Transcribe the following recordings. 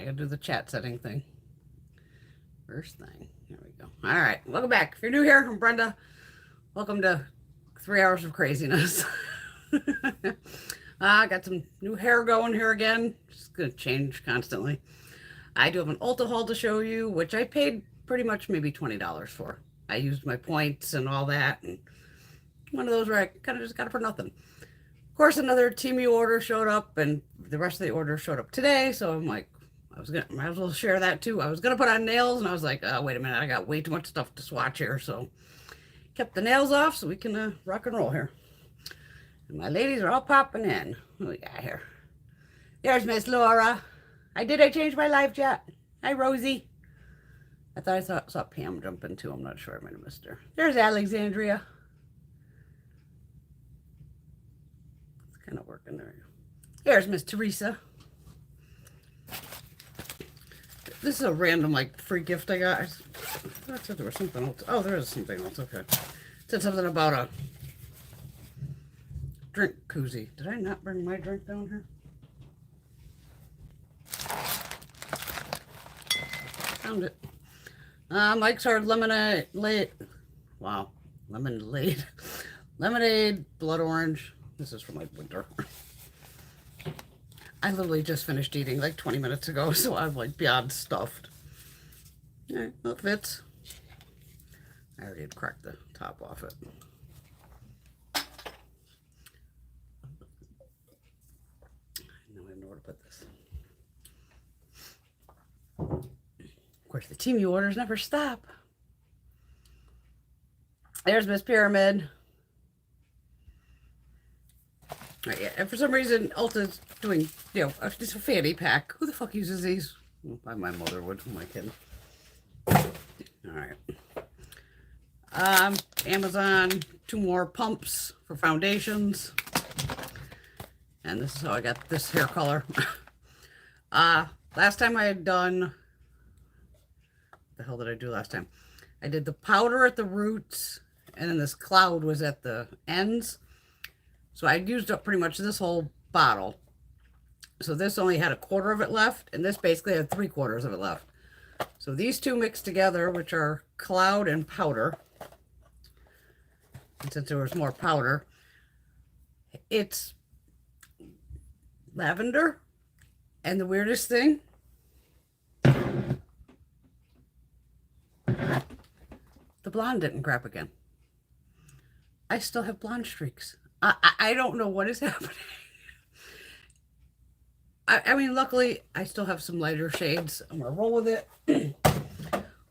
gotta do the chat setting thing. First thing. There we go. All right. Welcome back. If you're new here, I'm Brenda. Welcome to 3 hours of craziness. I got some new hair going here again. Just gonna change constantly. I do have an Ulta haul to show you, which I paid pretty much maybe $20 for. I used my points and all that, and one of those where I kind of just got it for nothing. Of course, another Temu order showed up, and the rest of the order showed up today. So I'm like, might as well share that too. I was gonna put on nails, and I was like, oh, wait a minute, I got way too much stuff to swatch here, so kept the nails off so we can rock and roll here. And my ladies are all popping in. What do we got here? There's Miss Laura. I change my live chat. Hi, Rosie. I thought I saw Pam jump in too. I'm not sure. I might have missed her. There's Alexandria. It's kind of working there. Here's Miss Teresa. This is a random, like, free gift I got. I thought there was something else. Oh, there is something else. Okay. It said something about a drink koozie. Did I not bring my drink down here? Found it. MAXX hard lemonade. Wow. Lemonade. Lemonade, blood orange. This is from like winter. I literally just finished eating like 20 minutes ago, so I'm like beyond stuffed. Alright, well, it fits. I already had cracked the top off it. Now I know where to put this. Of course, the Temu orders never stop. There's Miss Pyramid. Right, yeah. And for some reason, Ulta's doing, just a fanny pack. Who the fuck uses these? Well, my mother would. Who am I kidding? All right. Amazon, 2 more pumps for foundations. And this is how I got this hair color. Last time I had done, what the hell did I do last time? I did the powder at the roots, and then this cloud was at the ends. So I used up pretty much this whole bottle. So this only had 1/4 of it left, and this basically had 3/4 of it left. So these two mixed together, which are cloud and powder. And since there was more powder, it's lavender. And the weirdest thing, the blonde didn't grab again. I still have blonde streaks. I don't know what is happening. I mean, luckily, I still have some lighter shades. I'm going to roll with it.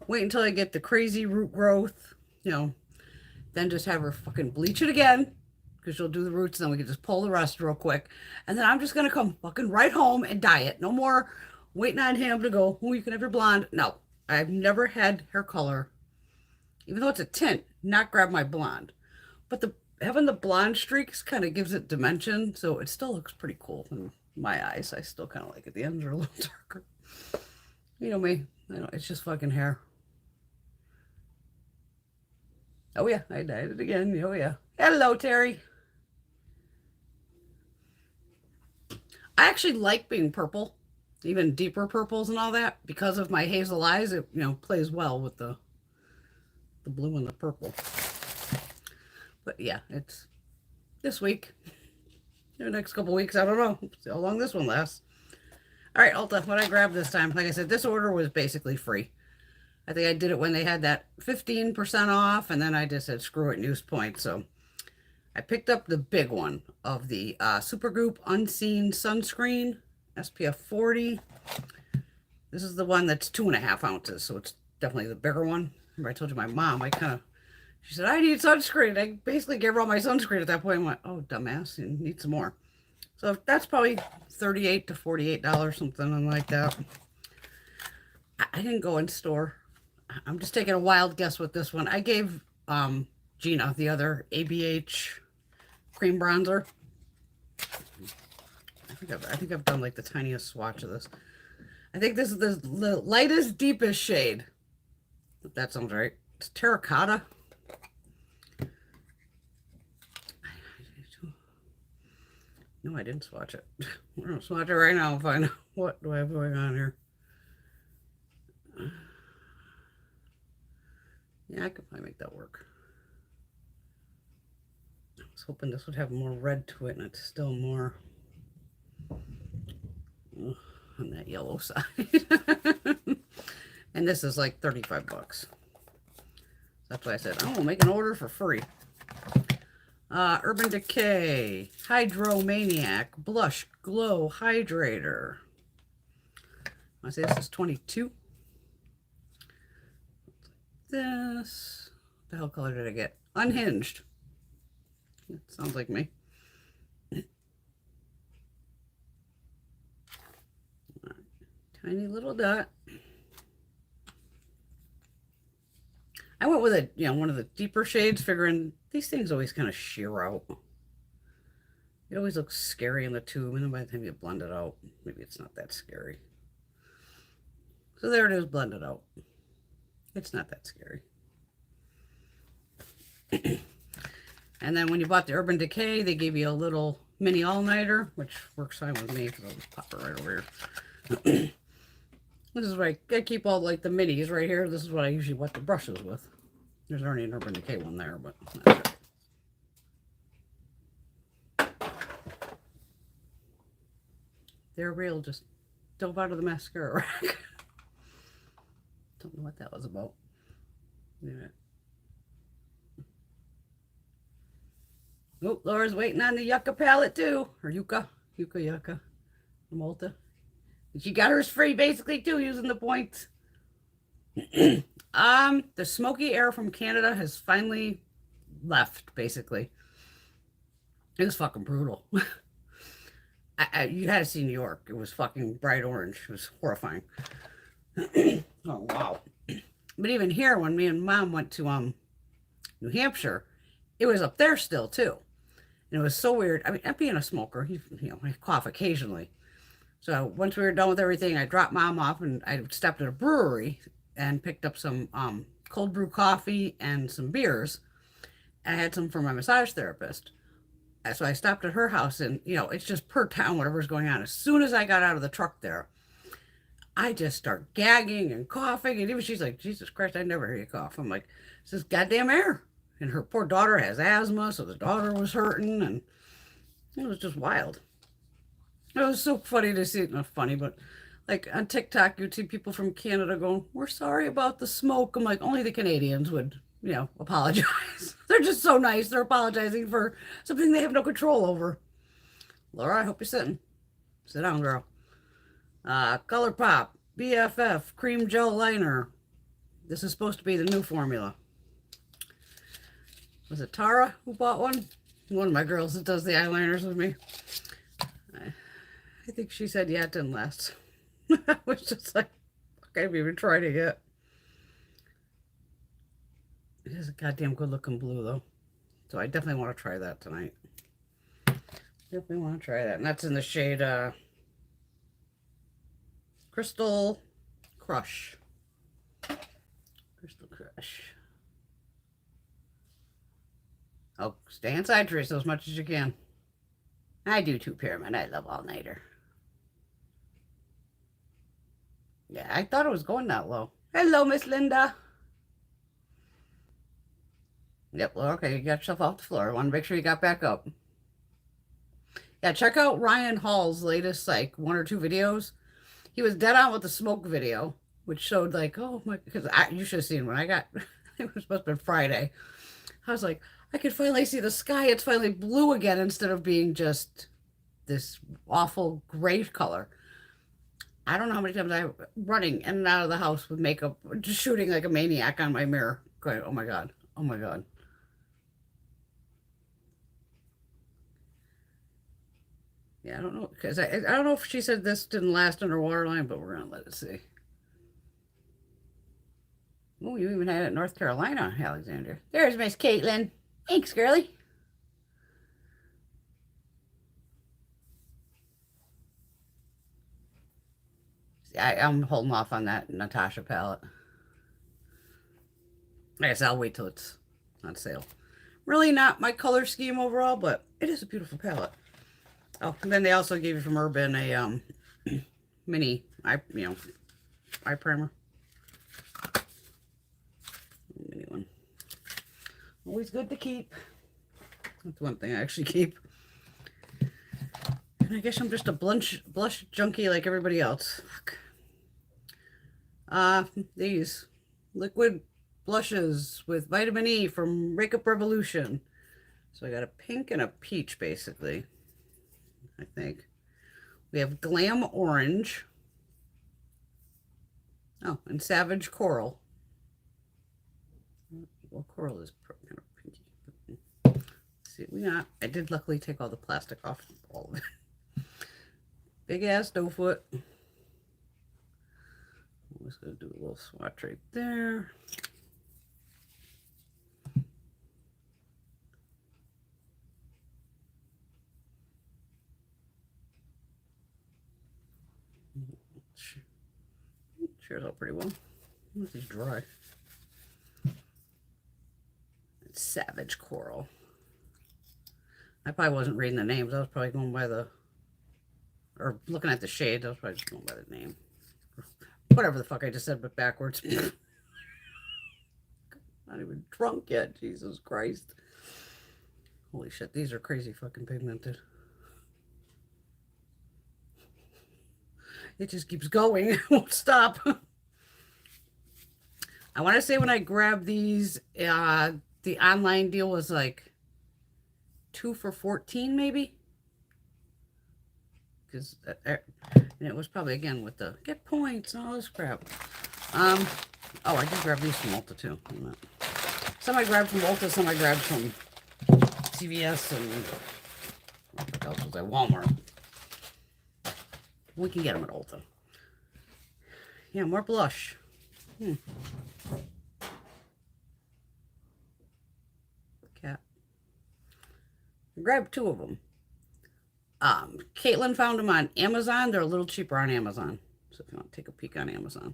Wait until I get the crazy root growth, then just have her fucking bleach it again, because she'll do the roots, and then we can just pull the rest real quick. And then I'm just going to come fucking right home and dye it. No more waiting on him to go, oh, you can have your blonde. No, I've never had hair color, even though it's a tint, not grab my blonde. But having the blonde streaks kind of gives it dimension, so it still looks pretty cool in my eyes. I still kind of like it. The ends are a little darker. You know me. It's just fucking hair. Oh yeah, I dyed it again. Oh yeah. Hello, Terry. I actually like being purple, even deeper purples and all that, because of my hazel eyes. It plays well with the blue and the purple. But yeah, it's this week. The next couple weeks, I don't know. See how long this one lasts. All right, Ulta, what I grabbed this time, like I said, this order was basically free. I think I did it when they had that 15% off, and then I just said, screw it, and used points. So I picked up the big one of the Supergoop Unseen Sunscreen, SPF 40. This is the one that's 2.5 ounces, so it's definitely the bigger one. Remember I told you my mom, she said, I need sunscreen. I basically gave her all my sunscreen at that point. I went, oh, dumbass, you need some more. So that's probably $38 to $48, something like that. I didn't go in store. I'm just taking a wild guess with this one. I gave Gina the other ABH cream bronzer. I think I've done like the tiniest swatch of this. I think this is the lightest, deepest shade. If that sounds right. It's terracotta. No, I didn't swatch it. We're going to swatch it right now and find out what do I have going on here. Yeah, I could probably make that work. I was hoping this would have more red to it, and it's still more on that yellow side. And this is like 35 bucks. That's why I said, oh, make an order for free. Urban Decay Hydromaniac Blush Glow Hydrator. I say this is 22. This, what the hell color did I get? Unhinged. It sounds like me. Right. Tiny little dot. I went with a, one of the deeper shades, figuring these things always kind of sheer out. It always looks scary in the tube, and then by the time you blend it out, maybe it's not that scary. So there it is, blended out. It's not that scary. And then when you bought the Urban Decay, they gave you a little mini all-nighter, which works fine with me because I'll just pop it right over here. This is where I keep all like the minis right here. This is what I usually wet the brushes with. There's already an Urban Decay one there, but that's it. They're real, just dove out of the mascara rack. Don't know what that was about. Yeah. Oh, Laura's waiting on the Yucca palette too. Or Yucca from Ulta. And she got hers free basically too, using the points. The smoky air from Canada has finally left, basically. It was fucking brutal. You had to see New York. It was fucking bright orange. It was horrifying. Oh, wow. But even here, when me and Mom went to New Hampshire, it was up there still, too. And it was so weird. I mean, being a smoker, I cough occasionally. So once we were done with everything, I dropped Mom off, and I stopped at a brewery and picked up some cold brew coffee and some beers. I had some for my massage therapist. So I stopped at her house, and, it's just per town, whatever's going on. As soon as I got out of the truck there, I just start gagging and coughing. And even she's like, Jesus Christ, I never hear you cough. I'm like, it's this goddamn air. And her poor daughter has asthma, so the daughter was hurting. And it was just wild. It was so funny to see. Not funny, but like on TikTok, you'd see people from Canada going, we're sorry about the smoke. I'm like, only the Canadians would, apologize. They're just so nice. They're apologizing for something they have no control over. Laura, I hope you're sitting. Sit down, girl. ColourPop BFF Cream Gel Liner. This is supposed to be the new formula. Was it Tara who bought one? One of my girls that does the eyeliners with me. I think she said, yeah, it didn't last. I was just like, I haven't even tried it yet. It is a goddamn good looking blue though. So I definitely want to try that tonight. Definitely want to try that. And that's in the shade Crystal Crush. Crystal Crush. Oh, stay inside, Teresa, as much as you can. I do too, Pyramid. I love all-nighter. Yeah, I thought it was going that low. Hello, Miss Linda. Yep, well, okay, you got yourself off the floor. I want to make sure you got back up. Yeah, check out Ryan Hall's latest, like, 1 or 2 videos. He was dead on with the smoke video, which showed, like, oh, my, because you should have seen when I got, it was supposed to be Friday. I was like, I could finally see the sky. It's finally blue again instead of being just this awful gray color. I don't know how many times I'm running in and out of the house with makeup, just shooting like a maniac on my mirror, going, oh my God, oh my God. Yeah, I don't know, because I don't know if she said this didn't last underwater line, but we're going to let it see. Oh, you even had it in North Carolina, Alexander. There's Miss Caitlin. Thanks, girlie. I'm holding off on that Natasha palette. I guess I'll wait till it's on sale. Really not my color scheme overall, but it is a beautiful palette. Oh, and then they also gave you from Urban a mini eye primer. Always good to keep. That's one thing I actually keep. And I guess I'm just a blush junkie like everybody else. Fuck. These liquid blushes with vitamin E from Makeup Revolution. So I got a pink and a peach, basically, I think. We have Glam Orange. Oh, and Savage Coral. Well, coral is kind of pinky. See, I did luckily take all the plastic off all of it. Big ass doe foot. I'm just gonna do a little swatch right there. Shares out pretty well. This is dry. It's Savage Coral. I probably wasn't reading the names. I was probably going by or looking at the shades. I was probably just going by the name. Whatever the fuck I just said, but backwards. Not even drunk yet. Jesus Christ. Holy shit, these are crazy fucking pigmented. It just keeps going. It won't stop. I want to say when I grabbed these, the online deal was like 2 for $14 maybe. Because and it was probably again with the get points and all this crap. Oh, I did grab these from Ulta too. Some I grabbed from Ulta, some I grabbed from CVS, and what else was that? Walmart. We can get them at Ulta. Yeah, more blush. Cat. I grabbed 2 of them. Caitlin found them on Amazon. They're a little cheaper on Amazon. So if you want to take a peek on Amazon.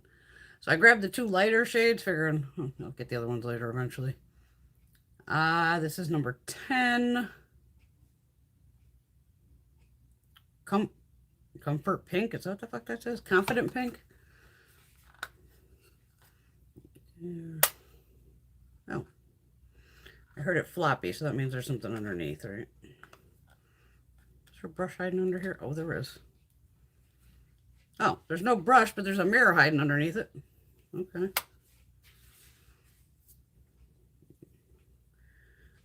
So I grabbed the 2 lighter shades, figuring I'll get the other ones later eventually. This is number 10. Comfort Pink. Is that what the fuck that says? Confident Pink. Yeah. Oh. I heard it floppy, so that means there's something underneath, right? Is there a brush hiding under here? Oh, there is. Oh, there's no brush, but there's a mirror hiding underneath it. Okay.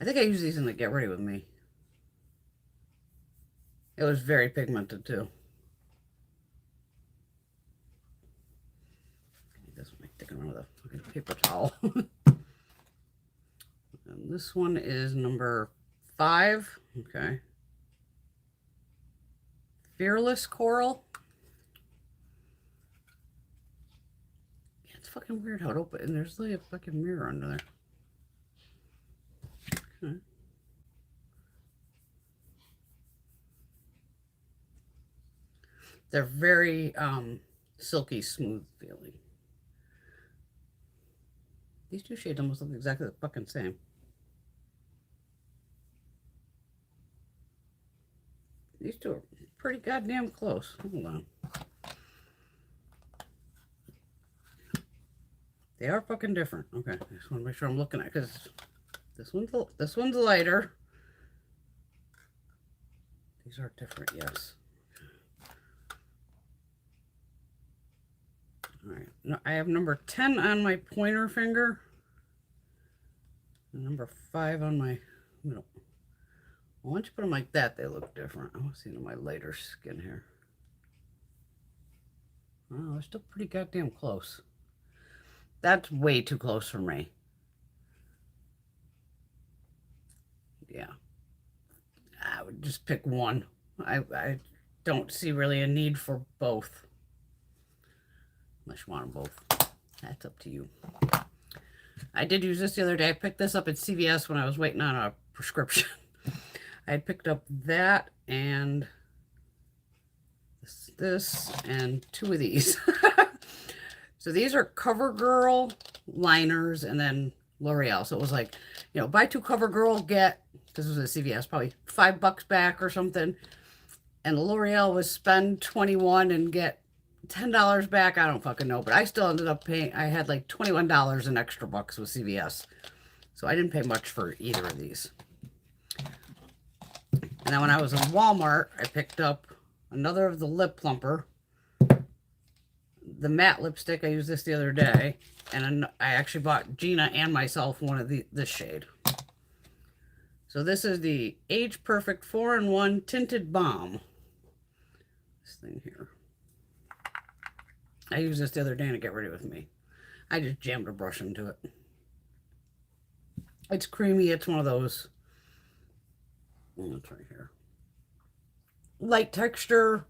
I think I use these in the Get Ready With Me. It was very pigmented, too. This one, sticking around with a fucking paper towel. And this one is number 5. Okay. Fearless Coral. Yeah, it's fucking weird how it opens. And there's like a fucking mirror under there. Okay. They're very silky smooth feeling. These 2 shades almost look exactly the fucking same. These 2 are pretty goddamn close. Hold on. They are fucking different. Okay, I just want to make sure I'm looking at, because this one's lighter. These are different, yes. All right, now I have number 10 on my pointer finger, and number 5 on my middle. Well, once you put them like that, they look different. I want to see my lighter skin here. Oh, they're still pretty goddamn close. That's way too close for me. Yeah. I would just pick one. I don't see really a need for both. Unless you want them both. That's up to you. I did use this the other day. I picked this up at CVS when I was waiting on a prescription. I had picked up that and this and 2 of these. So these are CoverGirl liners and then L'Oreal. So it was like, you know, buy 2 CoverGirl, get, this was at CVS, probably $5 back or something. And L'Oreal was spend 21 and get $10 back. I don't fucking know, but I still ended up paying. I had like $21 in extra bucks with CVS. So I didn't pay much for either of these. And then when I was in Walmart, I picked up another of the Lip Plumper. The matte lipstick, I used this the other day. And I actually bought Gina and myself one of this shade. So this is the Age Perfect 4-in-1 Tinted Balm. This thing here. I used this the other day and it got ready with me. I just jammed a brush into it. It's creamy. It's one of those. It's right here. Light texture.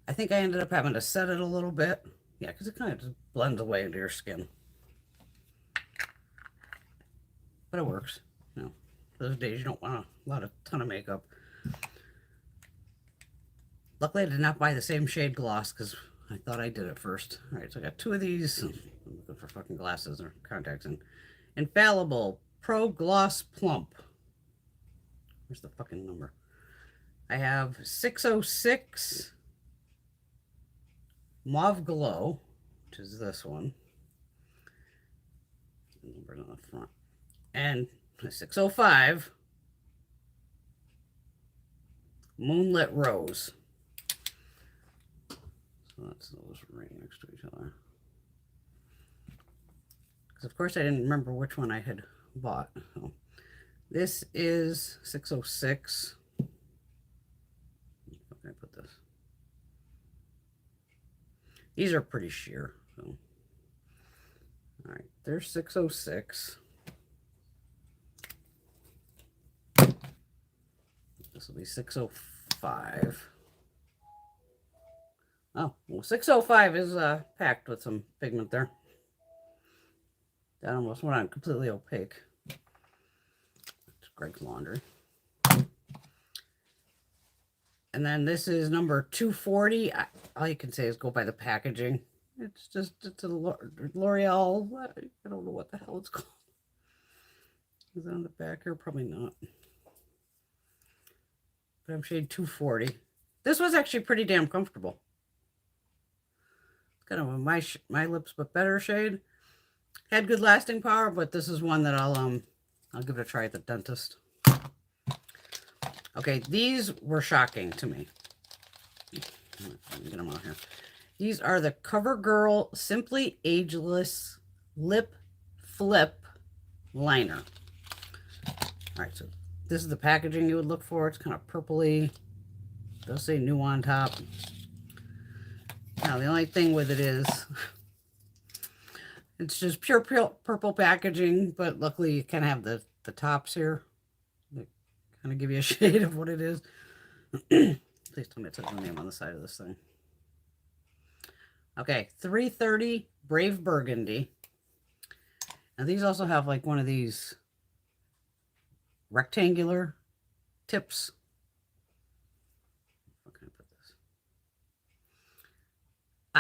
I think I ended up having to set it a little bit. Yeah, because it kind of just blends away into your skin. But it works. You know, those days you don't want a ton of makeup. Luckily, I did not buy the same shade gloss because I thought I did it first. All right, so I got 2 of these. I'm looking for fucking glasses or contacts. And Infallible Pro Gloss Plump. Where's the fucking number? I have 606 Mauve Glow, which is this one. The number's on the front. And 605 Moonlit Rose. So that's those right next to each other. Because of course I didn't remember which one I had bought. So this is 606. How can I put this? These are pretty sheer. So. All right, there's 606. This will be 605. Oh, well, 605 is packed with some pigment there. That almost went on completely opaque. It's Greg's Laundry. And then this is number 240. All you can say is go by the packaging. It's a L'Oreal. I don't know what the hell it's called. Is it on the back here? Probably not. But I'm shade 240. This was actually pretty damn comfortable. It's kind of a my lips but better shade. Had good lasting power, but this is one that I'll give it a try at the dentist. Okay, these were shocking to me. Get them out here. These are the CoverGirl Simply Ageless Lip Flip Liner. All right, so this is the packaging you would look for. It's kind of purpley. It does say new on top. Now, the only thing with it is it's just pure purple packaging, but luckily you kind of have the tops here. Kind of give you a shade of what it is. Please tell me it says the name on the side of this thing. Okay, 330 Brave Burgundy. Now these also have like one of these rectangular tips. How can I put this?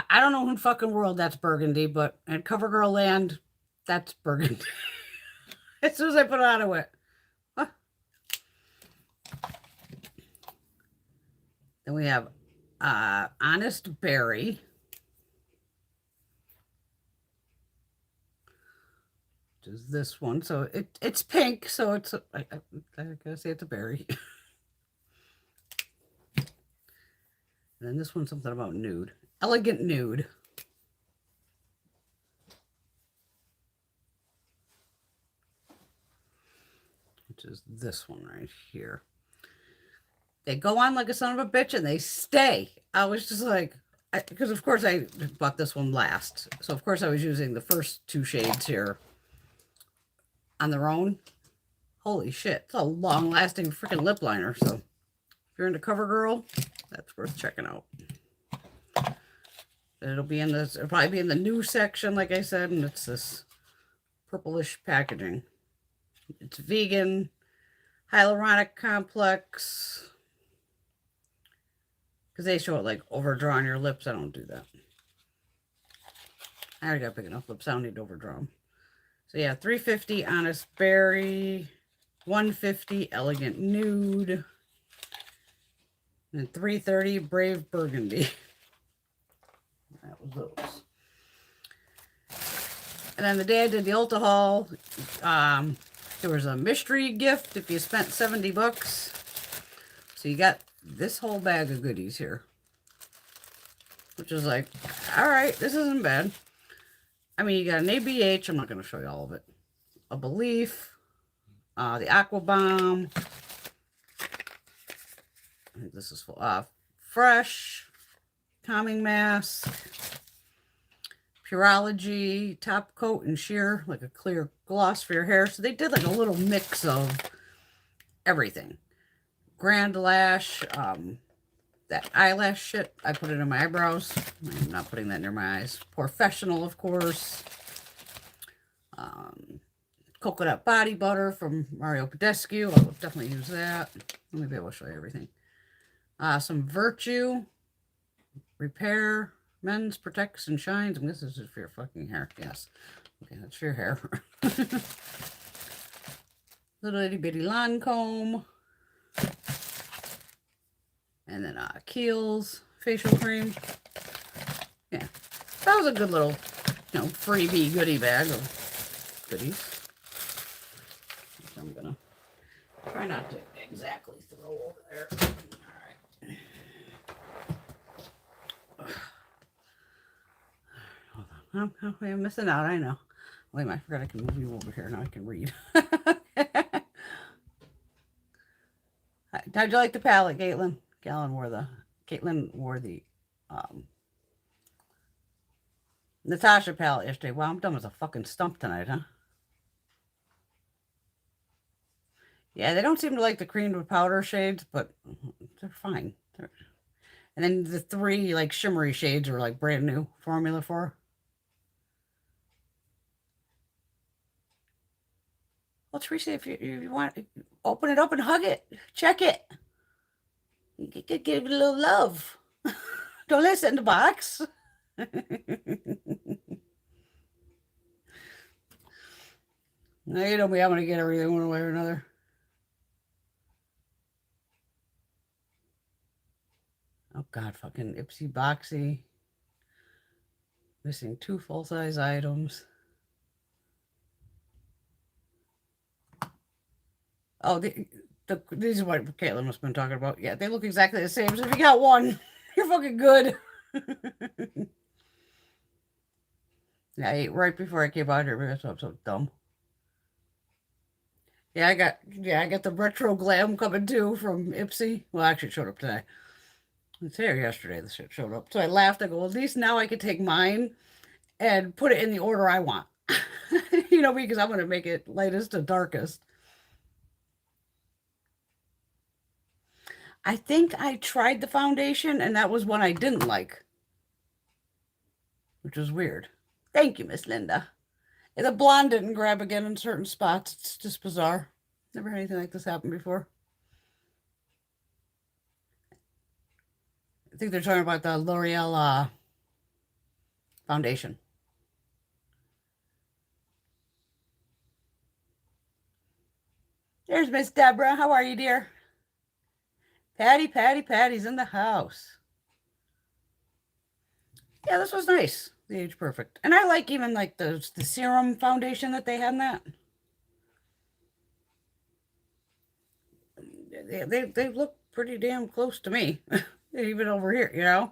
I don't know in fucking world that's burgundy, but in CoverGirl land, that's burgundy. As soon as I put it on, I went, huh? Then we have Honest Berry. Which is this one. So it's pink, so it's I gotta say it's a berry. And then this one's something about nude. Elegant Nude. Which is this one right here. They go on like a son of a bitch and they stay. I was just like, because of course I bought this one last. So of course I was using the first 2 shades here on their own. Holy shit. It's a long lasting freaking lip liner. So if you're into CoverGirl, that's worth checking out. It'll probably be in the new section, like I said, and it's this purplish packaging. It's vegan, hyaluronic complex. Because they show it like overdrawing your lips. I don't do that. I already got big enough lips. I don't need to overdraw them. So yeah, 350 Honest Berry, 150 Elegant Nude, and 330 Brave Burgundy. That was those. And then the day I did the Ulta Haul, There was a mystery gift if you spent 70 bucks. So you got this whole bag of goodies here. Which is like, alright, this isn't bad. I mean, you got an ABH. I'm not going to show you all of it. A Belief. The Aqua Bomb. I think this is full. Fresh. Calming Mask. Pureology. Top Coat and Sheer. Like a clear gloss for your hair. So they did like a little mix of everything. Grand Lash. That eyelash shit. I put it in my eyebrows. I'm not putting that near my eyes. Professional, of course. Coconut body butter from Mario Badescu. I'll definitely use that. Maybe I will show you everything. Some Virtue. Repair. Men's Protects and Shines. And this is just for your fucking hair. Yes. Okay, that's for your hair. Little itty bitty lawn comb. And then Kiehl's facial cream. Yeah. That was a good little, freebie goodie bag of goodies. I'm going to try not to exactly throw over there. All right. Hold on. I'm missing out, I know. Wait a minute, I forgot I can move you over here. Now I can read. How'd you like the palette, Caitlin? Caitlin wore the Natasha palette yesterday. Wow, I'm done with a fucking stump tonight, huh? Yeah, they don't seem to like the cream with powder shades, but they're fine. And then the 3 like shimmery shades are like brand new formula for. Well, Teresa, if you want, open it up and hug it. Check it. You could give it a little love. Don't let it sit in the box. Now you know me, I'm going to get everything one way or another. Oh, God, fucking Ipsy Boxy. Missing 2 full-size items. Oh, these are what Caitlin must have been talking about. Yeah, they look exactly the same. So if you got one, you're fucking good. Yeah, I ate right before I came out here. That's why I'm so dumb. Yeah, I got the retro glam coming too from Ipsy. Well, actually, it showed up today. It's here yesterday. The shit showed up. So I laughed. I go, well, at least now I can take mine and put it in the order I want. Because I'm going to make it lightest to darkest. I think I tried the foundation, and that was one I didn't like. Which was weird. Thank you, Miss Linda. The blonde didn't grab again in certain spots. It's just bizarre. Never had anything like this happen before. I think they're talking about the L'Oreal foundation. There's Miss Deborah. How are you, dear? Patty's in the house. Yeah, this was nice. The Age Perfect. And I like even like the serum foundation that they had in that. They look pretty damn close to me. Even over here,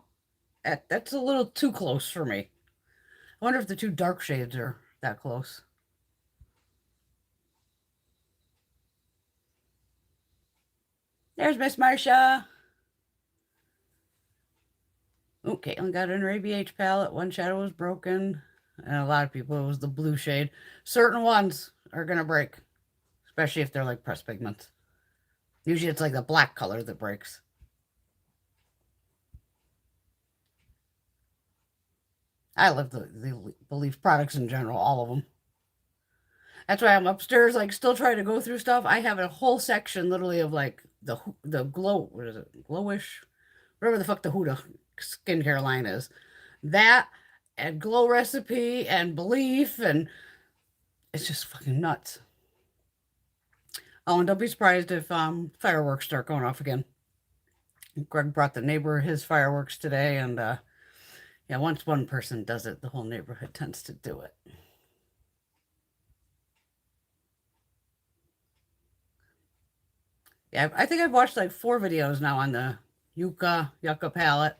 That's a little too close for me. I wonder if the 2 dark shades are that close. There's Miss Marcia. Oh, Caitlin got an ABH palette. One shadow was broken. And a lot of people, it was the blue shade. Certain ones are going to break. Especially if they're like pressed pigments. Usually it's like the black color that breaks. I love the Belief products in general, all of them. That's why I'm upstairs, like, still trying to go through stuff. I have a whole section, literally, of, like, the glow, what is it, glowish? Whatever the fuck the Huda skincare line is. That, and Glow Recipe, and Belief, and it's just fucking nuts. Oh, and don't be surprised if fireworks start going off again. Greg brought the neighbor his fireworks today, and, yeah, once one person does it, the whole neighborhood tends to do it. Yeah, I think I've watched like 4 videos now on the Yucca palette.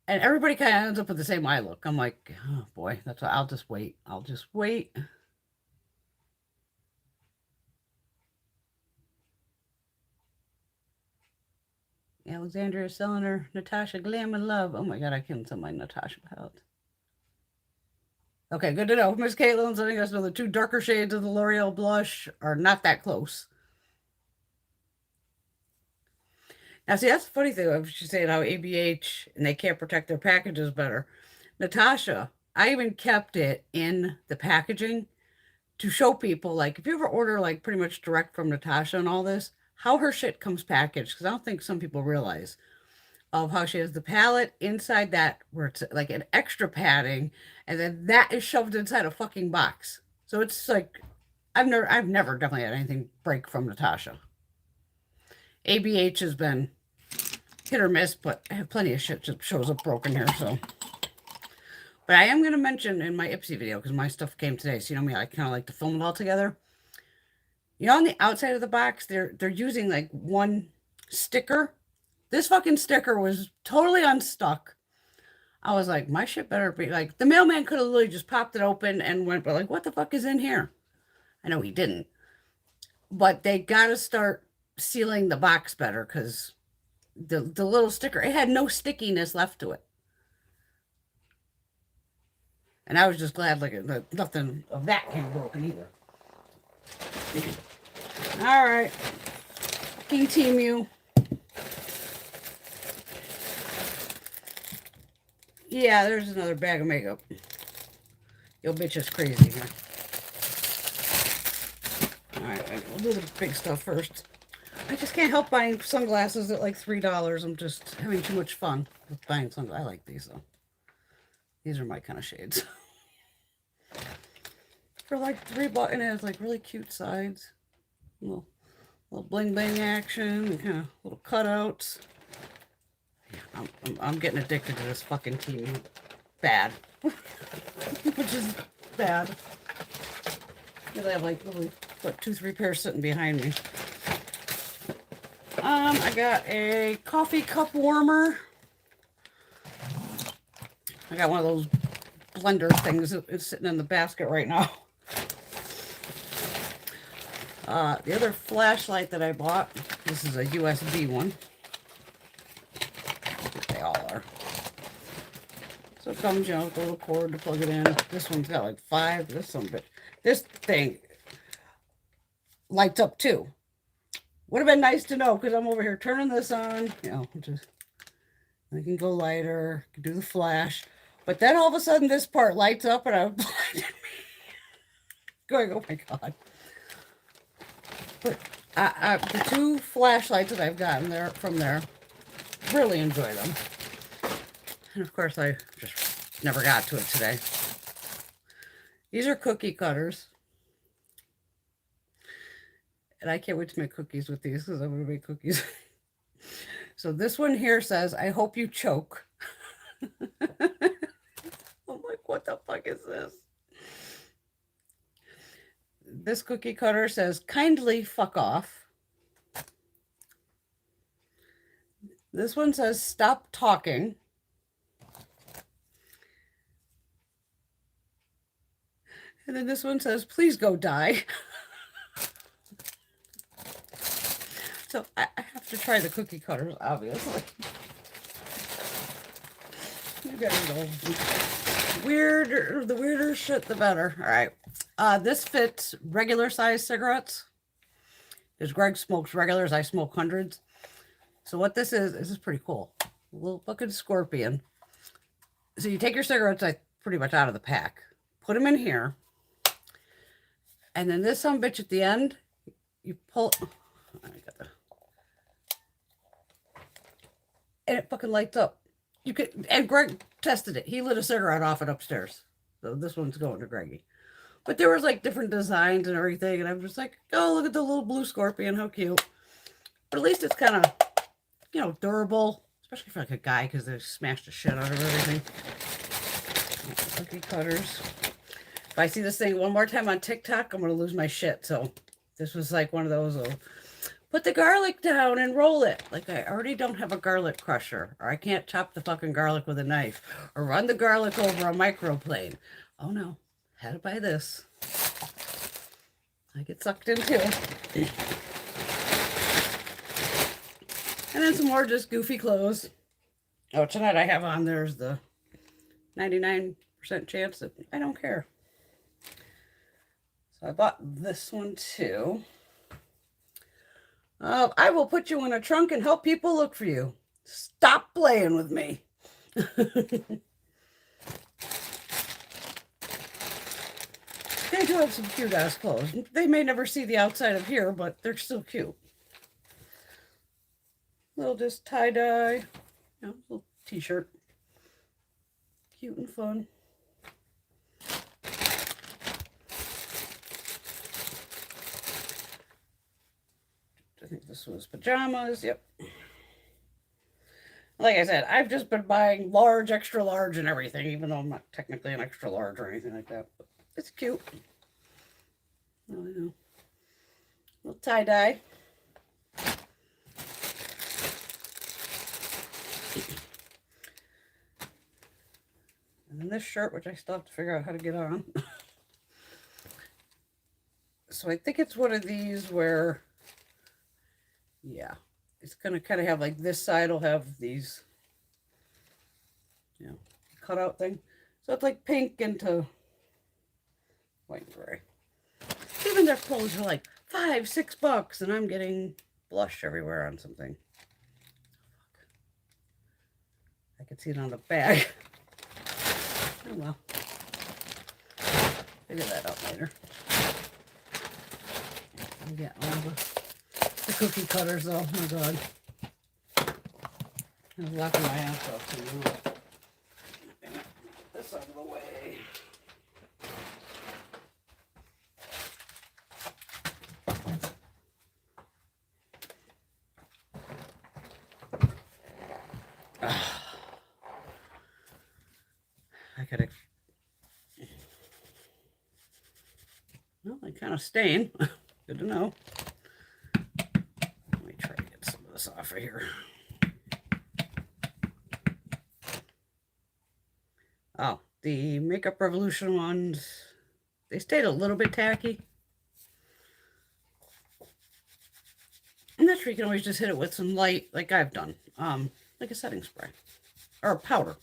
And everybody kind of ends up with the same eye look. I'm like, oh boy, that's what I'll just wait. I'll just wait. Alexandria selling her Natasha Glam and Love. Oh my god, I can't sell my Natasha palette. Okay, good to know. Miss Caitlin's letting us know the 2 darker shades of the L'Oreal blush are not that close. Now, see, that's the funny thing. I was just saying how ABH and they can't protect their packages better. Natasha, I even kept it in the packaging to show people, like, if you ever order, like, pretty much direct from Natasha and all this, how her shit comes packaged. Because I don't think some people realize of how she has the palette inside that, where it's like an extra padding, and then that is shoved inside a fucking box. So it's like, I've never definitely had anything break from Natasha. ABH has been hit or miss, but I have plenty of shit that shows up broken here, so. But I am going to mention in my Ipsy video, because my stuff came today, so you know me, I kind of like to film it all together. You know, on the outside of the box, they're using like one sticker. This fucking sticker was totally unstuck. I was like, my shit better be like, the mailman could have literally just popped it open and went, but like, what the fuck is in here? I know he didn't. But they got to start sealing the box better, because the little sticker, it had no stickiness left to it. And I was just glad like nothing of that came broken either. All right. King Temu. Yeah, there's another bag of makeup. Yo, bitch is crazy here. All right, we'll do the big stuff first. I just can't help buying sunglasses at like $3. I'm just having too much fun with buying sunglasses. I like these though. These are my kind of shades. For like $3, and it has like really cute sides. Little bling bling action, and kind of little cutouts. I'm getting addicted to this fucking team. Bad. Which is bad. Because I have like really, what, 2-3 pairs sitting behind me. I got a coffee cup warmer. I got one of those blender things. It's sitting in the basket right now. The other flashlight that I bought, this is a USB one. They all are. So it comes, you know, with a little cord to plug it in. This one's got like 5. This thing lights up too. Would have been nice to know, because I'm over here turning this on. You know, I can go lighter, can do the flash. But then all of a sudden this part lights up and I'm going, oh my God. But the 2 flashlights that I've gotten there from there, really enjoy them. And of course I just never got to it today. These are cookie cutters. And I can't wait to make cookies with these, because I'm going to make cookies. So this one here says, I hope you choke. I'm like, what the fuck is this? This cookie cutter says, kindly fuck off. This one says, stop talking. And then this one says, please go die. So I have to try the cookie cutters, obviously. You guys know, the weirder shit, the better. All right. This fits regular size cigarettes. Because Greg smokes regulars, I smoke hundreds. So what this is pretty cool. A little fucking scorpion. So you take your cigarettes pretty much out of the pack. Put them in here. And then this sumbitch at the end, you pull... And it fucking lights up. You could, and Greg tested it. He lit a cigarette off it upstairs. So this one's going to Greggy. But there was like different designs and everything. And I'm just like, oh, look at the little blue scorpion. How cute. But at least it's kind of, you know, durable. Especially for like a guy, because they smashed the shit out of everything. Cookie cutters. If I see this thing one more time on TikTok, I'm going to lose my shit. So this was like one of those Put the garlic down and roll it. Like, I already don't have a garlic crusher, or I can't chop the fucking garlic with a knife, or run the garlic over a microplane. Oh no, had to buy this. I get sucked in too. And then some more just goofy clothes. Oh, tonight I have on, there's the 99% chance that I don't care. So I bought this one too. I will put you in a trunk and help people look for you. Stop playing with me. They do have some cute ass clothes. They may never see the outside of here, but they're still cute. Little just tie-dye, little t-shirt. Cute and fun. I think this was pajamas. Yep. Like I said, I've just been buying large, extra large, and everything, even though I'm not technically an extra large or anything like that. But it's cute. Oh, yeah. Little tie-dye. And then this shirt, which I still have to figure out how to get on. So I think it's one of these where, yeah, it's going to kind of have like this side will have these, cutout thing. So it's like pink into white and gray. Even their clothes are like $5-6, and I'm getting blush everywhere on something. I can see it on the bag. Oh well. Figure that out later. I'm getting all the cookie cutters though. Oh my god. I was laughing my ass off too. This out of the way. I gotta. Well, they kind of stain. Good to know. Let me try to get some of this off of here. Oh, the Makeup Revolution ones, they stayed a little bit tacky. And that's where you can always just hit it with some light, like I've done, like a setting spray or a powder.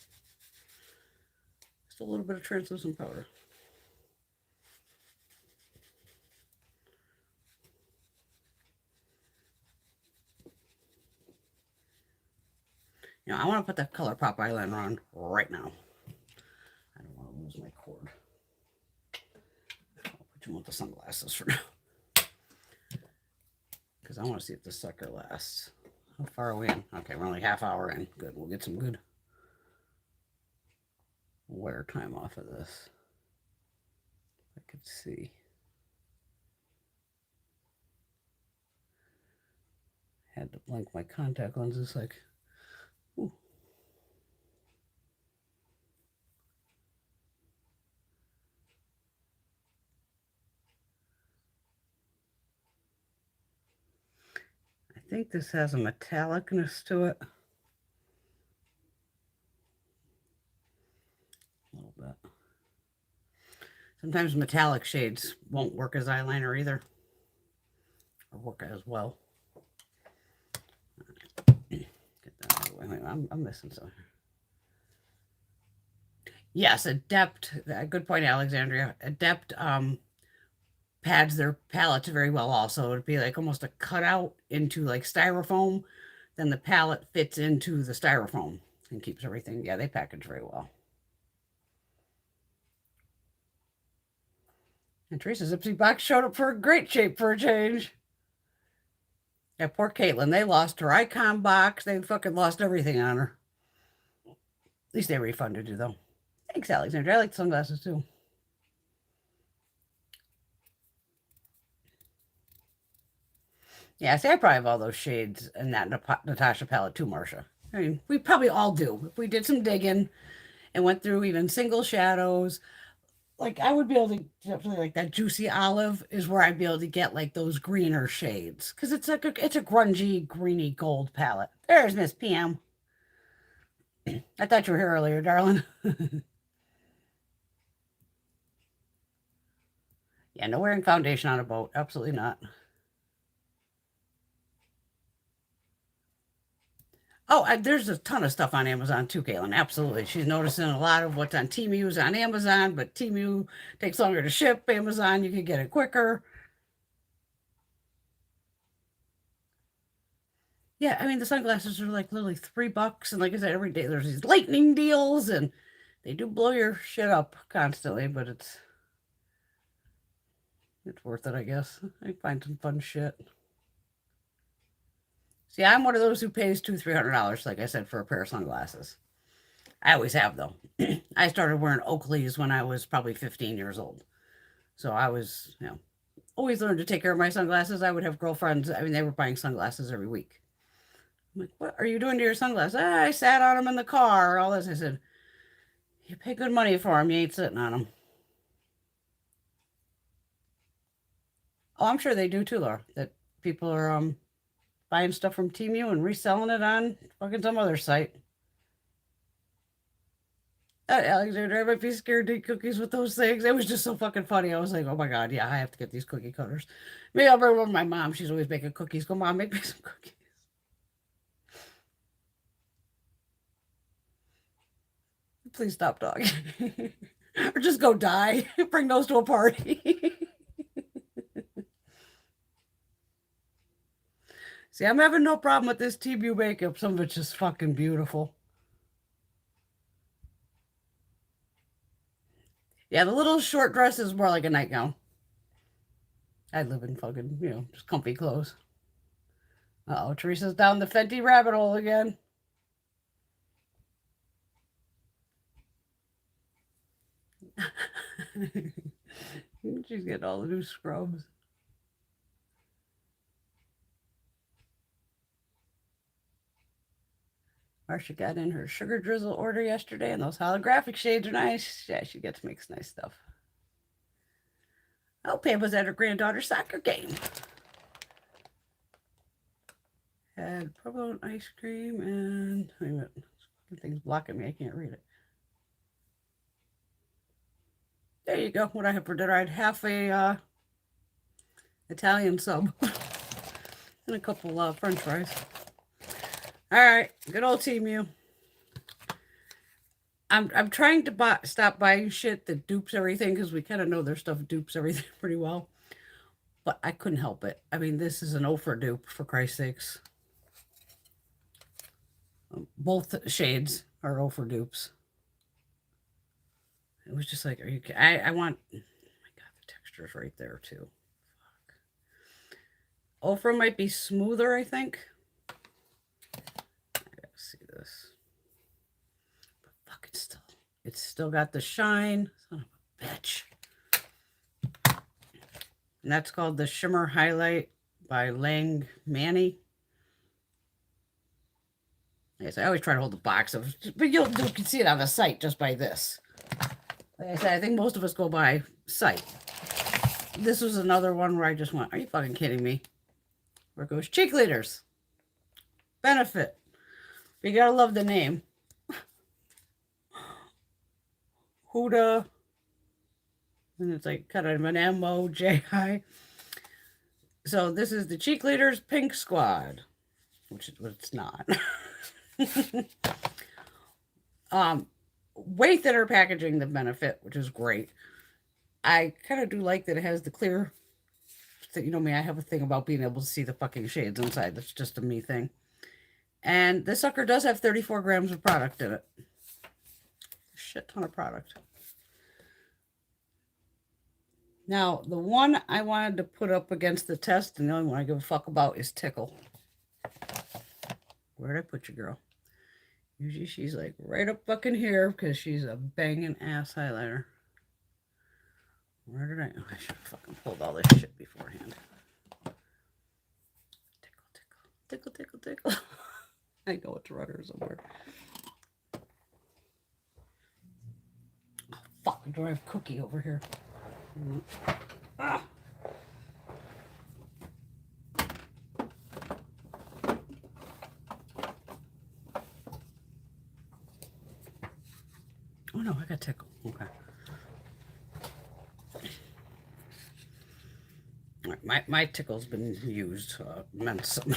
Just a little bit of translucent powder. I want to put that ColourPop eyeliner on right now. I don't want to lose my cord. I'll put you with the sunglasses for now. Because I want to see if this sucker lasts. How far are we in? Okay, we're only half hour in. Good, we'll get some good wear time off of this. I could see. Had to blink my contact lenses like, ooh. I think this has a metallicness to it. A little bit. Sometimes metallic shades won't work as eyeliner either, or work as well. Get that out of the way. I'm missing something. Yes, Adept. Good point, Alexandria. Adept pads their palettes very well. Also, it'd be like almost a cutout into like styrofoam. Then the palette fits into the styrofoam and keeps everything. Yeah, they package very well. And Teresa's Ipsy box showed up for a great shape for a change. Yeah, poor Caitlin. They lost her icon box. They fucking lost everything on her. At least they refunded you, though. Thanks, Alexander. I like the sunglasses, too. Yeah, see, I probably have all those shades in that Natasha palette, too, Marcia. I mean, we probably all do. If we did some digging and went through even single shadows, like I would be able to definitely like that juicy olive is where I'd be able to get like those greener shades because it's a grungy greeny gold palette. There's Miss PM. I thought you were here earlier, darling. Yeah, no wearing foundation on a boat. Absolutely not. Oh, there's a ton of stuff on Amazon too, Caitlin. Absolutely. She's noticing a lot of what's on Temu is on Amazon, but Temu takes longer to ship. Amazon, you can get it quicker. Yeah, I mean, the sunglasses are like literally $3. And like I said, every day there's these lightning deals and they do blow your shit up constantly, but it's worth it, I guess. I find some fun shit. See, I'm one of those who pays $200-300, like I said, for a pair of sunglasses. I always have though. I started wearing Oakleys when I was probably 15 years old. So I was, always learned to take care of my sunglasses. I would have girlfriends. I mean, they were buying sunglasses every week. I'm like, what are you doing to your sunglasses? Ah, I sat on them in the car. All this. I said, you pay good money for them. You ain't sitting on them. Oh, I'm sure they do too, Laura. That people are buying stuff from Temu and reselling it on fucking some other site. Alexander, I might be scared to eat cookies with those things. It was just so fucking funny. I was like, oh my God, yeah, I have to get these cookie cutters. Maybe I'll bring one to my mom. She's always making cookies. Go, Mom, make me some cookies. Please stop talking. Or just go die. Bring those to a party. See, I'm having no problem with this Temu makeup. Some of it's just fucking beautiful. Yeah, the little short dress is more like a nightgown. I live in fucking, just comfy clothes. Uh-oh, Teresa's down the Fenty rabbit hole again. She's getting all the new scrubs. Marsha got in her sugar drizzle order yesterday, and those holographic shades are nice. Yeah, she gets makes nice stuff. Oh, Pam was at her granddaughter's soccer game. Had provolone ice cream and wait a minute. Thing's blocking me. I can't read it. There you go. What I had for dinner, I had half a Italian sub and a couple French fries. All right, good old Temu. I'm trying to stop buying shit that dupes everything because we kind of know their stuff dupes everything pretty well. But I couldn't help it. I mean, this is an Ophir dupe, for Christ's sakes. Both shades are Ophir dupes. It was just like, are you? I want. Oh my God, the texture's right there too. Fuck. Ophir might be smoother, I think. I gotta see this. But fuck, it's still got the shine. Son of a bitch. And that's called the Shimmer Highlight by Langnickel. Yes, I always try to hold the box of, but you can see it on the site just by this. Like I said, I think most of us go by sight. This was another one where I just went, are you fucking kidding me? Where goes cheek leaders? Benefit. But you gotta love the name. Huda. And it's like kind of an MOJI. So this is the cheek leaders pink squad, which it's not. Way thinner packaging than Benefit, which is great. I kind of do like that it has the clear. You know me, I have a thing about being able to see the fucking shades inside. That's just a me thing. And this sucker does have 34 grams of product in it. A shit ton of product. Now, the one I wanted to put up against the test, and the only one I give a fuck about is Tickle. Where'd I put you, girl? Usually she's like right up fucking here because she's a banging ass highlighter. Where did I? Oh, I should have fucking pulled all this shit beforehand. Tickle, tickle, tickle, tickle, tickle. I know it's runner somewhere. Oh, fuck. Do I have Cookie over here? Ah. Oh no, I got Tickle. Okay. My Tickle's been used, meant something.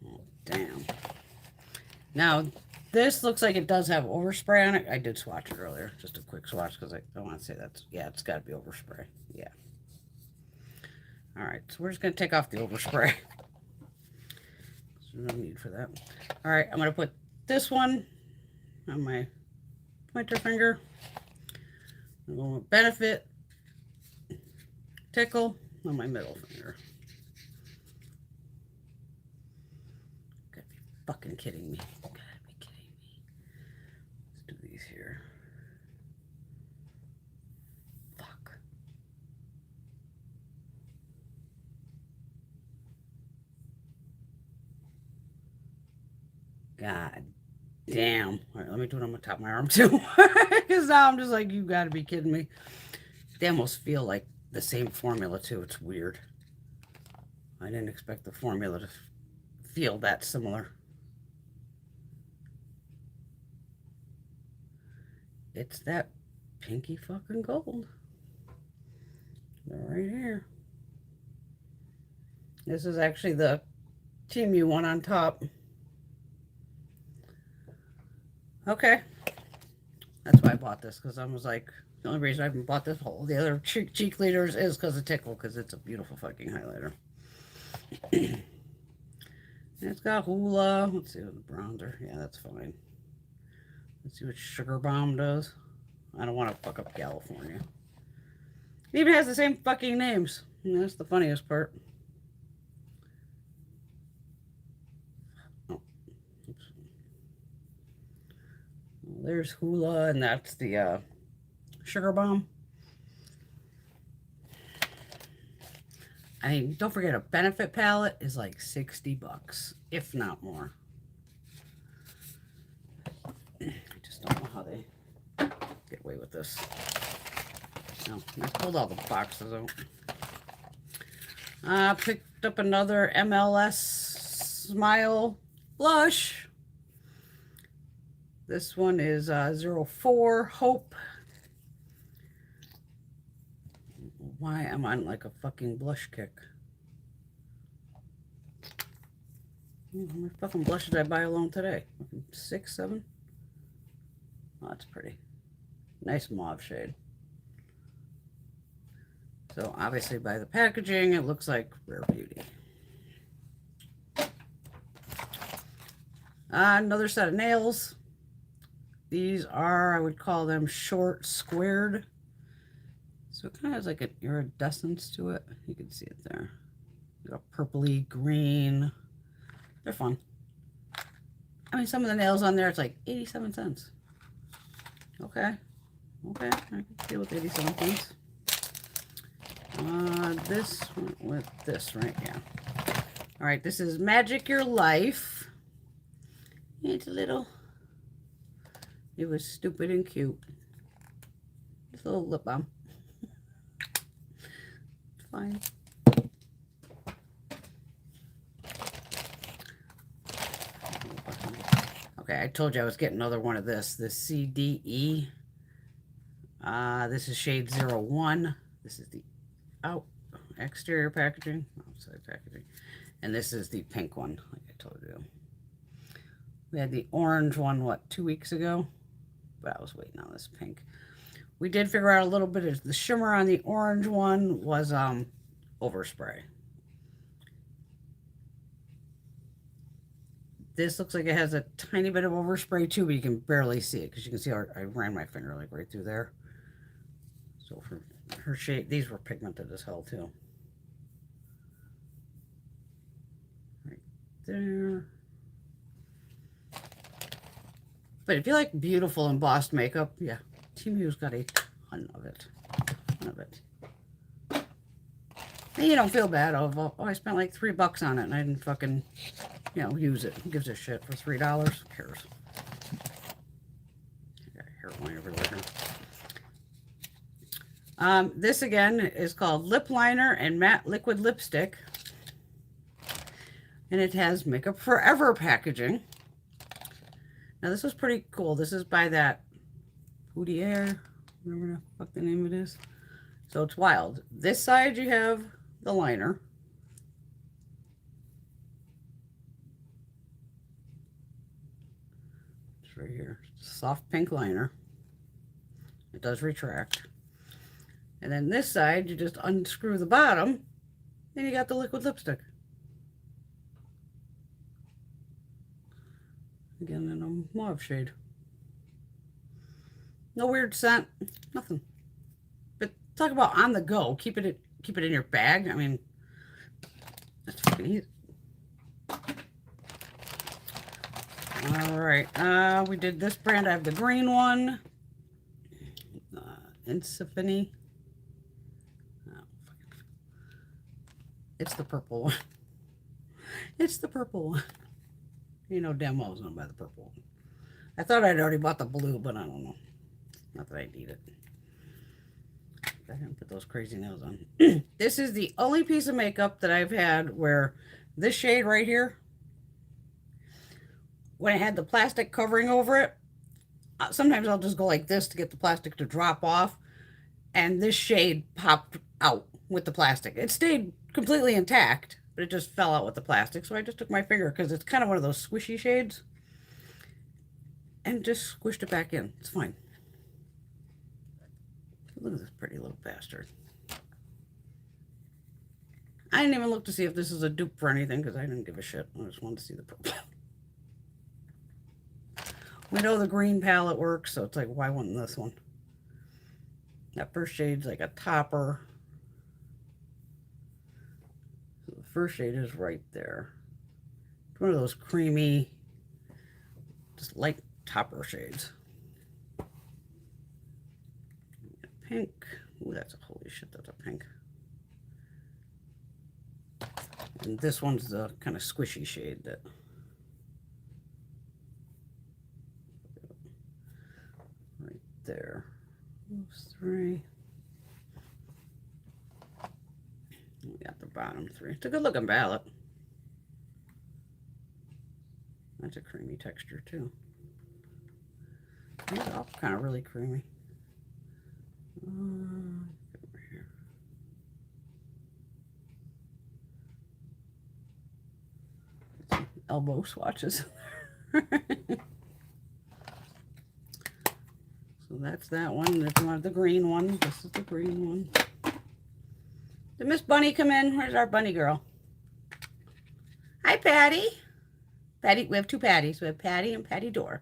Oh, damn. Now, this looks like it does have overspray on it. I did swatch it earlier. Just a quick swatch because I don't want to say that's, yeah, it's got to be overspray. Yeah. All right, so we're just going to take off the overspray. There's no need for that. All right, I'm going to put this one on my pointer finger. I'm going to Benefit, Tickle on my middle finger. You gotta be fucking kidding me. You gotta be kidding me. Let's do these here. Fuck. God damn. All right, let me do it on the top of my arm too. Because now I'm just like, you gotta be kidding me. They almost feel like the same formula too. It's weird. I didn't expect the formula to feel that similar. It's that pinky fucking gold. They're right here. This is actually the Temu one on top. Okay. That's why I bought this, because I was like, the only reason I haven't bought this whole, the other cheek leaders is because of Tickle, because it's a beautiful fucking highlighter. It's got Hoola. Let's see what the bronzer. Yeah, that's fine. Let's see what Sugar Bomb does. I don't want to fuck up California. It even has the same fucking names. And that's the funniest part. Oh, oops. Well, there's Hoola, and that's the Sugar Bomb. I mean, don't forget, a Benefit palette is like 60 bucks, if not more. I just don't know how they get away with this. No, I pulled all the boxes out. Picked up another MLS Smile blush. This one is 04 Hope. Why am I on like a fucking blush kick? How many fucking blushes did I buy alone today? 6, 7? Oh, that's pretty. Nice mauve shade. So obviously by the packaging, it looks like Rare Beauty. Another set of nails. These are, I would call them short squared. So it kind of has like an iridescence to it. You can see it there. Got a purpley green. They're fun. I mean, some of the nails on there, it's like 87 cents. Okay. Okay, I can deal with 87 cents. This went with this right here. All right, this is Magic Your Life. It's a little, it was stupid and cute. Just a little lip balm. It's fine. Okay, I told you I was getting another one of this. The CDE. This is shade 01. This is the exterior packaging, outside packaging. And this is the pink one, like I told you. We had the orange one, what, 2 weeks ago? But I was waiting on this pink. We did figure out a little bit of the shimmer on the orange one was overspray. This looks like it has a tiny bit of overspray too, but you can barely see it because you can see I ran my finger like right through there. So for her shade, these were pigmented as hell too. Right there. But if you like beautiful embossed makeup, yeah, Temu's got a ton of it. Ton of it. And you don't feel bad of, oh, I spent like $3 on it and I didn't fucking, you know, use it. Who gives a shit for $3? Who cares? This again is called Lip Liner and Matte Liquid Lipstick. And it has Makeup Forever packaging. Now this was pretty cool. This is by that Boudier, whatever the fuck the name of it is. So it's wild. This side you have the liner. It's right here. Soft pink liner. It does retract. And then this side, you just unscrew the bottom, and you got the liquid lipstick. Again, in a mauve shade. No weird scent, nothing. But talk about on the go. Keep it in your bag. I mean, that's fucking easy. All right, we did this brand. I have the green one. Infinity. It's the purple one. It's the purple one. You know damn well I was going to buy the purple one. I thought I'd already bought the blue, but I don't know. Not that I need it. I didn't put those crazy nails on. This is the only piece of makeup that I've had where this shade right here, when I had the plastic covering over it, sometimes I'll just go like this to get the plastic to drop off, and this shade popped out with the plastic. It stayed completely intact, but it just fell out with the plastic. So I just took my finger, because it's kind of one of those squishy shades, and just squished it back in. It's fine. Look at this pretty little bastard. I didn't even look to see if this is a dupe for anything, because I didn't give a shit. I just wanted to see the purple. We know the green palette works, so it's like, why wouldn't this one? That first shade's like a topper. So the first shade is right there. It's one of those creamy, just light topper shades. Pink. Ooh, that's a holy shit, that's a pink. And this one's the kind of squishy shade that. Right there. Those three. We got the bottom three. It's a good looking palette. That's a creamy texture too. These are all kind of really creamy. Over here. Some elbow swatches. So that's that one. If you want the green one, this is the green one. Did Miss Bunny come in? Where's our bunny girl? Hi, Patty. Patty, we have two Patties. We have Patty and Patty Door.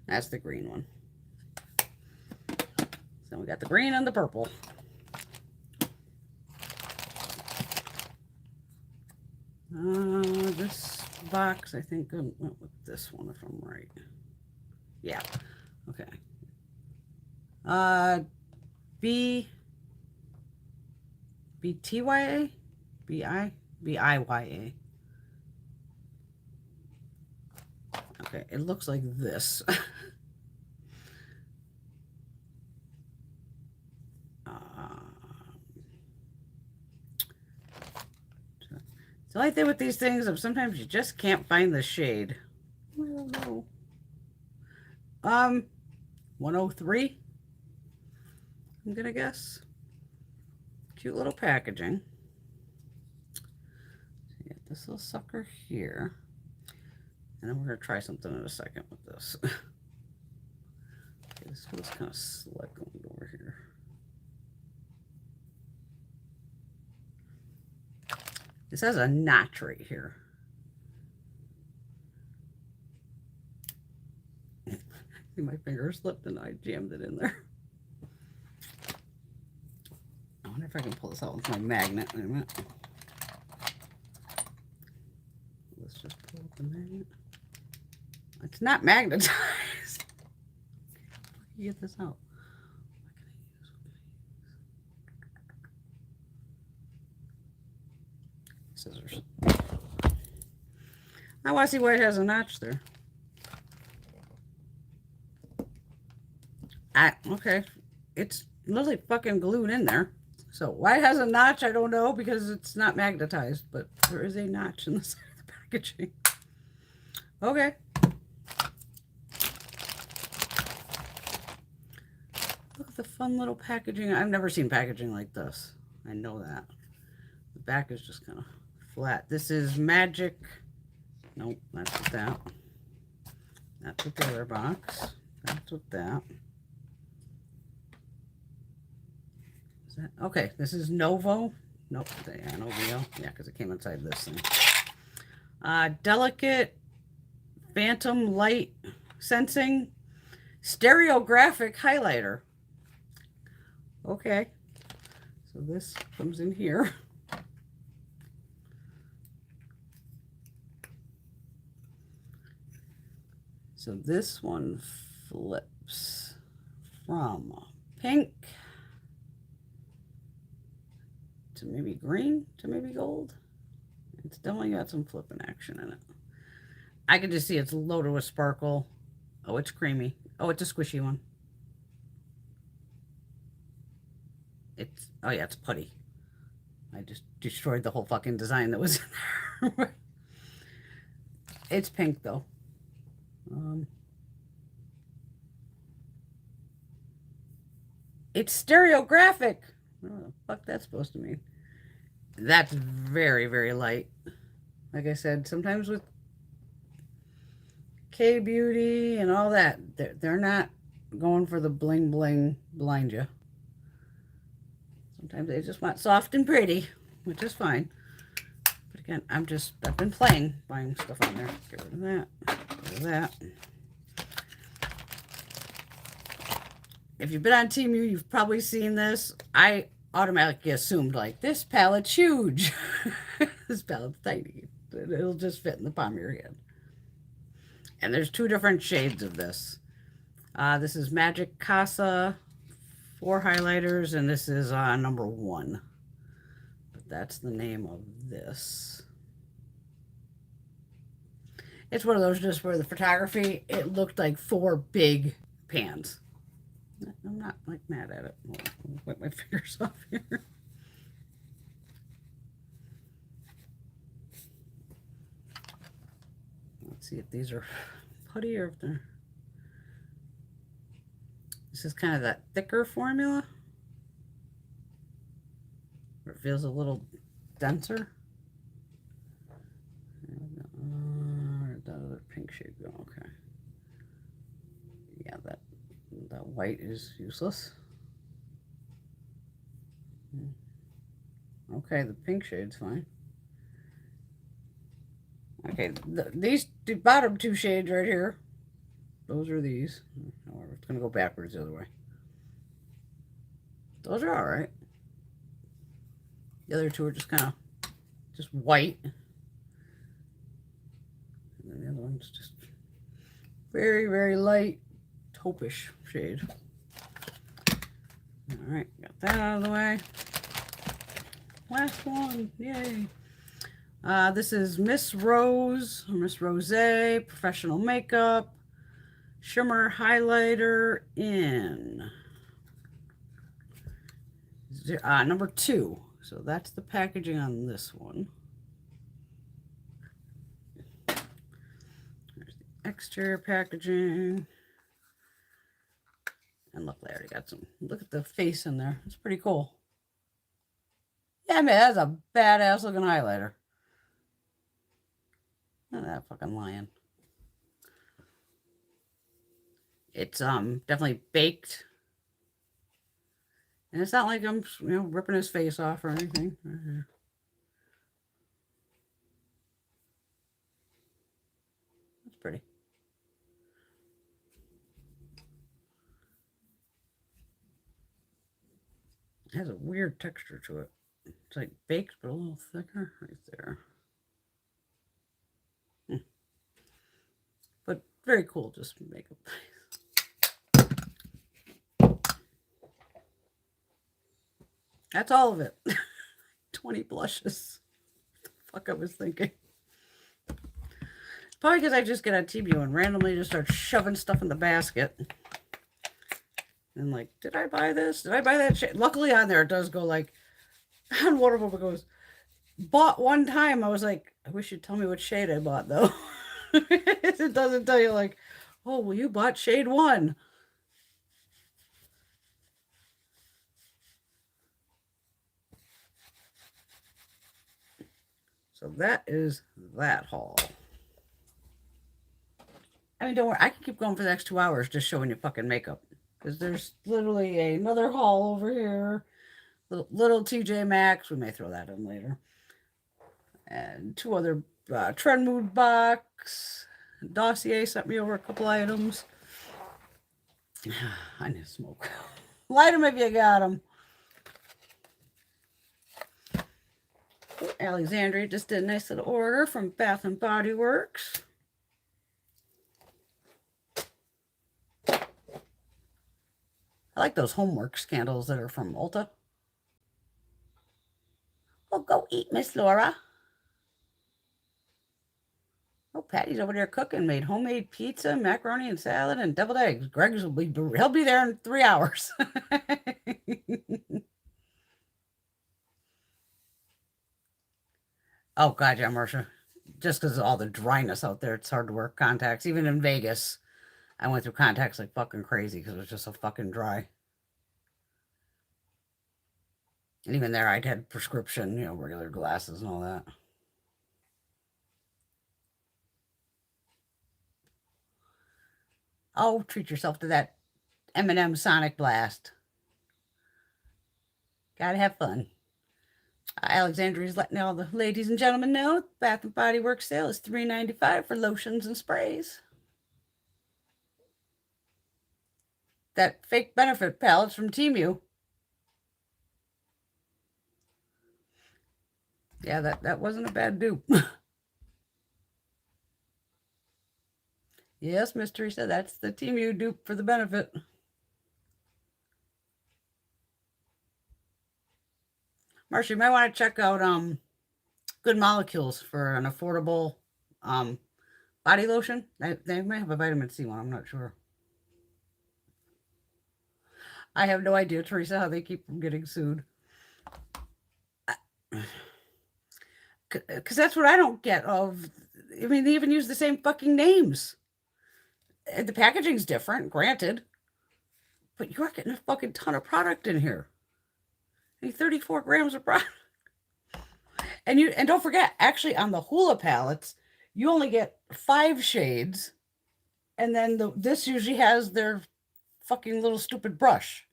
That's the green one. So we got the green and the purple. This box, I think, went with this one, if I'm right. Yeah. Okay. BTYA? BIYA. Okay, it looks like this. The only thing with these things is sometimes you just can't find the shade. I don't know. 103. I'm gonna guess. Cute little packaging. So you get this little sucker here. And then we're gonna try something in a second with this. Okay, this feels kind of slick over here. This has a notch right here. See, my finger slipped and I jammed it in there. I wonder if I can pull this out with my magnet. Wait a minute. Let's just pull up the magnet. It's not magnetized. How do you get this out? Scissors. I want to see why it has a notch there. Okay, it's literally fucking glued in there. So why it has a notch, I don't know, because it's not magnetized, but there is a notch in the side of the packaging. Okay. Look at the fun little packaging. I've never seen packaging like this. I know that. The back is just kind of flat. This is Magic. Nope, that's with that. That's with the other box. That's with that. Is that okay? This is Novo. Nope, yeah, Novio. Yeah, because it came inside this thing. Delicate Phantom Light Sensing Stereographic Highlighter. Okay, so this comes in here. So this one flips from pink to maybe green to maybe gold. It's definitely got some flipping action in it. I can just see it's loaded with sparkle. Oh, it's creamy. Oh, it's a squishy one. It's, oh yeah, it's putty. I just destroyed the whole fucking design that was in there. It's pink though. It's stereographic. What the fuck that's supposed to mean? That's very, very light. Like I said, sometimes with K-Beauty and all that, they're not going for the bling bling blind you. Sometimes they just want soft and pretty, which is fine. But again, I've been playing, buying stuff on there. Get rid of that. Get rid of that. If you've been on Temu, you've probably seen this. I automatically assumed, like, this palette's huge. This palette's tiny. It'll just fit in the palm of your hand. And there's two different shades of this. This is Magic Casa 4 highlighters, and this is number 1. But that's the name of this. It's one of those just for the photography. It looked like 4 big pans. I'm not like mad at it. I'll wipe my fingers off here. Let's see if these are putty or if they're... This is kind of that thicker formula. Where it feels a little denser. Where'd that other pink shade go? Okay. Yeah, that white is useless. Okay, the pink shade's fine. Okay, these bottom 2 shades right here, those are these. However, it's going to go backwards the other way. Those are all right. The other 2 are just kind of just white. And then the other one's just very, very light taupish shade. All right, got that out of the way. Last one, yay. This is Miss Rose, or Miss Rose Professional Makeup Shimmer Highlighter in number 2. So that's the packaging on this one. There's the exterior packaging. And look, I already got some. Look at the face in there. It's pretty cool. Yeah, I mean, that's a badass looking highlighter. Look at that fucking lion. It's definitely baked. And it's not like I'm, ripping his face off or anything. Right here. That's pretty. It has a weird texture to it. It's like baked, but a little thicker right there. But very cool, just makeup. That's all of it. 20 blushes. What the fuck I was thinking. Probably because I just get on Temu and randomly just start shoving stuff in the basket. And like, did I buy this? Did I buy that shade? Luckily on there it does go like, on one of them it goes, bought one time. I was like, I wish you'd tell me what shade I bought though. It doesn't tell you like, oh, well, you bought shade 1. So that is that haul. I mean, don't worry. I can keep going for the next 2 hours just showing you fucking makeup. Because there's literally another haul over here. Little TJ Maxx. We may throw that in later. And 2 other Trend Mood box. Dossier sent me over a couple items. I need to smoke. Light them if you got them. Alexandria just did a nice little order from Bath and Body Works. I like those Homeworks candles that are from Ulta. Well, go eat, Miss Laura. Oh, Patty's over there cooking. Made homemade pizza, macaroni and salad, and deviled eggs. Greg's he'll be there in 3 hours. Oh, God, yeah, Marcia. Just because of all the dryness out there, it's hard to wear contacts. Even in Vegas, I went through contacts like fucking crazy because it was just so fucking dry. And even there, I'd had prescription, regular glasses and all that. Oh, treat yourself to that M&M Sonic Blast. Gotta have fun. Alexandria's letting all the ladies and gentlemen know Bath and Body Works sale is $3.95 for lotions and sprays. That fake benefit palettes from Temu. Yeah, that wasn't a bad dupe. Yes, Miss Teresa, that's the Temu dupe for the benefit. Marcia, you might want to check out Good Molecules for an affordable body lotion. They might have a vitamin C one. I'm not sure. I have no idea, Teresa, how they keep from getting sued. Because that's what I don't get of. I mean, they even use the same fucking names. The packaging's different, granted. But you're getting a fucking ton of product in here. 34 grams of product. And don't forget, actually on the Hula palettes, you only get 5 shades. And then this usually has their fucking little stupid brush.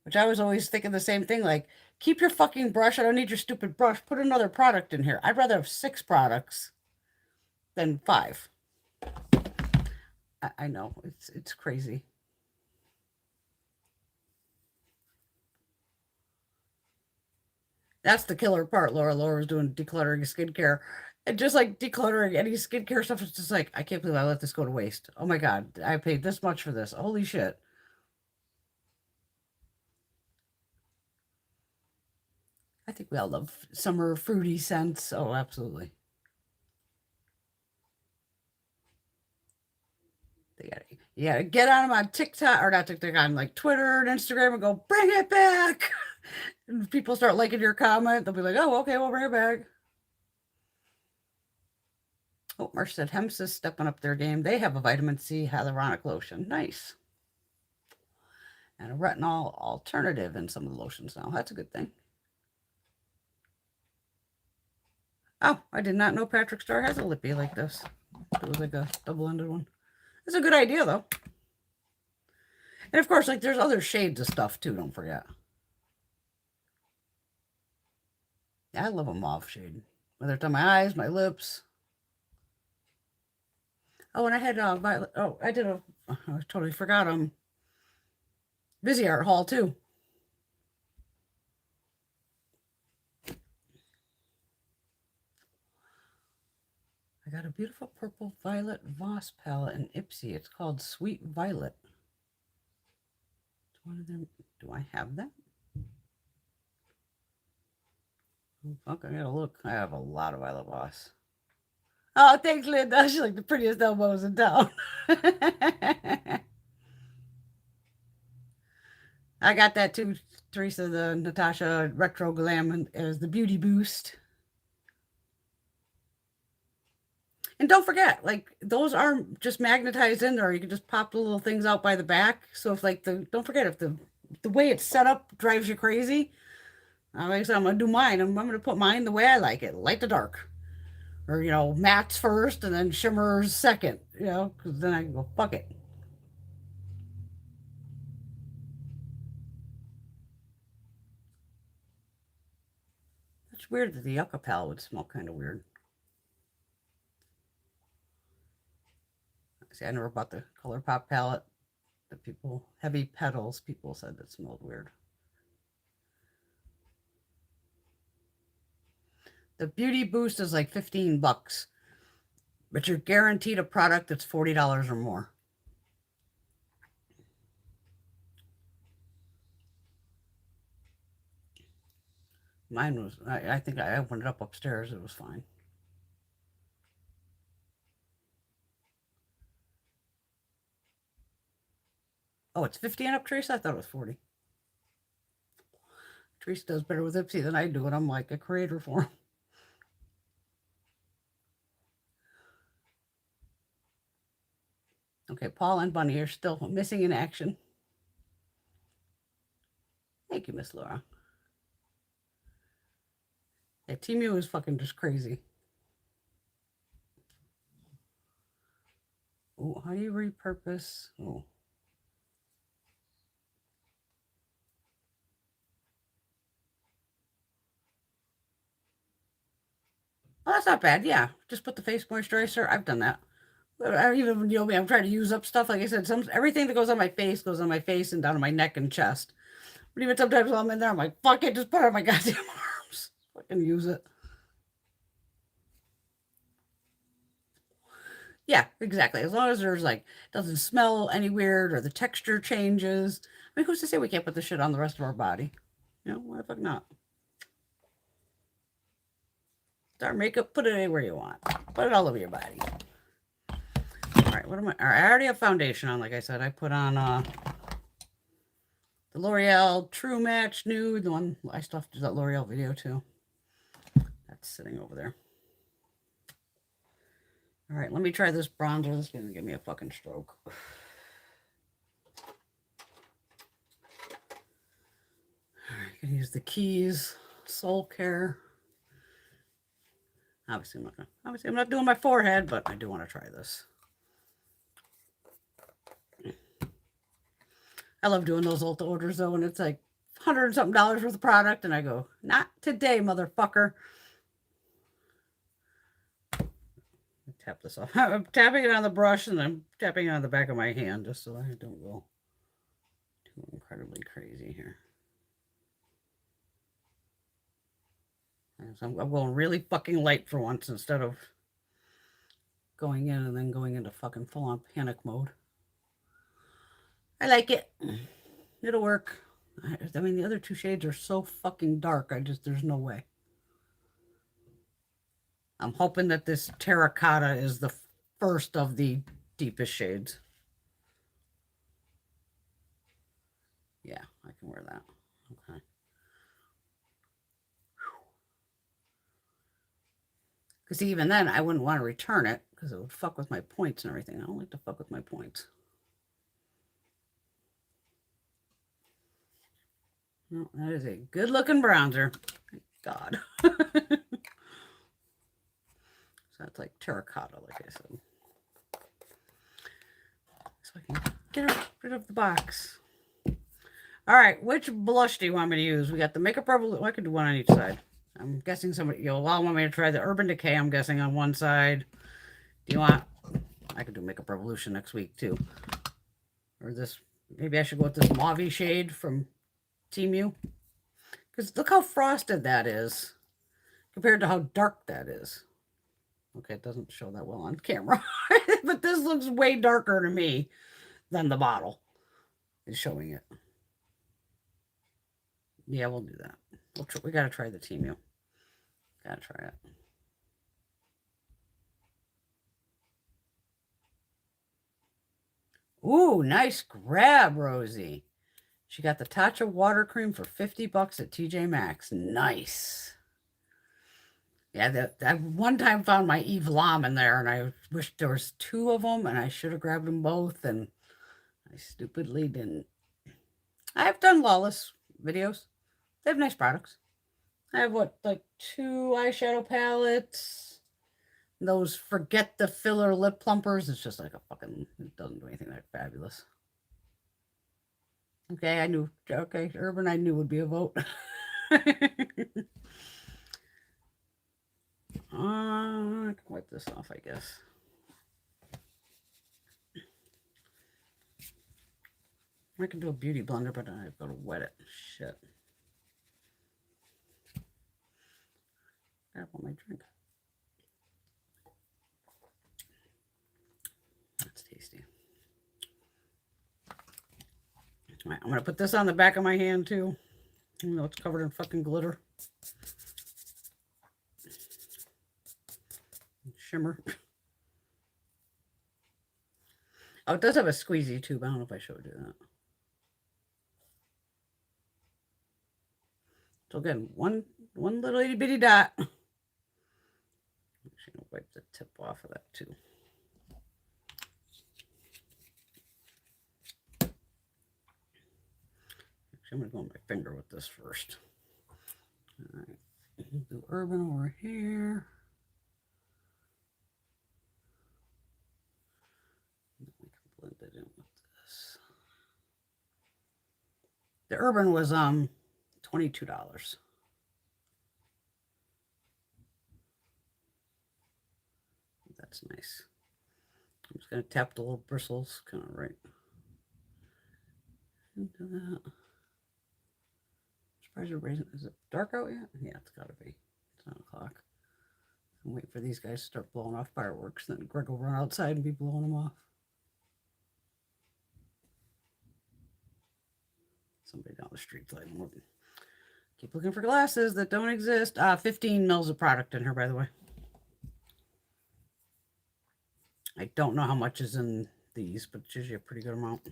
Which I was always thinking the same thing, like, keep your fucking brush. I don't need your stupid brush. Put another product in here. I'd rather have 6 products than 5. I know. It's crazy. That's the killer part, Laura. Laura was doing decluttering skincare. And just like decluttering any skincare stuff, it's just like, I can't believe I let this go to waste. Oh my God. I paid this much for this. Holy shit. I think we all love summer fruity scents. Oh, absolutely. You gotta get on them on TikTok, or not TikTok, on like Twitter and Instagram, and go, bring it back. And people start liking your comment, they'll be like, oh, okay, we'll bring it back. Oh, Marsh said Hems is stepping up their game. They have a vitamin C hyaluronic lotion. Nice. And a retinol alternative in some of the lotions now. That's a good thing. Oh, I did not know Patrick Star has a lippy like this. It was like a double-ended one. It's a good idea, though. And of course, like, there's other shades of stuff, too, don't forget. Yeah, I love a mauve shade. Whether it's on my eyes, my lips. Oh, and I had violet. Oh, I did I totally forgot Busy Art haul, too. I got a beautiful purple violet Voss palette in Ipsy. It's called Sweet Violet. It's one of them. Do I have that? Oh, fuck, I gotta look. I have a lot of Violet Voss. Oh, thanks, Linda. She's like the prettiest elbows in town. I got that too, Teresa, the Natasha Retro Glam as the Beauty Boost. And don't forget, like those aren't just magnetized in there. You can just pop the little things out by the back. So if like don't forget if the way it's set up drives you crazy. Like I said, I'm gonna do mine. I'm gonna put mine the way I like it, light to dark, or mattes first and then shimmers second. Because then I can go fuck it. It's weird that the Yucca palette would smell kind of weird. See, I never bought the ColourPop palette. The heavy petals, people said that smelled weird. The Beauty Boost is like $15, but you're guaranteed a product that's $40 or more. Mine was, I think I opened it up upstairs. It was fine. Oh, it's 50 and up, Teresa? I thought it was 40. Teresa does better with Ipsy than I do, and I'm like a creator for him. Okay, Paul and Bunny are still missing in action. Thank you, Miss Laura. Yeah, Temu is fucking just crazy. Oh, how do you repurpose? Oh. Oh, that's not bad. Yeah, just put the face moisturizer. I've done that. I even me, I'm trying to use up stuff. Like I said, everything that goes on my face goes on my face and down to my neck and chest. But even sometimes while I'm in there, I'm like, fuck it, just put it on my goddamn arms. Fucking use it. Yeah, exactly. As long as there's like doesn't smell any weird or the texture changes. I mean, who's to say we can't put this shit on the rest of our body? Why the fuck not? Start makeup, put it anywhere you want. Put it all over your body. All right, what am I? All right, I already have foundation on. Like I said, I put on the L'Oreal True Match Nude. The one I still have to do that L'Oreal video too. That's sitting over there. All right, let me try this bronzer. This is going to give me a fucking stroke. All right, I'm going to use the Keys Soul Care. Obviously, I'm not doing my forehead, but I do want to try this. I love doing those Ulta orders, though, and it's like $100 and something worth of product, and I go, not today, motherfucker. Tap this off. I'm tapping it on the brush and I'm tapping it on the back of my hand just so I don't go too incredibly crazy here. So I'm going really fucking light for once instead of going in and then going into fucking full-on panic mode. I like it. It'll work. I mean, the other two shades are so fucking dark. There's no way. I'm hoping that this terracotta is the first of the deepest shades. Yeah, I can wear that. Okay. Because even then, I wouldn't want to return it because it would fuck with my points and everything. I don't like to fuck with my points. Well, that is a good-looking bronzer. Thank God. So that's like terracotta, like I said. So I can get rid of the box. All right, which blush do you want me to use? We got the Makeup Revolution. I could do one on each side. I'm guessing you'll all want me to try the Urban Decay, I'm guessing, on one side. Do you want... I could do Makeup Revolution next week, too. Or this... Maybe I should go with this mauve shade from Temu. Because look how frosted that is compared to how dark that is. Okay, it doesn't show that well on camera. But this looks way darker to me than the bottle is showing it. Yeah, we'll do that. We got to try the Temu. Got to try it. Ooh, nice grab, Rosie. She got the Tatcha water cream for 50 bucks at TJ Maxx. Nice. Yeah, that one time found my Eve Lam in there, and I wished there was 2 of them, and I should have grabbed them both, and I stupidly didn't. I've done Lawless videos. They have nice products. I have, what, like 2 eyeshadow palettes. Those Forget the Filler lip plumpers. It's just like a fucking, it doesn't do anything that fabulous. Okay, I knew. Okay, Urban, I knew would be a vote. I can wipe this off, I guess. I can do a beauty blender, but I've got to wet it. Shit. I want my drink. That's tasty. All right, I'm going to put this on the back of my hand, too. Even though it's covered in fucking glitter. Shimmer. Oh, it does have a squeezy tube. I don't know if I showed you that. So again, one little itty bitty dot. I'm actually gonna wipe the tip off of that too. Actually, I'm gonna go on my finger with this first. All right, do Urban over here. We can blend it in with this. The Urban was $22. That's nice. I'm just gonna tap the little bristles kind of right into that. Surprised you're raising. Is it dark out yet? Yeah, it's gotta be. It's 9 o'clock. I'm waiting for these guys to start blowing off fireworks. Then Greg will run outside and be blowing them off. Somebody down the street playing more. Keep looking for glasses that don't exist. 15 mils of product in here, by the way. I don't know how much is in these, but it's usually a pretty good amount.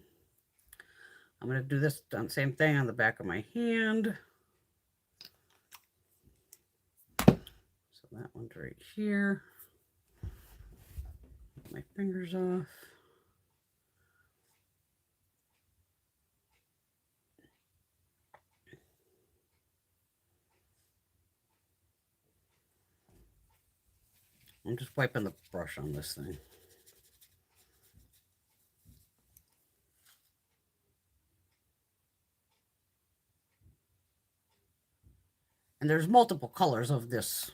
I'm going to do this same thing on the back of my hand. So that one's right here. Get my fingers off. I'm just wiping the brush on this thing. And there's multiple colors of this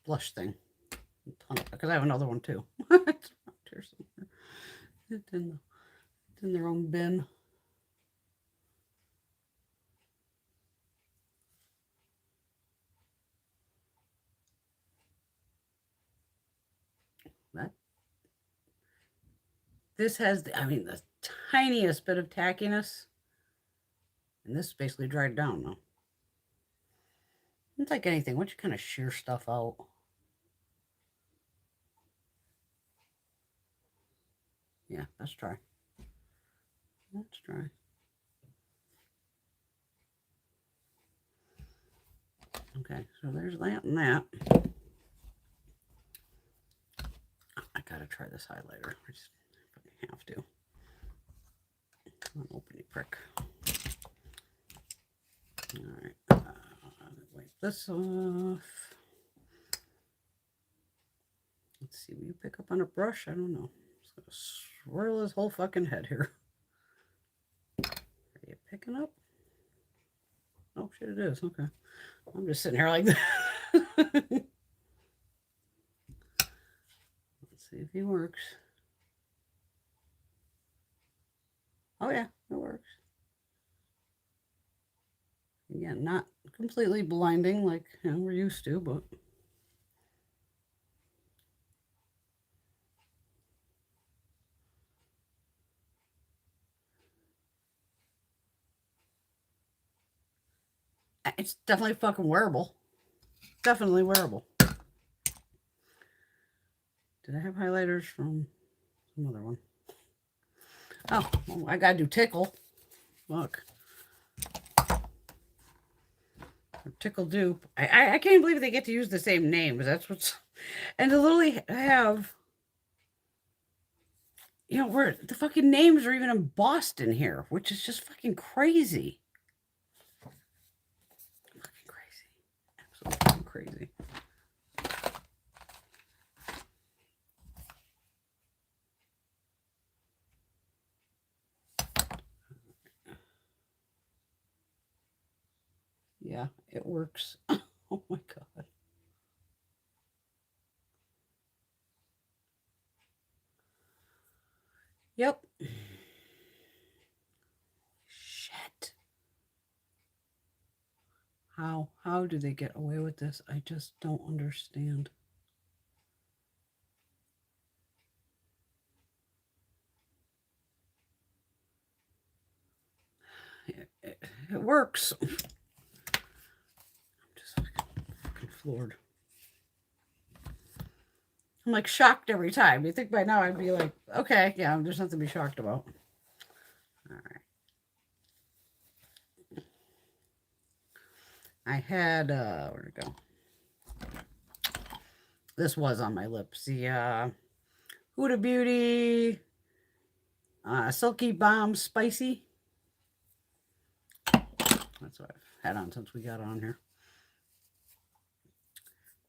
blush thing. Because I have another one too. It's in their own bin. This has, the tiniest bit of tackiness. And this is basically dried down now. It's like anything. Once you kind of shear stuff out. Yeah, let's try. Let's try. Okay, so there's that and that. I gotta try this highlighter. I just have to. Come on, open it, prick. All right, wipe this off. Let's see, will you pick up on a brush? I don't know. I'm just gonna swirl his whole fucking head here. Are you picking up? Oh shit, it is. Okay. I'm just sitting here like that. Let's see if he works. Oh yeah, it works. Again, not completely blinding like we're used to, but it's definitely fucking wearable. Definitely wearable. Did I have highlighters from some other one? Oh, well, I gotta do Tickle. fuck. Tickle Dupe. I can't believe they get to use the same name, because that's what's... And to literally have... You know, where the fucking names are even embossed in here, which is just fucking crazy. Fucking crazy. Absolutely fucking crazy. Yeah, it works. Oh my God. Yep. Shit. How do they get away with this? I just don't understand. It works. I'm just fucking floored. I'm like shocked every time. You think by now I'd be like, okay, yeah, there's nothing to be shocked about. All right. I had, where'd it go? This was on my lips. The Huda Beauty Silky Bomb Spicy. That's what I've had on since we got on here.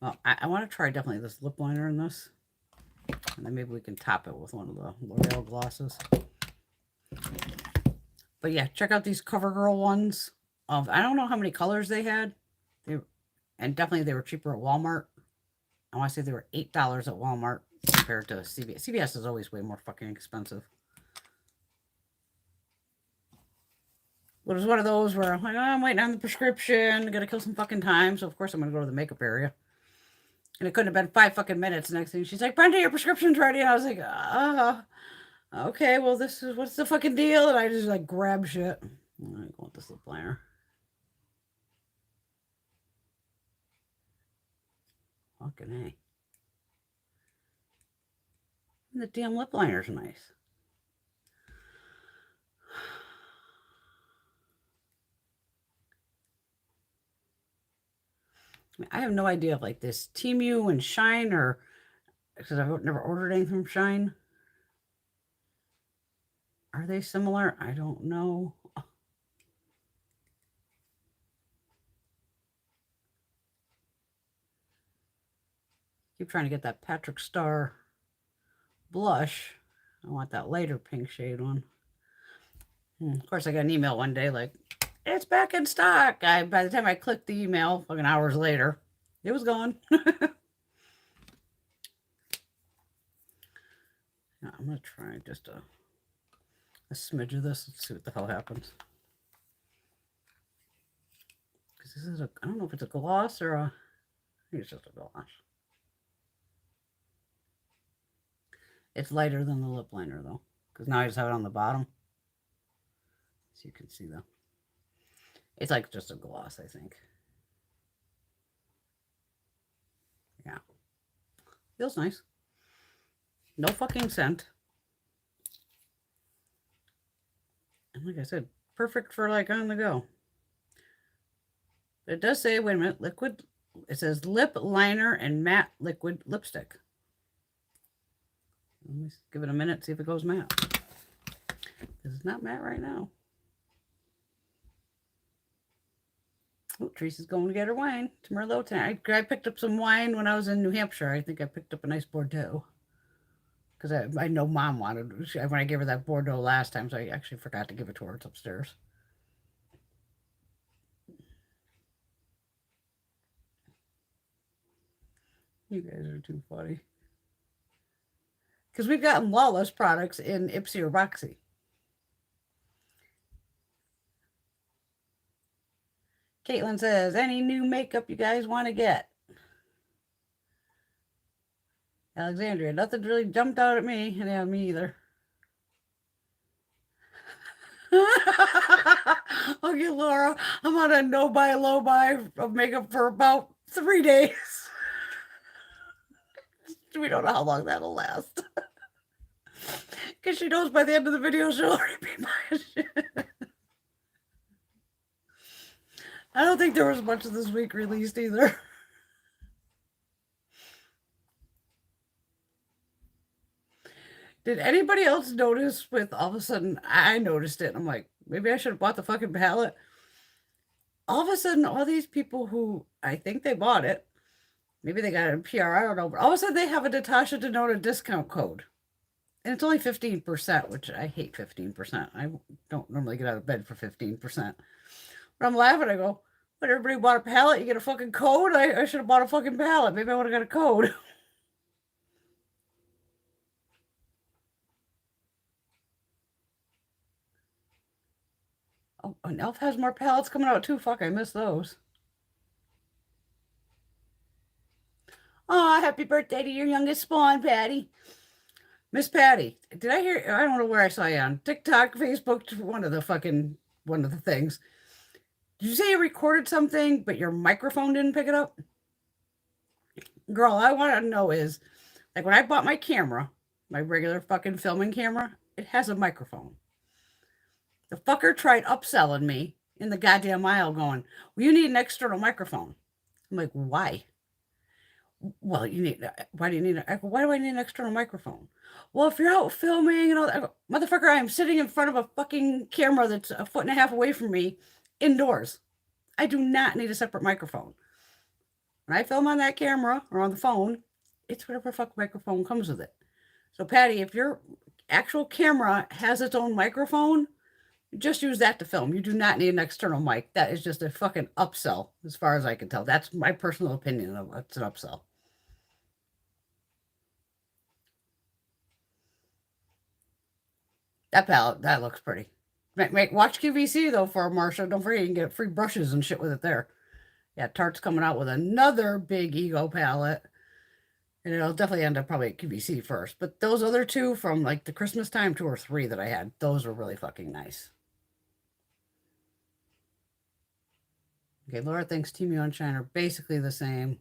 Well, I want to try definitely this lip liner in this. And then maybe we can top it with one of the L'Oreal glosses. But yeah, check out these CoverGirl ones. I don't know how many colors they had. And definitely they were cheaper at Walmart. I want to say they were $8 at Walmart compared to CVS. CVS is always way more fucking expensive. But it was one of those where I'm like, oh, I'm waiting on the prescription. I gotta kill some fucking time. So of course I'm gonna go to the makeup area. And it couldn't have been 5 fucking minutes. Next thing she's like, Brenda, your prescription's ready. And I was like, okay, well, this is, what's the fucking deal? And I just like grab shit. I'm gonna go with this lip liner. Fucking A. And the damn lip liner's nice. I have no idea if like this Temu and Shine, or because I've never ordered anything from Shine. Are they similar? I don't know. Keep trying to get that Patrick Star blush. I want that lighter pink shade one. Of course, I got an email one day like, it's back in stock. By the time I clicked the email, fucking hours later, it was gone. Now, I'm going to try just a smidge of this. Let's see what the hell happens. Because this is I don't know if it's a gloss or I think it's just a gloss. It's lighter than the lip liner, though. Because now I just have it on the bottom. So you can see, though. It's like just a gloss, I think. Yeah. Feels nice. No fucking scent. And like I said, perfect for like on the go. It does say, wait a minute, liquid. It says lip liner and matte liquid lipstick. Let me give it a minute, see if it goes matte. Because it's not matte right now. Oh, Teresa's going to get her wine to Merlot tonight. I picked up some wine when I was in New Hampshire. I think I picked up a nice Bordeaux. Because I know Mom wanted, when I gave her that Bordeaux last time, so I actually forgot to give it to her. It's upstairs. You guys are too funny. Because we've gotten Lawless products in Ipsy or Roxy. Caitlin says, any new makeup you guys want to get? Alexandria, nothing really jumped out at me. Yeah, me either. Okay, Laura, I'm on a no buy, low buy of makeup for about 3 days. We don't know how long that'll last. Because she knows by the end of the video she'll already be buying shit. I don't think there was much of this week released either. Did anybody else notice with all of a sudden, I noticed it, and I'm like, maybe I should have bought the fucking palette. All of a sudden, all these people who I think they bought it, maybe they got it in PR, I don't know, but all of a sudden they have a Natasha Denona discount code. And it's only 15%, which I hate 15%. I don't normally get out of bed for 15%. But I'm laughing. I go, but everybody bought a palette. You get a fucking code? I should have bought a fucking palette. Maybe I would have got a code. Oh, and Elf has more palettes coming out too. Fuck, I missed those. Oh, happy birthday to your youngest spawn, Patty. Miss Patty, did I hear? I don't know where I saw you on TikTok, Facebook, one of the things. Did you say you recorded something, but your microphone didn't pick it up? Girl, I want to know is, like when I bought my camera, my regular fucking filming camera, it has a microphone. The fucker tried upselling me in the goddamn aisle going, well, you need an external microphone. I'm like, why? Well, why do you need why do I need an external microphone? Well, if you're out filming and all that, I go, motherfucker, I am sitting in front of a fucking camera that's a foot and a half away from me indoors. I do not need a separate microphone. When I film on that camera or on the phone, it's whatever fuck microphone comes with it. So, Patty, if your actual camera has its own microphone, just use that to film. You do not need an external mic. That is just a fucking upsell, as far as I can tell. That's my personal opinion of it's an upsell. That palette, that looks pretty. Watch QVC though for Marsha. Don't forget you can get free brushes and shit with it there. Yeah, Tarte's coming out with another big ego palette. And it'll definitely end up probably at QVC first. But those other two from like the Christmas time 2 or 3 that I had, those were really fucking nice. Okay, Laura thinks Temu and Shine are basically the same.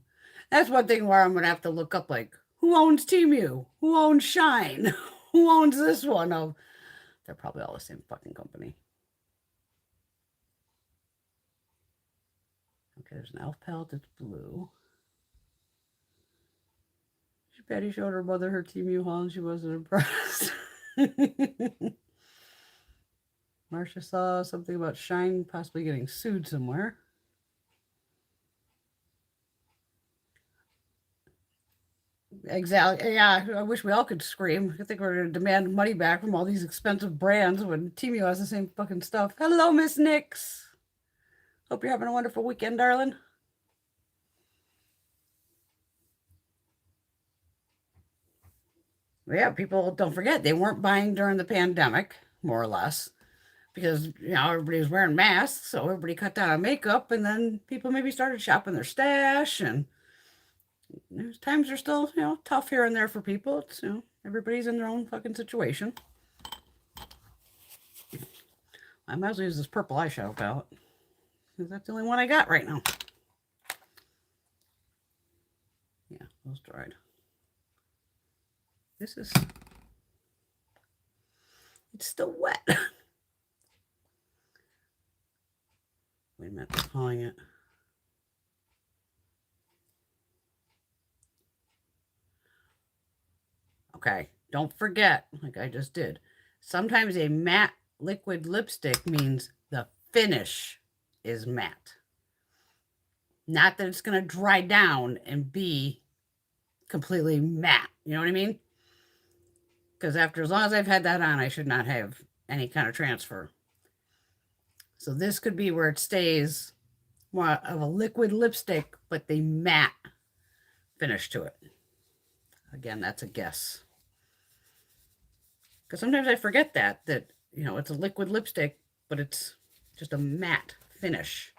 That's one thing where I'm gonna have to look up like who owns Temu? Who owns Shine? Who owns this one? Oh, they're probably all the same fucking company. Okay, there's an elf palette that's blue. Patty showed her mother her Temu haul and she wasn't impressed. Marcia saw something about Shine possibly getting sued somewhere. Exactly. Yeah, I wish we all could scream. I think we're going to demand money back from all these expensive brands when Temu has the same fucking stuff. Hello, Miss Nix. Hope you're having a wonderful weekend, darling. Yeah, people don't forget they weren't buying during the pandemic, more or less, because everybody was wearing masks, so everybody cut down on makeup, and then people maybe started shopping their stash, and times are still tough here and there for people. It's everybody's in their own fucking situation. I might as well use this purple eyeshadow palette because that's the only one I got right now. Yeah, those dried. It's still wet. Wait a minute, I'm calling it. Okay, don't forget, like I just did, sometimes a matte liquid lipstick means the finish is matte. Not that it's going to dry down and be completely matte. You know what I mean? Because as long as I've had that on, I should not have any kind of transfer. So this could be where it stays more of a liquid lipstick, but the matte finish to it. Again, that's a guess. Because sometimes I forget that it's a liquid lipstick, but it's just a matte finish.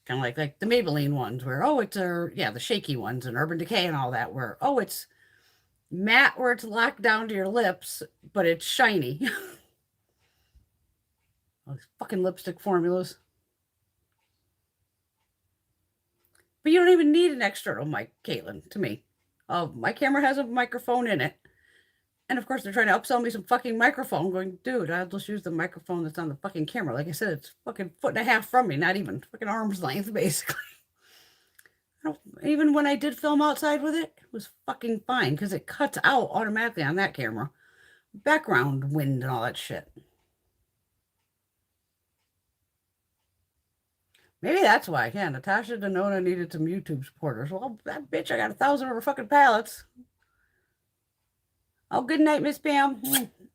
Kind of like the Maybelline ones where, it's the shaky ones and Urban Decay and all that where, it's matte where it's locked down to your lips, but it's shiny. All these fucking lipstick formulas. But you don't even need an external mic, Caitlin, to me. My camera has a microphone in it. And of course, they're trying to upsell me some fucking microphone. I'm going, dude, I'll just use the microphone that's on the fucking camera. Like I said, it's fucking foot and a half from me, not even fucking arm's length, basically. Even when I did film outside with it, it was fucking fine because it cuts out automatically on that camera. Background wind and all that shit. Maybe that's why. Yeah, Natasha Denona needed some YouTube supporters. Well, that bitch, I got 1,000 of her fucking pallets. Oh, good night, Miss Pam.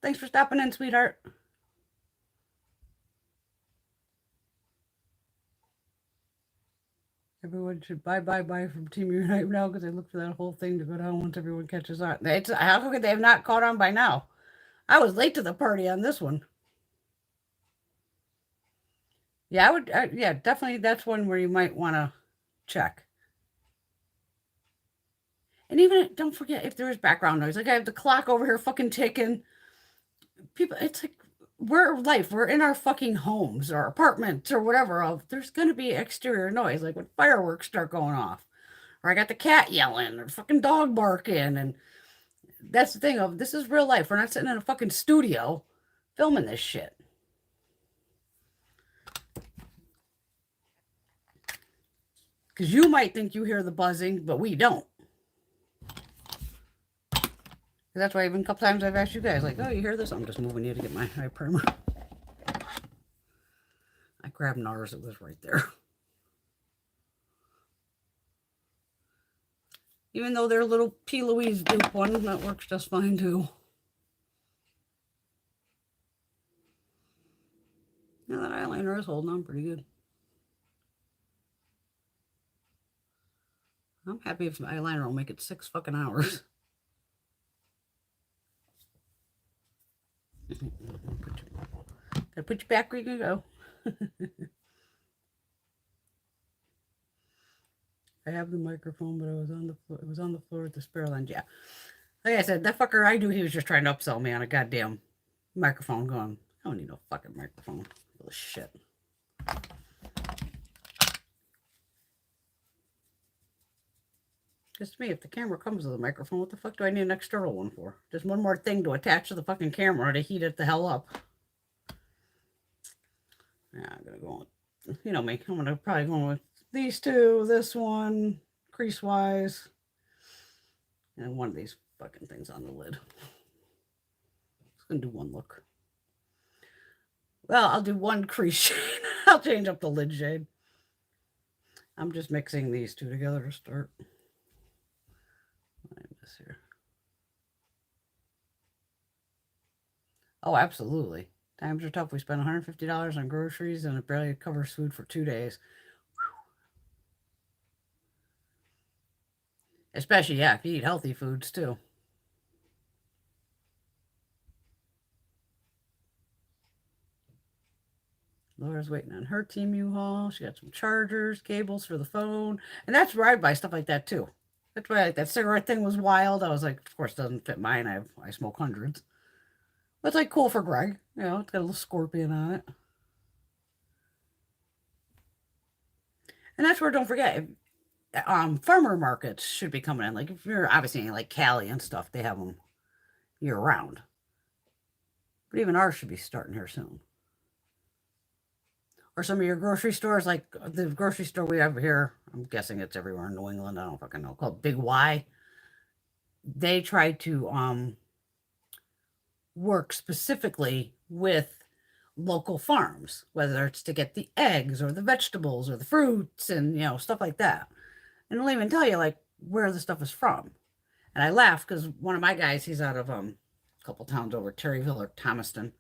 Thanks for stopping in, sweetheart. Everyone should buy from Temu right now because I look for that whole thing to go down once everyone catches on. How could they have not caught on by now? I was late to the party on this one. Yeah, yeah, definitely. That's one where you might want to check. And even don't forget if there is background noise. Like I have the clock over here fucking ticking. People, it's like we're in our fucking homes or apartments or whatever. There's gonna be exterior noise, like when fireworks start going off. Or I got the cat yelling or fucking dog barking. And that's the thing of this is real life. We're not sitting in a fucking studio filming this shit. Because you might think you hear the buzzing, but we don't. That's why even a couple times I've asked you guys, like, oh, you hear this? I'm just moving you to get my eye primer. I grabbed NARS. It was right there. Even though they're a little P. Louise dupe one, that works just fine too. Now that eyeliner is holding on pretty good. I'm happy if my eyeliner will make it 6 fucking hours. Gotta put you back where you can go. I have the microphone, but I was on the floor. It was on the floor at the spare lunch. Yeah, like I said, that fucker. I knew he was just trying to upsell me on a goddamn microphone. Going, I don't need no fucking microphone. Full of shit. Because to me, if the camera comes with a microphone, what the fuck do I need an external one for? Just one more thing to attach to the fucking camera to heat it the hell up. Yeah, I'm gonna go with, you know me. I'm gonna probably go with these two, this one, crease wise, and one of these fucking things on the lid. Just gonna do one look. Well, I'll do one crease shade. I'll change up the lid shade. I'm just mixing these two together to start. This here. Oh, absolutely. Times are tough. We spend $150 on groceries and it barely covers food for 2 days. Especially, yeah, if you eat healthy foods too. Laura's waiting on her Temu haul. She got some chargers, cables for the phone. And that's where I buy stuff like that too. That's why that cigarette thing was wild. I was like, of course, it doesn't fit mine. I smoke hundreds. But it's like cool for Greg. You know, it's got a little scorpion on it. And that's where, don't forget, farmer markets should be coming in. Like if you're obviously in like Cali and stuff, they have them year round. But even ours should be starting here soon. Or some of your grocery stores, like the grocery store we have here, I'm guessing it's everywhere in New England, I don't fucking know, called Big Y. They try to work specifically with local farms, whether it's to get the eggs or the vegetables or the fruits and, you know, stuff like that. And they'll even tell you, like, where the stuff is from. And I laugh because one of my guys, he's out of a couple towns over, Terryville or Thomaston.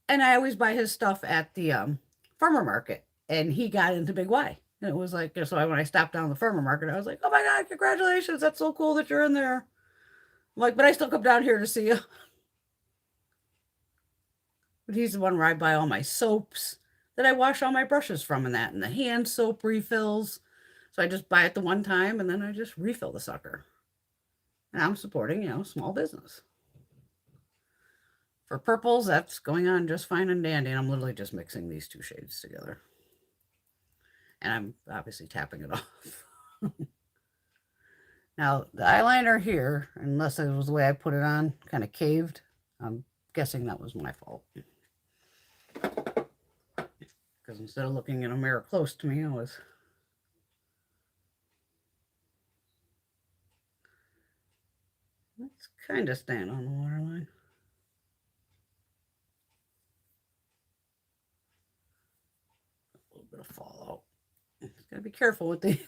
And I always buy his stuff at the farmer market. And he got into Big Y. And it was like, so when I stopped down the farmer market, I was like, oh my God, congratulations. That's so cool that you're in there. I'm like, but I still come down here to see you. But he's the one where I buy all my soaps that I wash all my brushes from and that, and the hand soap refills. So I just buy it the one time and then I just refill the sucker. And I'm supporting, you know, small business. For purples, that's going on just fine and dandy. And I'm literally just mixing these two shades together. And I'm obviously tapping it off. Now, the eyeliner here, unless it was the way I put it on, kind of caved. I'm guessing that was my fault. Because instead of looking in a mirror close to me, I was... It's kind of staying on the waterline. A little bit of fallout. Gotta be careful with these.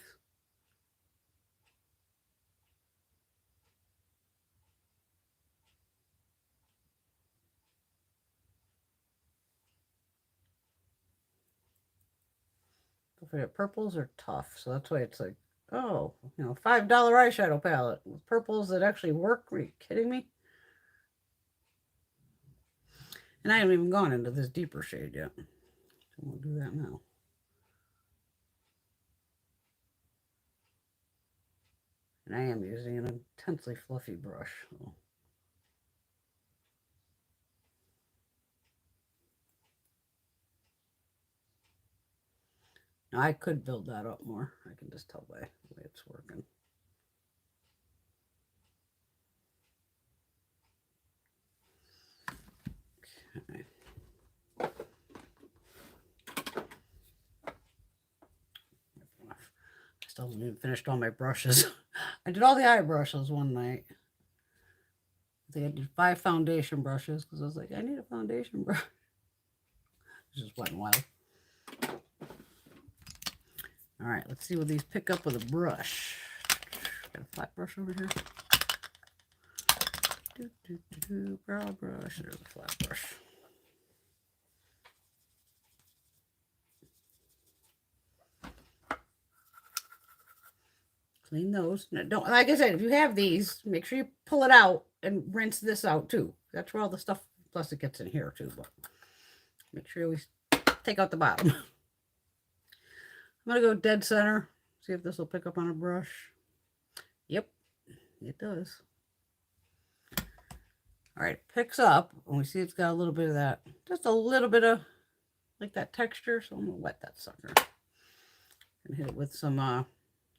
Purples are tough, so that's why it's like, oh, you know, $5 eyeshadow palette with purples that actually work. Are you kidding me? And I haven't even gone into this deeper shade yet. So we'll do that now. And I am using an intensely fluffy brush. So. Now I could build that up more. I can just tell by the way it's working. Okay. I still haven't even finished all my brushes. I did all the eye brushes one night. I think I did 5 foundation brushes because I was like, I need a foundation brush. It just went wild. All right, let's see what these pick up with a brush. Got a flat brush over here. Brow brush. There's a flat brush. Clean those. Now, don't, like I said, if you have these, make sure you pull it out and rinse this out too. That's where all the stuff, plus it gets in here too. But make sure you always take out the bottom. I'm going to go dead center. See if this will pick up on a brush. Yep, it does. All right, it picks up. And we see it's got a little bit of that. Just a little bit of, like that texture. So I'm going to wet that sucker. And hit it with some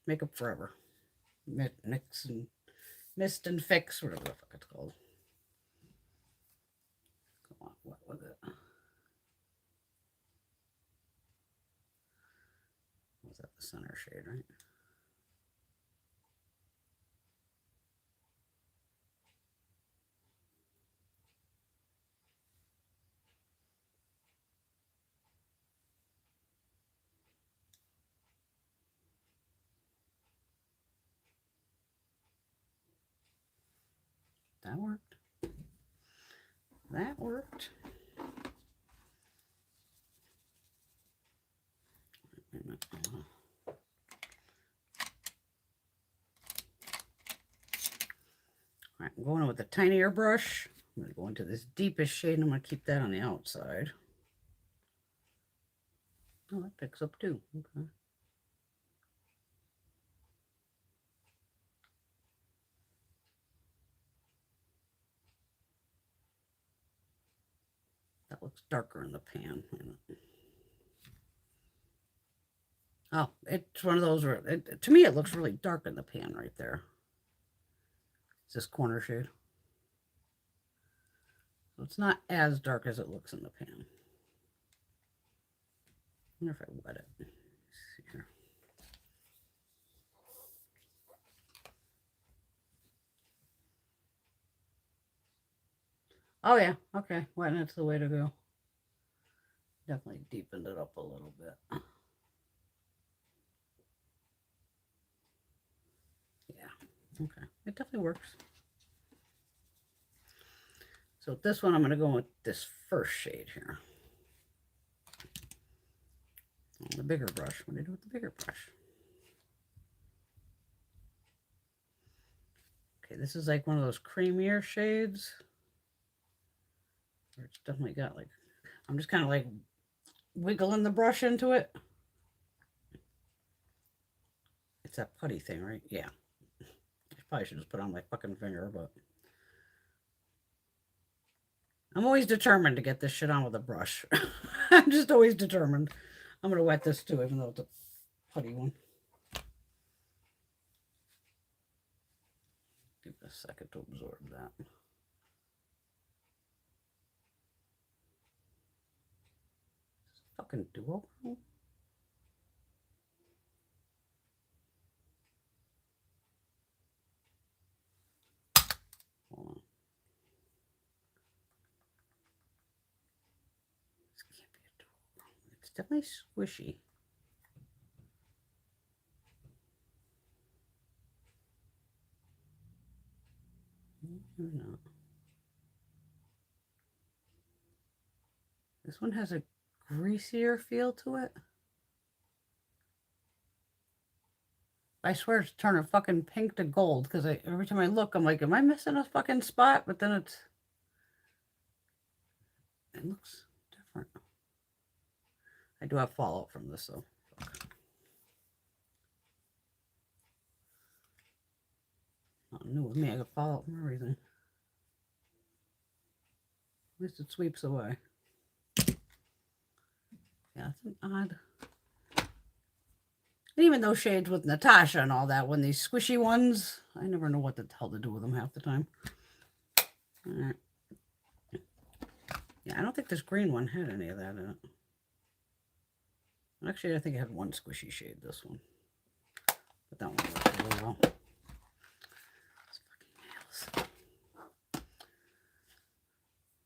Makeup Forever. Mix and Mist and Fix, whatever the fuck it's called. Come on, what was it? Was that the center shade, right? That worked. That worked. All right, I'm going in with a tinier brush. I'm going to go into this deepest shade, and I'm going to keep that on the outside. Oh, that picks up too. Okay. That looks darker in the pan. Oh, it's one of those where, to me, it looks really dark in the pan right there. It's this corner shade. So it's not as dark as it looks in the pan. I wonder if I wet it. Let's see here. Oh yeah, okay. Wetting it's the way to go. Definitely deepened it up a little bit. Yeah, okay. It definitely works. So with this one, I'm going to go with this first shade here. On the bigger brush. What do I do with the bigger brush? Okay, this is like one of those creamier shades. It's definitely got like, I'm just kind of like wiggling the brush into it. It's that putty thing, right? Yeah. I probably should just put it on my fucking finger, but I'm always determined to get this shit on with a brush. I'm just always determined. I'm going to wet this too, even though it's a putty one. a second to absorb that. Fucking duo. Hold on. This can't be a duo. It's definitely squishy. No. This one has a greasier feel to it. I swear it's turning fucking pink to gold because every time I look, I'm like, am I missing a fucking spot? But then it looks different. I do have fallout from this though. Not new with me. I got fallout from everything. At least it sweeps away. Yeah, it's an odd. And even those shades with Natasha and all that, when these squishy ones, I never know what the hell to do with them half the time. All right. Yeah, I don't think this green one had any of that in it. Actually, I think it had one squishy shade, this one. But that one worked really well. These fucking nails.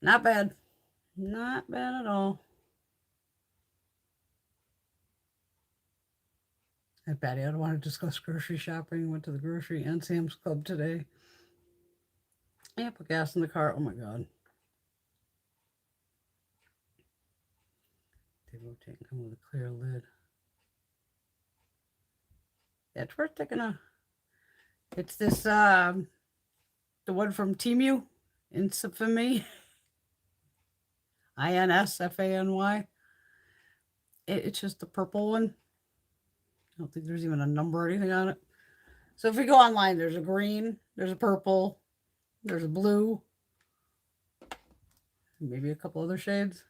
Not bad. Not bad at all. Hey, Patty, I don't want to discuss grocery shopping. Went to the grocery and Sam's Club today. Yeah, put gas in the car. Oh my God. They rotate and come with a clear lid. Yeah, it's worth taking a. It's this, the one from Temu, Insafamy. INSFANY. It's just the purple one. I don't think there's even a number or anything on it. So if we go online, there's a green, there's a purple, there's a blue, maybe a couple other shades.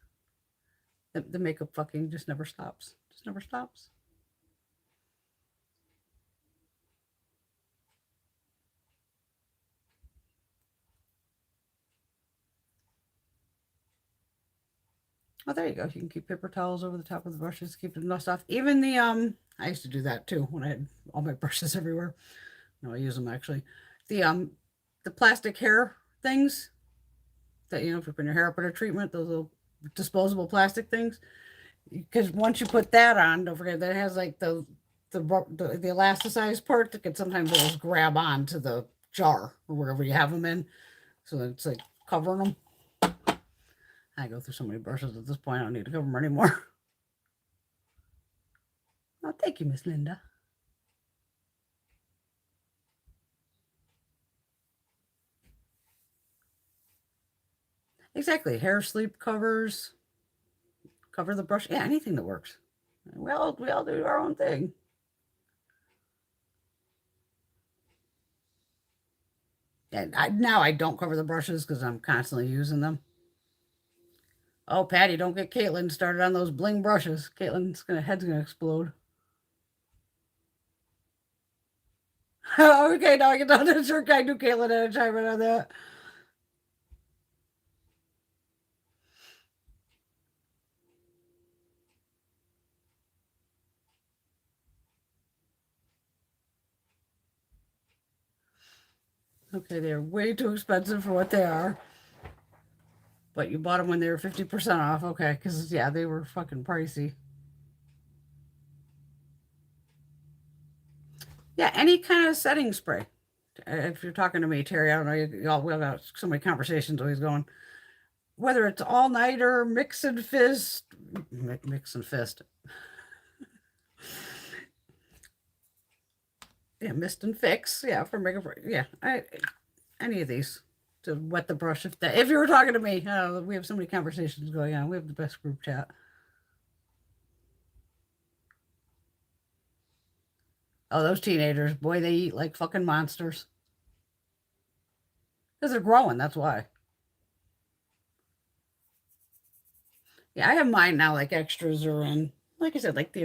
The makeup fucking just never stops. Just never stops. Oh, there you go. You can keep paper towels over the top of the brushes, keep the dust off. Even the, I used to do that too when I had all my brushes everywhere. No, I use them actually. The plastic hair things that, if you put your hair up in a treatment, those little disposable plastic things. Because once you put that on, don't forget that it has like the elasticized part that can sometimes just grab on to the jar or wherever you have them in. So it's like covering them. I go through so many brushes at this point, I don't need to cover them anymore. Oh, thank you, Miss Linda. Exactly. Hair sleep covers. Cover the brush. Yeah, anything that works. We all do our own thing. And now I don't cover the brushes because I'm constantly using them. Oh, Patty, don't get Caitlin started on those bling brushes. Caitlin's head's gonna explode. Okay, now I can tell that sure I knew Caitlin had a chime in on that. Okay, they're way too expensive for what they are. But you bought them when they were 50% off. Okay, because, yeah, they were fucking pricey. Yeah, any kind of setting spray. If you're talking to me, Terry, I don't know, we've got so many conversations always going. Whether it's all-nighter, mix and fist. Yeah, mist and fix. Yeah, for makeup. Yeah, any of these to wet the brush. If you were talking to me, we have so many conversations going on. We have the best group chat. Oh, those teenagers, boy, they eat like fucking monsters. Because they're growing, that's why. Yeah, I have mine now, like extras are in. Like I said, like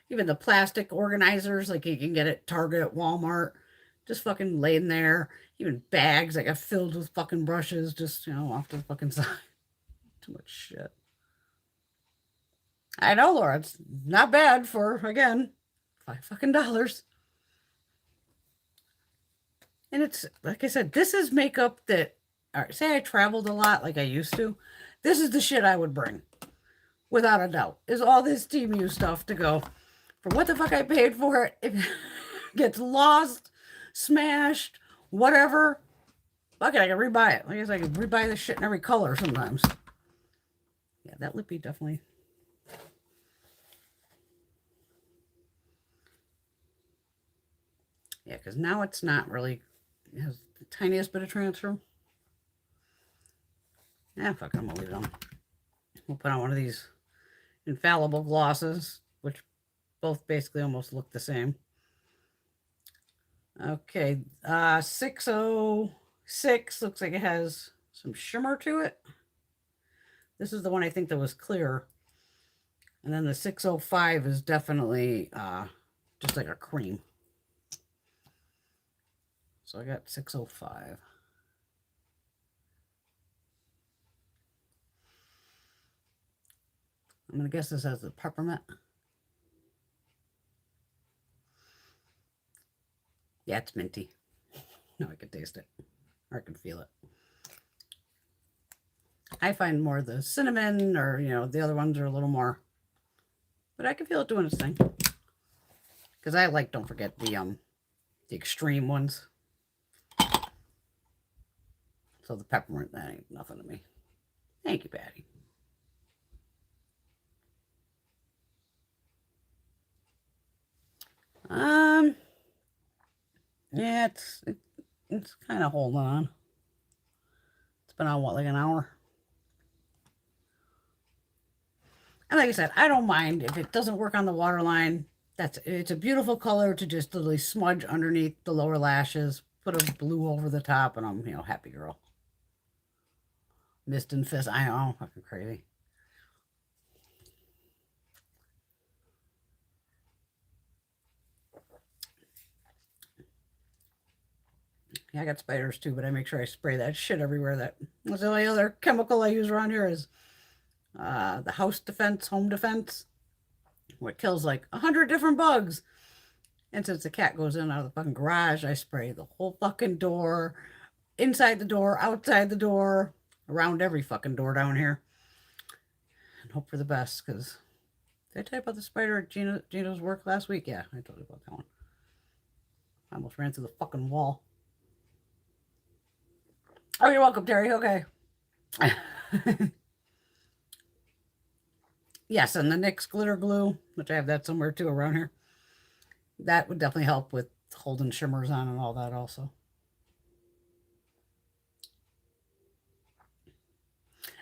even the plastic organizers, like you can get at Target, at Walmart. just fucking laying there. Even bags I got filled with fucking brushes, just, off to the fucking side. Too much shit. I know, Laura, it's not bad for, again, $5 fucking. And it's, like I said, this is makeup that, all right, say I traveled a lot like I used to. This is the shit I would bring, without a doubt, is all this Temu stuff to go, for what the fuck I paid for it, if it gets lost, smashed, whatever, fuck it, I can rebuy it. Like I said, I can rebuy this shit in every color sometimes. Yeah, that lippy definitely. Yeah, because now it's not really, it has the tiniest bit of transfer. Yeah, fuck it, I'm gonna leave it on. We'll put on one of these infallible glosses, which both basically almost look the same. Okay, 606 looks like it has some shimmer to it. This is the one I think that was clear. And then the 605 is definitely just like a cream. So I got 605. I'm going to guess this has the peppermint. Yeah, it's minty. No, I can taste it. Or I can feel it. I find more the cinnamon or, the other ones are a little more. But I can feel it doing its thing. Because I like, don't forget, the extreme ones. So the peppermint, that ain't nothing to me. Thank you, Patty. Yeah, it's kind of holding on. It's been on, what, like an hour? And like I said, I don't mind if it doesn't work on the waterline. It's a beautiful color to just literally smudge underneath the lower lashes, put a blue over the top, and I'm, happy girl. Mist and Fist, I know, fucking crazy. Yeah, I got spiders too, but I make sure I spray that shit everywhere. That's the only other chemical I use around here is the home defense, where it kills like 100 different bugs. And since the cat goes in and out of the fucking garage, I spray the whole fucking door, inside the door, outside the door, around every fucking door down here. And hope for the best, because did I tell you about the spider at Gino's work last week? Yeah, I told you about that one. I almost ran through the fucking wall. Oh, you're welcome, Terry. Okay. Yes, and the NYX glitter glue, which I have that somewhere too around here. That would definitely help with holding shimmers on and all that also.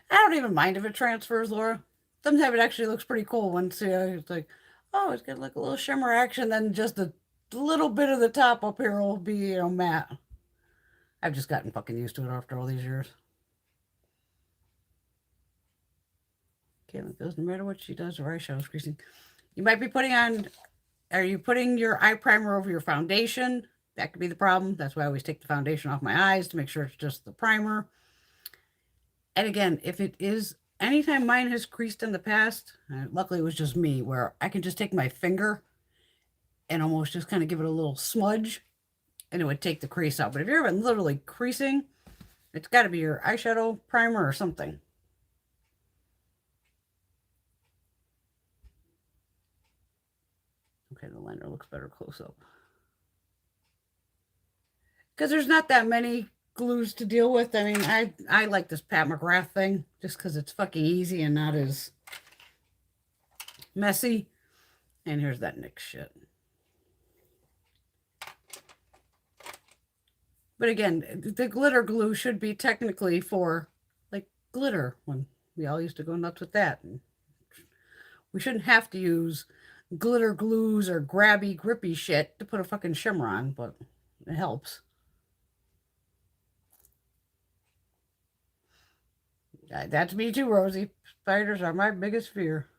I don't even mind if it transfers, Laura. Sometimes it actually looks pretty cool once it's like, oh, it's got like a little shimmer action, then just a little bit of the top up here will be, matte. I've just gotten fucking used to it after all these years. Caitlin goes, no matter what she does, her eyeshadow's creasing. You might be are you putting your eye primer over your foundation? That could be the problem. That's why I always take the foundation off my eyes to make sure it's just the primer. And again, if it is, anytime mine has creased in the past, luckily it was just me, where I can just take my finger and almost just kind of give it a little smudge and it would take the crease out. But if you're literally creasing, it's got to be your eyeshadow primer or something. Okay, the liner looks better close up. Because there's not that many glues to deal with. I mean, I like this Pat McGrath thing just because it's fucking easy and not as messy. And here's that NYX shit. But again, the glitter glue should be technically for like glitter, when we all used to go nuts with that. And we shouldn't have to use glitter glues or grabby, grippy shit to put a fucking shimmer on, but it helps. That's me too, Rosie. Spiders are my biggest fear.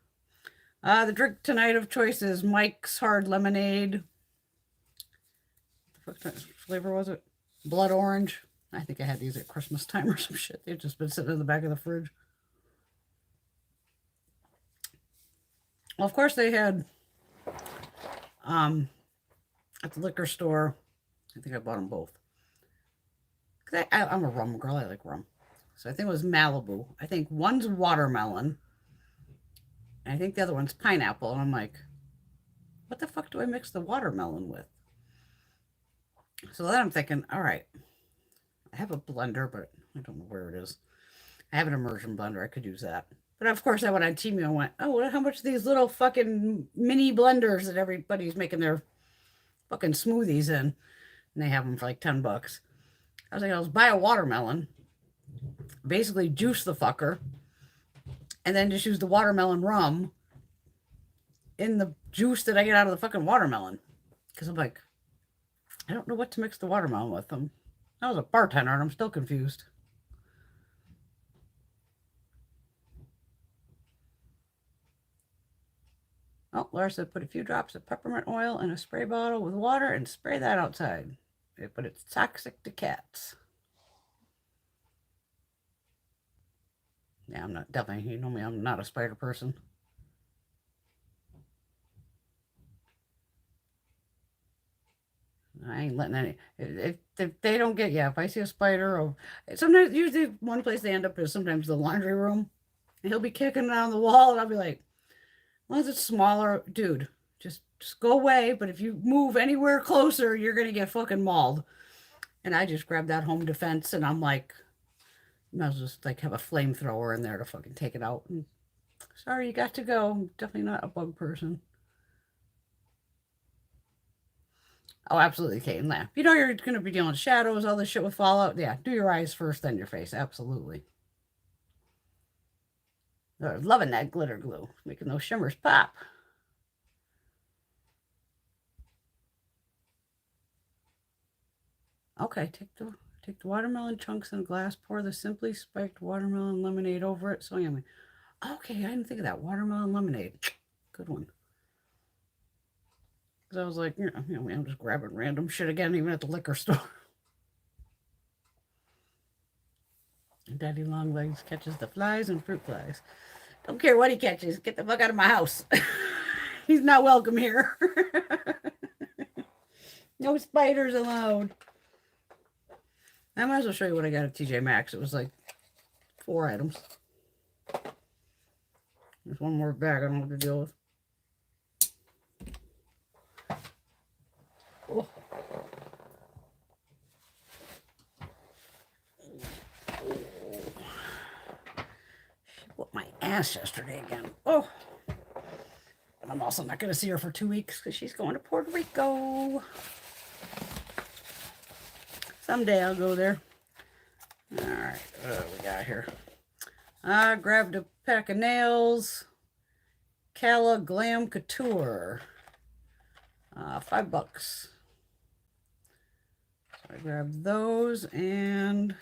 The drink tonight of choice is MAXX Hard Lemonade. flavor was it? Blood orange. I think I had these at Christmas time or some shit. They've just been sitting in the back of the fridge. Well, of course they had at the liquor store. I think I bought them both. I'm a rum girl. I like rum. So I think it was Malibu. I think one's watermelon. And I think the other one's pineapple. And I'm like, what the fuck do I mix the watermelon with? So then I'm thinking, all right, I have a blender, but I don't know where it is. I have an immersion blender. I could use that. But of course, I went on Temu and went, oh, how much are these little fucking mini blenders that everybody's making their fucking smoothies in? And they have them for like $10. I was like, I'll buy a watermelon, basically juice the fucker, and then just use the watermelon rum in the juice that I get out of the fucking watermelon. Because I'm like, I don't know what to mix the watermelon with. I was a bartender and I'm still confused. Oh, Laura said put a few drops of peppermint oil in a spray bottle with water and spray that outside. But it's toxic to cats. Yeah, I'm not, definitely, you know me, I'm not a spider person. I ain't letting any, if they don't get, yeah, if I see a spider, or sometimes, usually one place they end up is sometimes the laundry room. And he'll be kicking it on the wall, and I'll be like, as long as it's smaller, dude, just go away. But if you move anywhere closer, you're going to get fucking mauled. And I just grabbed that home defense, and I'm like, I was just like have a flamethrower in there to fucking take it out. And, sorry, you got to go. I'm definitely not a bug person. Oh, absolutely, Kate and laugh. You know you're going to be dealing with shadows, all this shit with Fallout. Yeah, do your eyes first, then your face. Absolutely. They're loving that glitter glue, making those shimmers pop. Okay, take the watermelon chunks in a glass, pour the simply spiked watermelon lemonade over it. So yummy. Okay, I didn't think of that. Watermelon lemonade. Good one. Because I was like, I'm just grabbing random shit again, even at the liquor store. Daddy Longlegs catches the flies and fruit flies. Don't care what he catches. Get the fuck out of my house. He's not welcome here. No spiders allowed. I might as well show you what I got at TJ Maxx. It was like 4 items. There's one more bag I don't know what to deal with. Oh. She whooped my ass yesterday again. Oh. And I'm also not going to see her for 2 weeks because she's going to Puerto Rico. Someday I'll go there. All right, what do we got here? I grabbed a pack of nails. Cala Glam Couture. $5. So I grabbed those and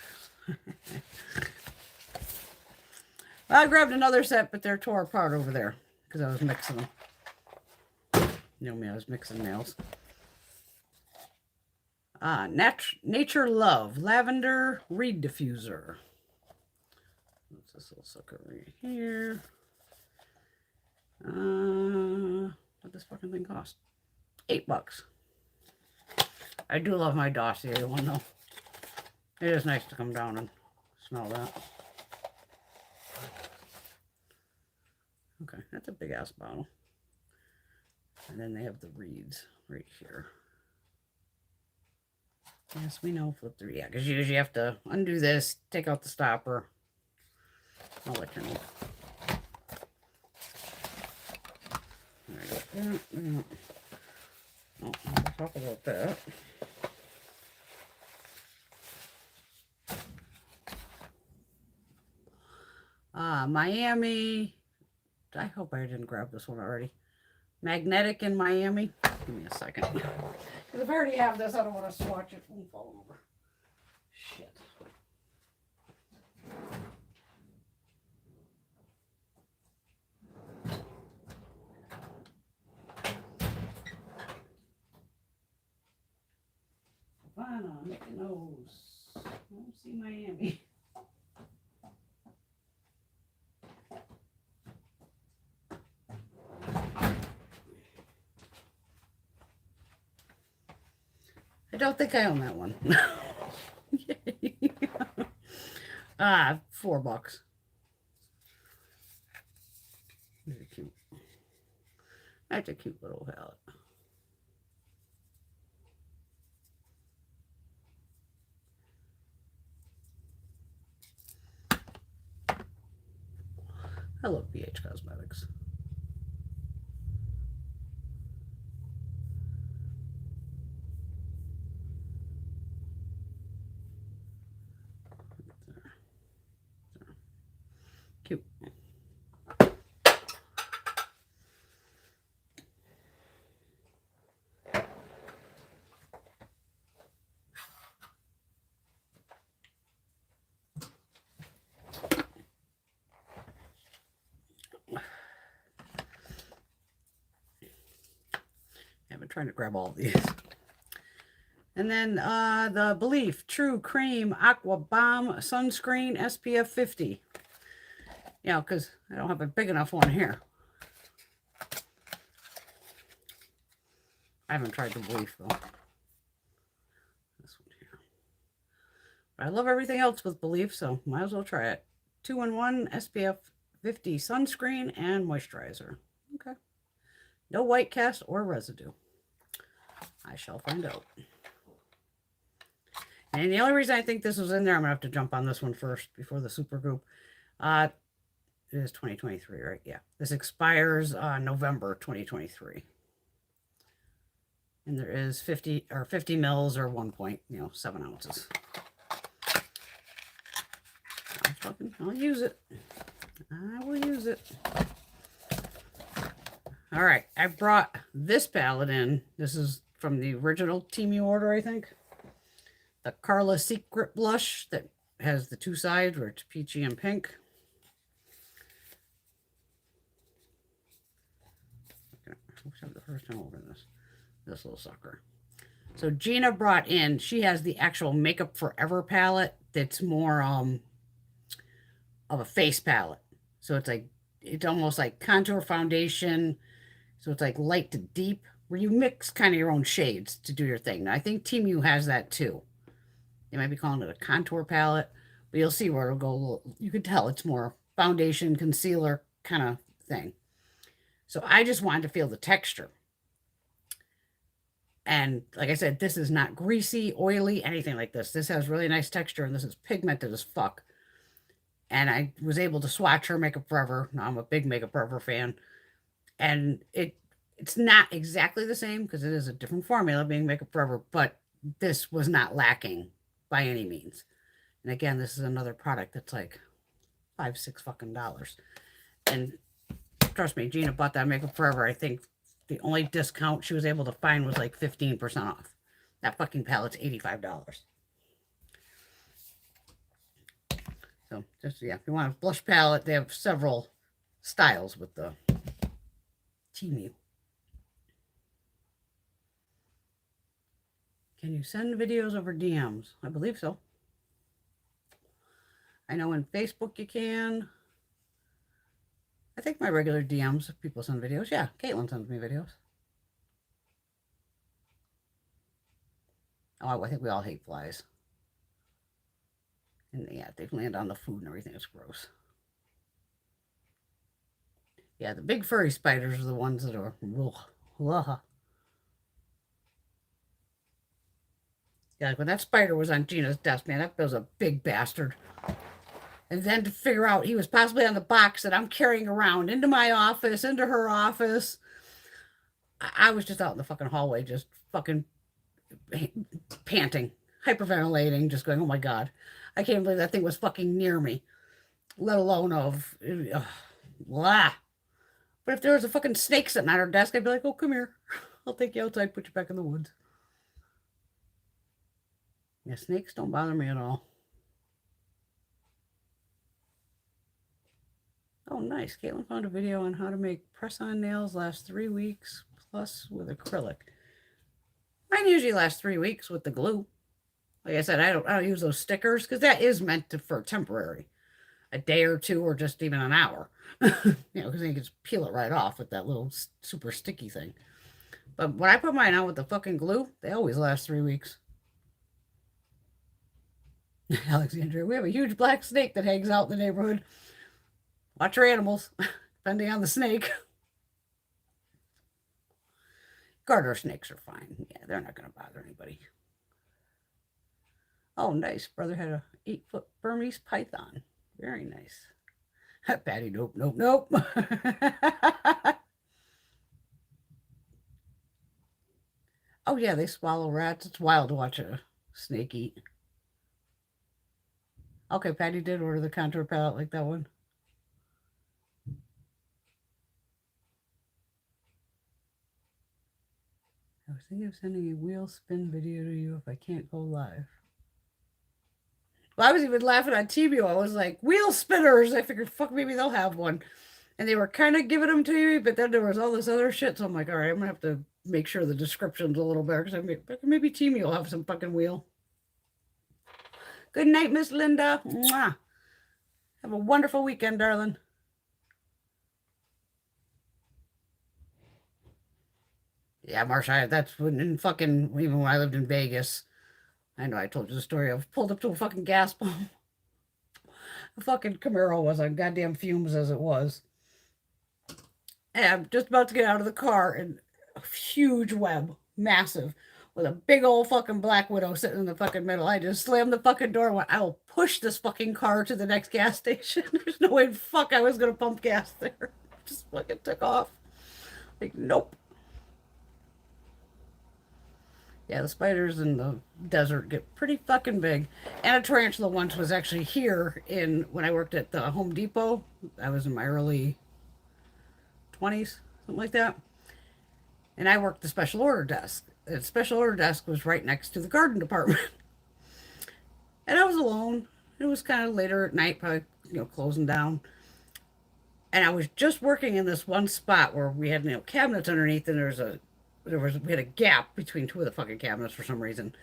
I grabbed another set, but they're tore apart over there because I was mixing them. You know me, I was mixing nails. Nature Love Lavender Reed Diffuser. What's this little sucker right here? What this fucking thing cost? $8. I do love my dossier one though. It is nice to come down and smell that. Okay, that's a big ass bottle. And then they have the reeds right here. Yes, we know, flip through. Yeah, because you usually have to undo this, take out the stopper. I'll let you know. Oh, we'll talk about that. Miami. I hope I didn't grab this one already. Magnetic in Miami. Give me a second. Because if I already have this, I don't want to swatch it. It won't fall over. Shit. Savannah, make a nose. I don't see Miami. I don't think I own that one. Ah, $4. Very cute. That's a cute little palette. I love BH Cosmetics. Cute. I've been trying to grab all of these. And then the Belief True Cream Aqua Bomb Sunscreen SPF 50. You know, because I don't have a big enough one here. I haven't tried the Belief though. This one here. But I love everything else with Belief, so might as well try it. 2-in-1 SPF 50 sunscreen and moisturizer. Okay. No white cast or residue. I shall find out. And the only reason I think this was in there, I'm going to have to jump on this one first before the super group. It is 2023, right? Yeah. This expires November 2023. And there is 50 mils or 1.7 ounces. I'll use it. I will use it. All right. I brought this palette in. This is from the original Temu order, I think. The Carla Secret Blush that has the two sides where it's peachy and pink. Okay. I wish I had the first time over this little sucker. So Gina brought in, she has the actual Makeup Forever palette that's more of a face palette. So it's like, it's almost like contour foundation. So it's like light to deep, where you mix kind of your own shades to do your thing. Now, I think Temu has that too. They might be calling it a contour palette, but you'll see where it'll go. You can tell it's more foundation, concealer kind of thing. So I just wanted to feel the texture. And like I said, this is not greasy, oily, anything like this. This has really nice texture, and this is pigmented as fuck. And I was able to swatch her Makeup Forever. Now, I'm a big Makeup Forever fan. And it's not exactly the same because it is a different formula being Makeup Forever, but this was not lacking by any means. And again, this is another product that's like $5-6 fucking dollars. And trust me, Gina bought that Makeup Forever. I think the only discount she was able to find was like 15% off. That fucking palette's $85. So just, yeah, if you want a blush palette, they have several styles with the Temu. Can you send videos over DMs? I believe so. I know in Facebook you can. I think my regular DMs, if people send videos. Yeah, Caitlin sends me videos. Oh, I think we all hate flies. And yeah, they land on the food and everything. It's gross. Yeah, the big furry spiders are the ones that are... Ugh. Yeah, like when that spider was on Gina's desk, man, that was a big bastard. And then to figure out he was possibly on the box that I'm carrying around into my office, into her office. I was just out in the fucking hallway, just fucking panting, hyperventilating, just going, oh my God. I can't believe that thing was fucking near me, let alone of, blah. But if there was a fucking snake sitting on her desk, I'd be like, oh, come here. I'll take you outside, put you back in the woods. Yeah, snakes don't bother me at all. Oh, nice. Caitlin found a video on how to make press-on nails last 3 weeks plus with acrylic. Mine usually lasts 3 weeks with the glue. Like I said, I don't use those stickers because that is meant for temporary, a day or two, or just even an hour. Because then you can just peel it right off with that little super sticky thing. But when I put mine on with the fucking glue, they always last 3 weeks. Alexandria, we have a huge black snake that hangs out in the neighborhood. Watch your animals, depending on the snake. Garter snakes are fine. Yeah, they're not going to bother anybody. Oh, nice. Brother had a 8-foot Burmese python. Very nice. Patty, nope, nope, nope. Oh, yeah, they swallow rats. It's wild to watch a snake eat. Okay, Patty did order the contour palette like that one. I was thinking of sending a wheel spin video to you if I can't go live. Well, I was even laughing on Temu. I was like, wheel spinners. I figured, fuck, maybe they'll have one. And they were kind of giving them to me, but then there was all this other shit. So I'm like, all right, I'm going to have to make sure the description's a little better because maybe Temu will have some fucking wheel. Good night, Miss Linda. Mwah. Have a wonderful weekend, darling. Yeah, Marsha, that's when even when I lived in Vegas. I know I told you the story. I pulled up to a fucking gas pump. The fucking Camaro was on goddamn fumes as it was. And I'm just about to get out of the car and a huge web, massive, with a big old fucking Black Widow sitting in the fucking middle. I just slammed the fucking door and went, I will push this fucking car to the next gas station. There's no way in fuck I was going to pump gas there. Just fucking took off. Like, nope. Yeah, the spiders in the desert get pretty fucking big. And a tarantula once was actually here when I worked at the Home Depot. I was in my early 20s, something like that. And I worked the special order desk. The special order desk was right next to the garden department. And I was alone. It was kind of later at night, probably, closing down. And I was just working in this one spot where we had, cabinets underneath, and we had a gap between two of the fucking cabinets for some reason.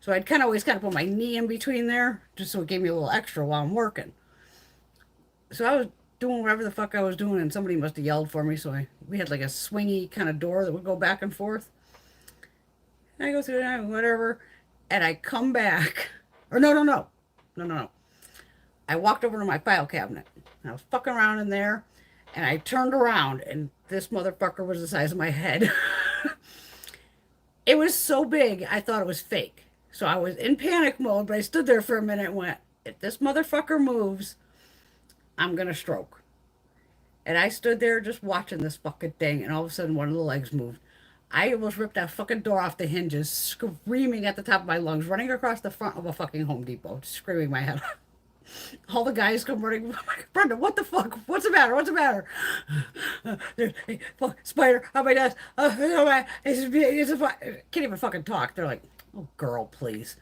So I'd always put my knee in between there, just so it gave me a little extra while I'm working. So I was doing whatever the fuck I was doing, and somebody must have yelled for me. So we had like a swingy kind of door that would go back and forth. And I go through that, whatever, and I come back. Or no. I walked over to my file cabinet. And I was fucking around in there, and I turned around, and this motherfucker was the size of my head. It was so big, I thought it was fake. So I was in panic mode, but I stood there for a minute and went, if this motherfucker moves, I'm going to stroke. And I stood there just watching this fucking thing, and all of a sudden one of the legs moved. I almost ripped that fucking door off the hinges, screaming at the top of my lungs, running across the front of a fucking Home Depot, screaming my head off. All the guys come running. Brenda, what the fuck? What's the matter? What's the matter? There's a spider on my desk. I can't even fucking talk. They're like, oh, girl, please.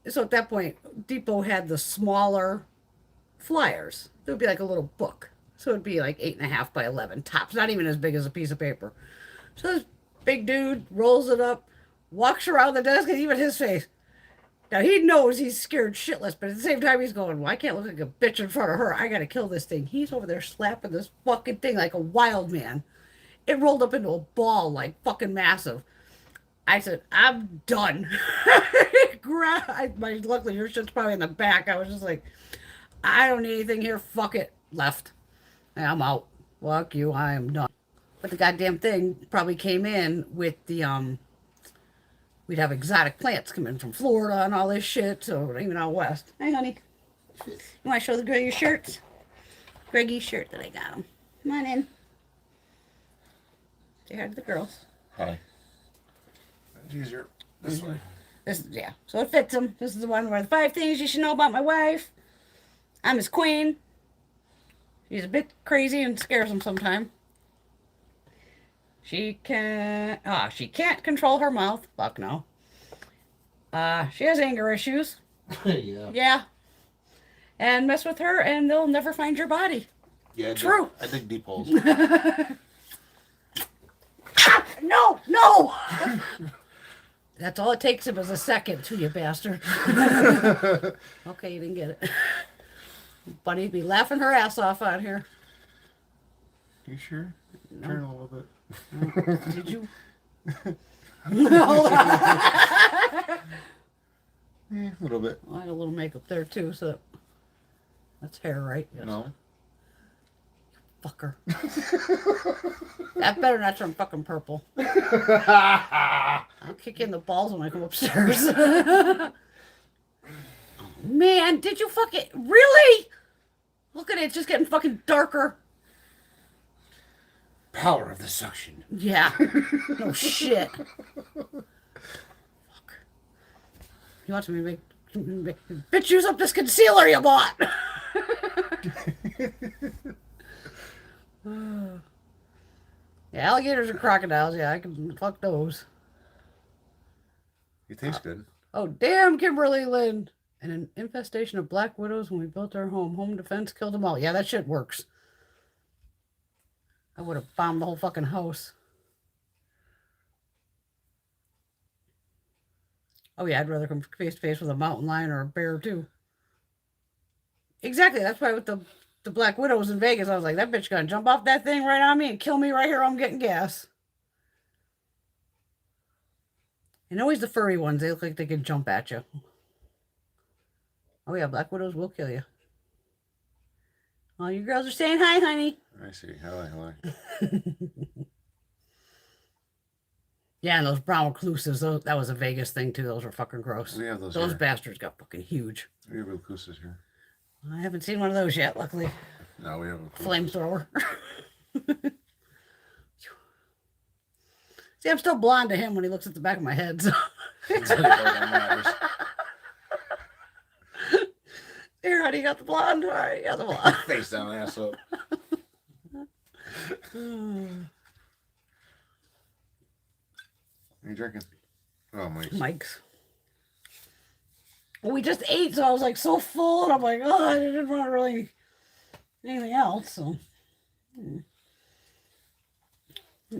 So at that point, Depot had the smaller flyers. It would be like a little book. So it would be like 8.5 by 11 tops, not even as big as a piece of paper. So this big dude rolls it up, walks around the desk, and even his face. Now, he knows he's scared shitless, but at the same time, he's going, well, I can't look like a bitch in front of her. I got to kill this thing. He's over there slapping this fucking thing like a wild man. It rolled up into a ball, like fucking massive. I said, I'm done. Luckily, your shit's probably in the back. I was just like, I don't need anything here. Fuck it. Left. And I'm out. Fuck you. I am done. But the goddamn thing probably came in with the, we'd have exotic plants come in from Florida and all this shit, so even out west. Hey, honey. You want to show the Greggy shirts? Greggy's shirt that I got him. Come on in. Say hi to the girls. Hi. It's easier this way. Yeah, so it fits them. This is the one where the 5 things you should know about my wife. I'm his queen. She's a bit crazy and scares him sometimes. She can't control her mouth. Fuck no. She has anger issues. Yeah. Yeah. And mess with her and they'll never find your body. Yeah. True. I dig deep holes. No! That's all it takes him is a second to you bastard. Okay, you didn't get it. Bunny'd be laughing her ass off out here. You sure? No. Turn a little bit. Did you? A little bit. I had a little makeup there too, so that's hair, right? Yes. No. Fucker. That better not turn fucking purple. I'll kick you in the balls when I come upstairs. Man, did you fucking really? Look at it, it's just getting fucking darker. Power of the suction. Yeah. No shit. Fuck. You want me to make bitch, use up this concealer you bought. Yeah, alligators and crocodiles. Yeah, I can fuck those. It tastes good. Oh, damn, Kimberly Lynn. And an infestation of black widows when we built our home. Home defense killed them all. Yeah, that shit works. I would have bombed the whole fucking house. Oh, yeah, I'd rather come face to face with a mountain lion or a bear, too. Exactly. That's why with the black widows in Vegas, I was like, that bitch gonna jump off that thing right on me and kill me right here. I'm getting gas. And always the furry ones. They look like they can jump at you. Oh, yeah, black widows will kill you. Oh, you girls are saying hi, honey. I see. Hello. Yeah, and those brown recluses, that was a Vegas thing, too. Those were fucking gross. We have those Those here. bastards got fucking huge. We have recluses here. I haven't seen one of those yet, luckily. No, we have a Flamethrower. See, I'm still blonde to him when he looks at the back of my head. So. Here, honey, you got the blonde? All right, you got the blonde. Face down, ass up. What are you drinking? Oh, Mike's. Well, we just ate, so I was like so full, and I'm like, oh, I didn't want really anything else. So, you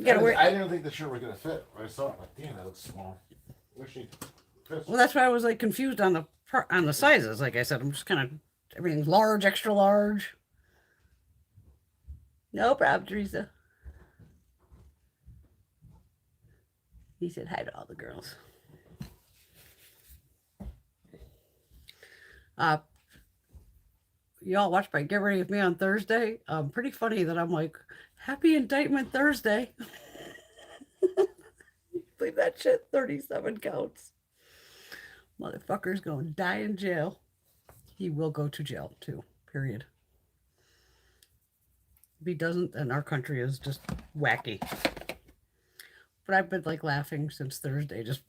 gotta wear. I didn't think the shirt was gonna fit. I saw it, like, damn, that looks small. Wish she fits. Well, that's why I was like confused on the sizes. Like I said, I'm just kind of everything's large, extra large. No problem, Teresa. He said hi to all the girls. Y'all watch my Get Ready With Me on Thursday. Pretty funny that I'm like, Happy Indictment Thursday. Believe that shit, 37 counts. Motherfucker's going to die in jail. He will go to jail too, period. If he doesn't, then our country is just wacky. But I've been like laughing since Thursday, just...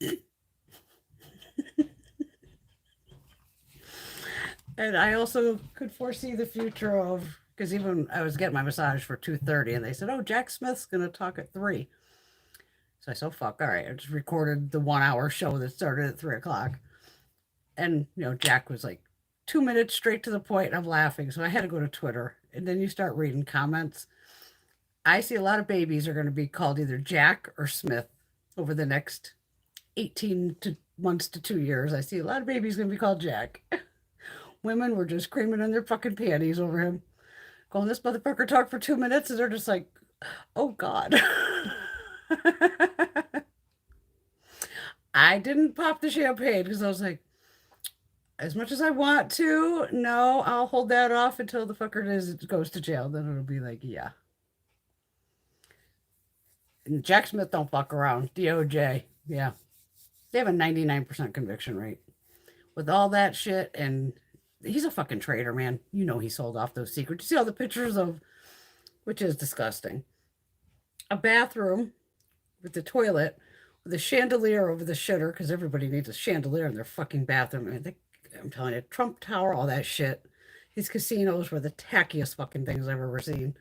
And I also could foresee the future of, because even I was getting my massage for 2:30 and they said, oh, Jack Smith's going to talk at 3. So I said, oh, fuck, all right. I just recorded the 1-hour show that started at 3 o'clock. And, Jack was like 2 minutes straight to the point, and I'm laughing. So I had to go to Twitter. And then you start reading comments. I see a lot of babies are going to be called either Jack or Smith over the next 18 months to 2 years. I see a lot of babies going to be called Jack. Women were just screaming in their fucking panties over him. Going, this motherfucker talked for 2 minutes, and they're just like, oh, God. I didn't pop the champagne because I was like, as much as I want to, no, I'll hold that off until the fucker goes to jail. Then it'll be like, yeah. And Jack Smith don't fuck around. DOJ, yeah. They have a 99% conviction rate. With all that shit, and he's a fucking traitor, man. You know he sold off those secrets. You see all the pictures of, which is disgusting. A bathroom with the toilet, with a chandelier over the shitter, because everybody needs a chandelier in their fucking bathroom. I'm telling you, Trump Tower, all that shit. These casinos were the tackiest fucking things I've ever seen.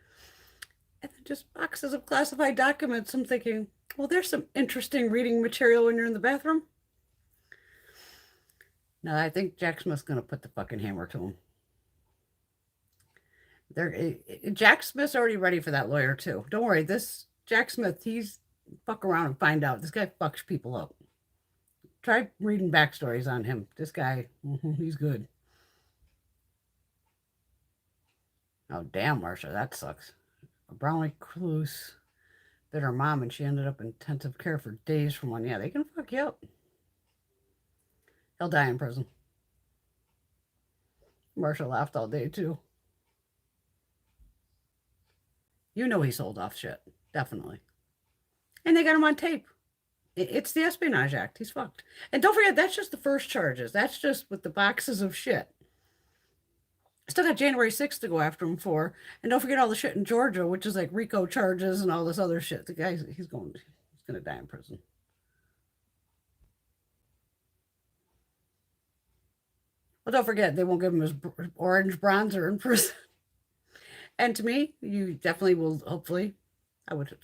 And then just boxes of classified documents. I'm thinking, well, there's some interesting reading material when you're in the bathroom. No, I think Jack Smith's going to put the fucking hammer to him. Jack Smith's already ready for that lawyer, too. Don't worry. This Jack Smith, he's fuck around and find out. This guy fucks people up. Try reading backstories on him. This guy, he's good. Oh, damn, Marsha, that sucks. A brown recluse bit her mom and she ended up in intensive care for days from one. Yeah, they can fuck you up. He'll die in prison. Marsha laughed all day, too. You know he sold off shit. Definitely. And they got him on tape. It's the Espionage Act. He's fucked. And don't forget, that's just the first charges. That's just with the boxes of shit. Still got January 6th to go after him for. And don't forget all the shit in Georgia, which is like RICO charges and all this other shit. The guy, he's gonna die in prison. Well, don't forget, they won't give him his orange bronzer in prison. And to me, you definitely will, hopefully, I would.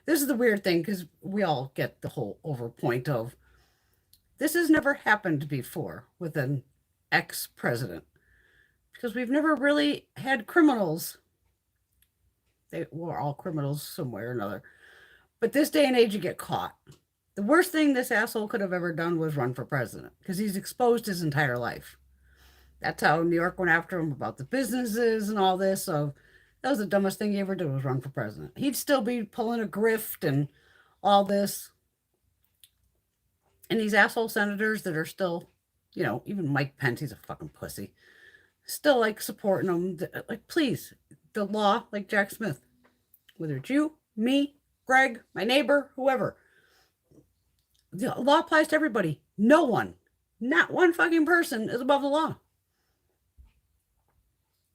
This is the weird thing because we all get the whole over point of this has never happened before with an ex-president because we've never really had criminals. They were all criminals somewhere or another. But this day and age, you get caught. The worst thing this asshole could have ever done was run for president because he's exposed his entire life. That's how New York went after him about the businesses and all this. So that was the dumbest thing he ever did was run for president. He'd still be pulling a grift and all this. And these asshole senators that are still, even Mike Pence, he's a fucking pussy, still like supporting them. Like, please, the law, like Jack Smith, whether it's you, me, Greg, my neighbor, whoever, the law applies to everybody. No one, not one fucking person is above the law.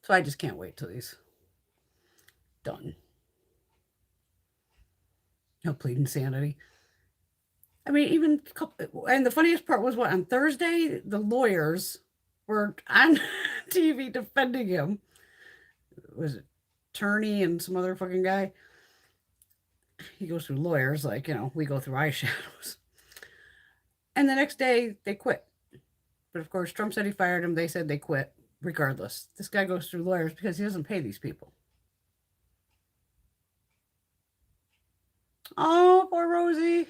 So I just can't wait till he's done. No plead insanity. I mean, and the funniest part was what on Thursday, the lawyers were on TV defending him. Was it Turney and some other fucking guy? He goes through lawyers like, we go through eyeshadows. And the next day, they quit. But of course, Trump said he fired him. They said they quit. Regardless, this guy goes through lawyers because he doesn't pay these people. Oh, poor Rosie.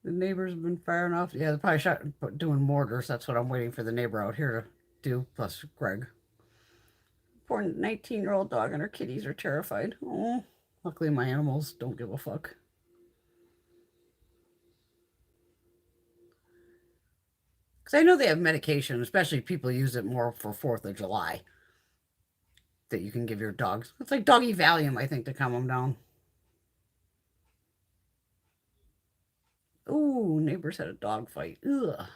The neighbors have been firing off. Yeah, they're probably doing mortars. That's what I'm waiting for the neighbor out here to do, plus Greg. Poor 19-year-old dog and her kitties are terrified. Oh, luckily my animals don't give a fuck. Because I know they have medication, especially people use it more for 4th of July, that you can give your dogs. It's like doggy Valium, I think, to calm them down. Ooh, neighbors had a dog fight. Ugh.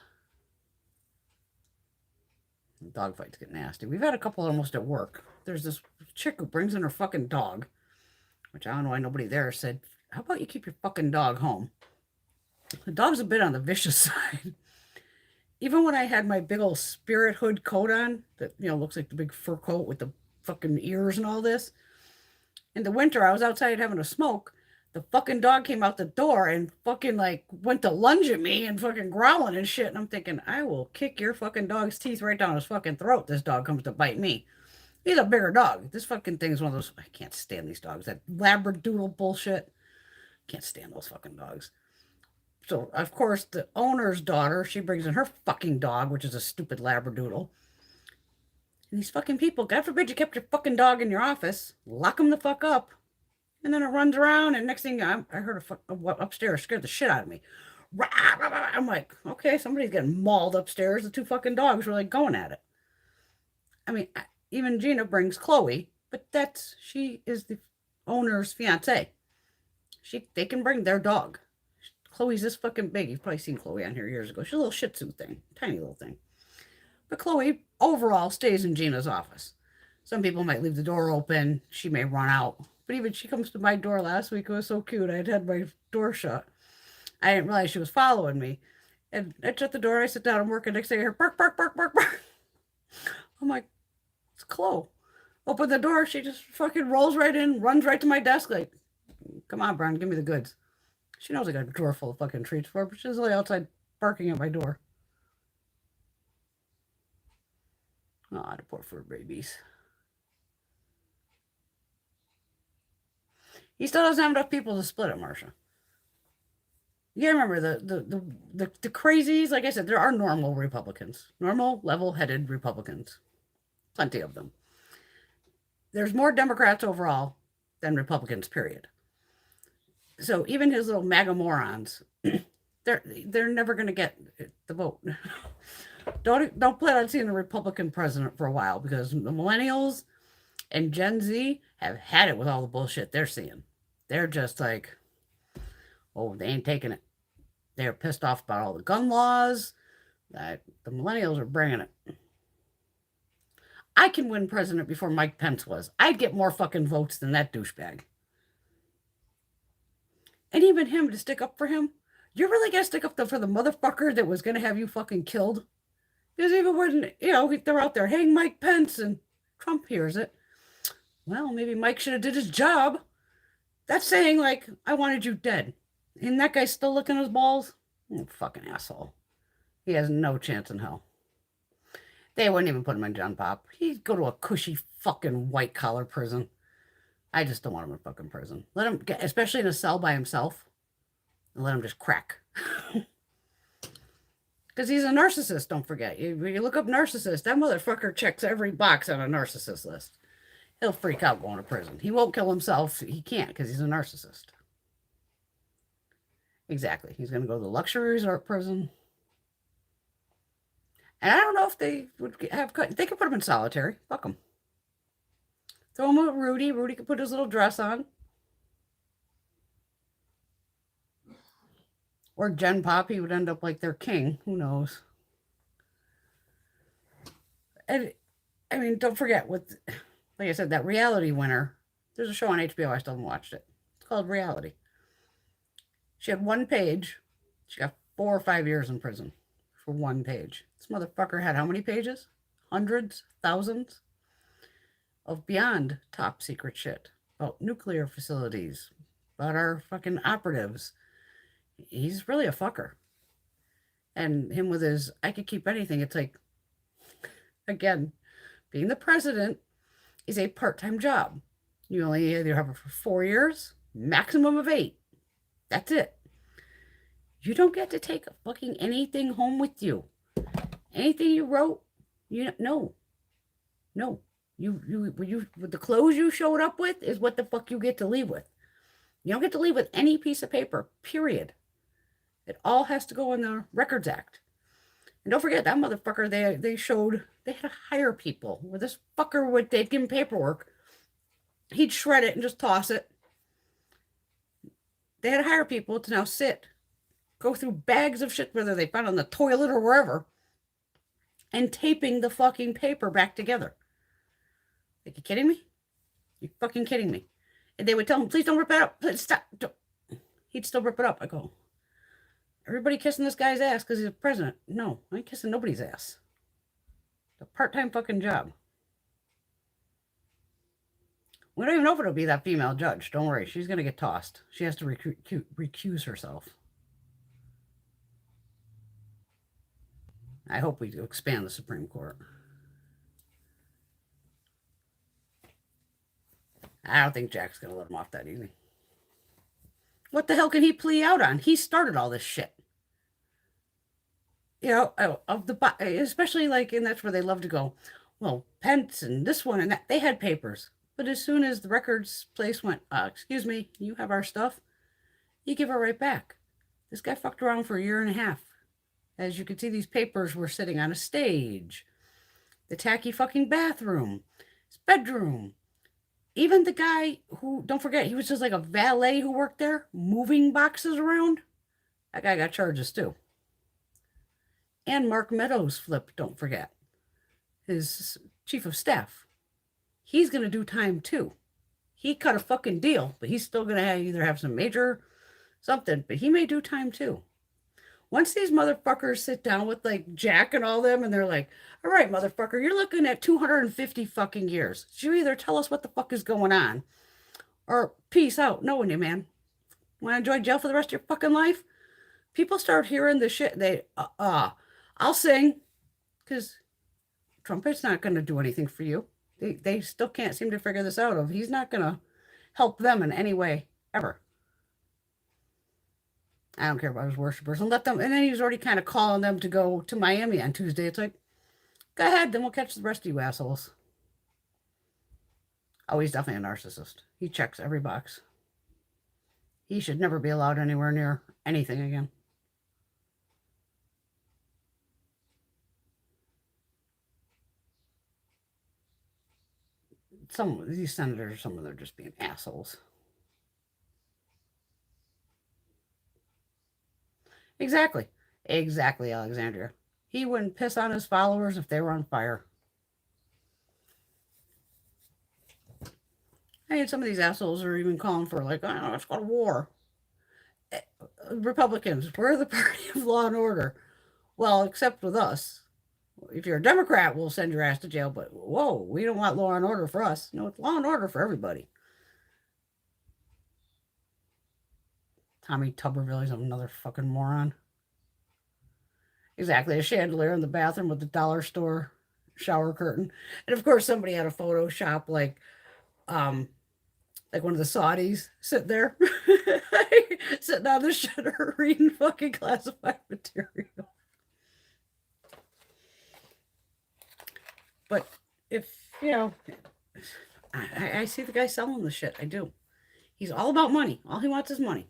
Dog fights get nasty. We've had a couple almost at work. There's this chick who brings in her fucking dog, which I don't know why nobody there said, how about you keep your fucking dog home? The dog's a bit on the vicious side. Even when I had my big old spirit hood coat on, that, looks like the big fur coat with the fucking ears and all this. In the winter, I was outside having a smoke. The fucking dog came out the door and fucking like went to lunge at me and fucking growling and shit. And I'm thinking, I will kick your fucking dog's teeth right down his fucking throat. This dog comes to bite me. He's a bigger dog. This fucking thing is one of those. I can't stand these dogs. That Labradoodle bullshit. Can't stand those fucking dogs. So, of course, the owner's daughter, she brings in her fucking dog, which is a stupid Labradoodle. And these fucking people, God forbid you kept your fucking dog in your office. Lock him the fuck up. And then it runs around, and next thing I heard upstairs, scared the shit out of me. I'm like, okay, somebody's getting mauled upstairs. The two fucking dogs were like going at it. I mean, even Gina brings Chloe, but she is the owner's fiance. They can bring their dog. Chloe's this fucking big. You've probably seen Chloe on here years ago. She's a little Shih Tzu thing, tiny little thing. But Chloe overall stays in Gina's office. Some people might leave the door open. She may run out. But even she comes to my door last week. It was so cute. I had my door shut. I didn't realize she was following me. And I shut the door. I sit down and work. And next thing I hear bark, bark, bark, bark, bark. I'm like, it's Chloe. Open the door. She just fucking rolls right in, runs right to my desk. Like, come on, Brian, give me the goods. She knows I got a drawer full of fucking treats for her, but she's like outside barking at my door. Oh, the poor fur babies. He still doesn't have enough people to split it, Marsha. You remember the crazies. Like I said, there are normal Republicans, normal level-headed Republicans, plenty of them. There's more Democrats overall than Republicans. Period. So even his little MAGA morons, they're never going to get the vote. Don't plan on seeing a Republican president for a while because the millennials and Gen Z have had it with all the bullshit they're seeing. They're just like, oh, they ain't taking it. They're pissed off about all the gun laws. That the millennials are bringing it. I can win president before Mike Pence was. I'd get more fucking votes than that douchebag. And even him to stick up for him. You're really gonna stick up for the motherfucker that was gonna have you fucking killed? Because even when, they're out there, hang Mike Pence, and Trump hears it. Well, maybe Mike should have did his job. That's saying, like, I wanted you dead. And that guy's still licking his balls? Oh, fucking asshole. He has no chance in hell. They wouldn't even put him in John Pop. He'd go to a cushy fucking white-collar prison. I just don't want him in fucking prison. Let him get, especially in a cell by himself, and let him just crack. Because he's a narcissist, don't forget. When you look up narcissist, that motherfucker checks every box on a narcissist list. He'll freak out going to prison. He won't kill himself. He can't because he's a narcissist. Exactly. He's going to go to the luxury resort prison. And I don't know if they would have... They could put him in solitary. Fuck him. Throw him with Rudy. Rudy could put his little dress on. Or Gen Pop, he would end up like their king. Who knows? And, I mean, don't forget, with, like I said, that Reality winner, there's a show on HBO, I still haven't watched it. It's called Reality. She had one page. She got 4 or 5 years in prison for one page. This motherfucker had how many pages? Hundreds, thousands of beyond top secret shit about nuclear facilities, about our fucking operatives. He's really a fucker. And him with his, I could keep anything. It's like, again, being the president is a part-time job. You only either have it for 4 years, maximum of 8. That's it. You don't get to take fucking anything home with you. Anything you wrote, no. You the clothes you showed up with is what the fuck you get to leave with. You don't get to leave with any piece of paper, period. It all has to go in the Records Act. And don't forget, that motherfucker, they showed, they had to hire people. Where this fucker they'd give him paperwork. He'd shred it and just toss it. They had to hire people to now go through bags of shit, whether they found on the toilet or wherever, and taping the fucking paper back together. Are you kidding me? You fucking kidding me? And they would tell him, please don't rip it up. Please stop. Don't. He'd still rip it up. I go, everybody kissing this guy's ass because he's a president. No, I ain't kissing nobody's ass. It's a part-time fucking job. We don't even know if it'll be that female judge. Don't worry. She's going to get tossed. She has to recuse herself. I hope we expand the Supreme Court. I don't think Jack's going to let him off that easy. What the hell can he plea out on? He started all this shit. Especially like, and that's where they love to go, well, Pence and this one and that, they had papers. But as soon as the records place went, excuse me, you have our stuff, you give it right back. This guy fucked around for 1.5 years. As you can see, these papers were sitting on a stage, the tacky fucking bathroom, his bedroom. Even the guy who, don't forget, he was just like a valet who worked there, moving boxes around. That guy got charges too. And Mark Meadows flipped, don't forget. His chief of staff. He's going to do time too. He cut a fucking deal, but he's still going to either have some major something, but he may do time too. Once these motherfuckers sit down with like Jack and all them and they're like, all right, motherfucker, you're looking at 250 fucking years. So you either tell us what the fuck is going on or peace out knowing you, man. Want to enjoy jail for the rest of your fucking life? People start hearing the shit. I'll sing because Trumpet's not going to do anything for you. They still can't seem to figure this out. He's not going to help them in any way ever. I don't care about his worshipers. And let them, and then he was already kind of calling them to go to Miami on Tuesday. It's like, go ahead, then we'll catch the rest of you assholes. Oh, he's definitely a narcissist. He checks every box. He should never be allowed anywhere near anything again. Some of these senators, some of them are just being assholes. Exactly. Exactly, Alexandria. He wouldn't piss on his followers if they were on fire. Hey, some of these assholes are even calling for, like, oh, let's go to war. Republicans, we're the party of law and order. Well, except with us. If you're a Democrat, we'll send your ass to jail. But whoa, we don't want law and order for us. No, it's law and order for everybody. Tommy Tuberville is another fucking moron. Exactly, a chandelier in the bathroom with the dollar store shower curtain. And of course, somebody had a Photoshop like one of the Saudis sitting there, sitting on the shitter reading fucking classified material. But if, you know, I see the guy selling the shit. I do. He's all about money. All he wants is money.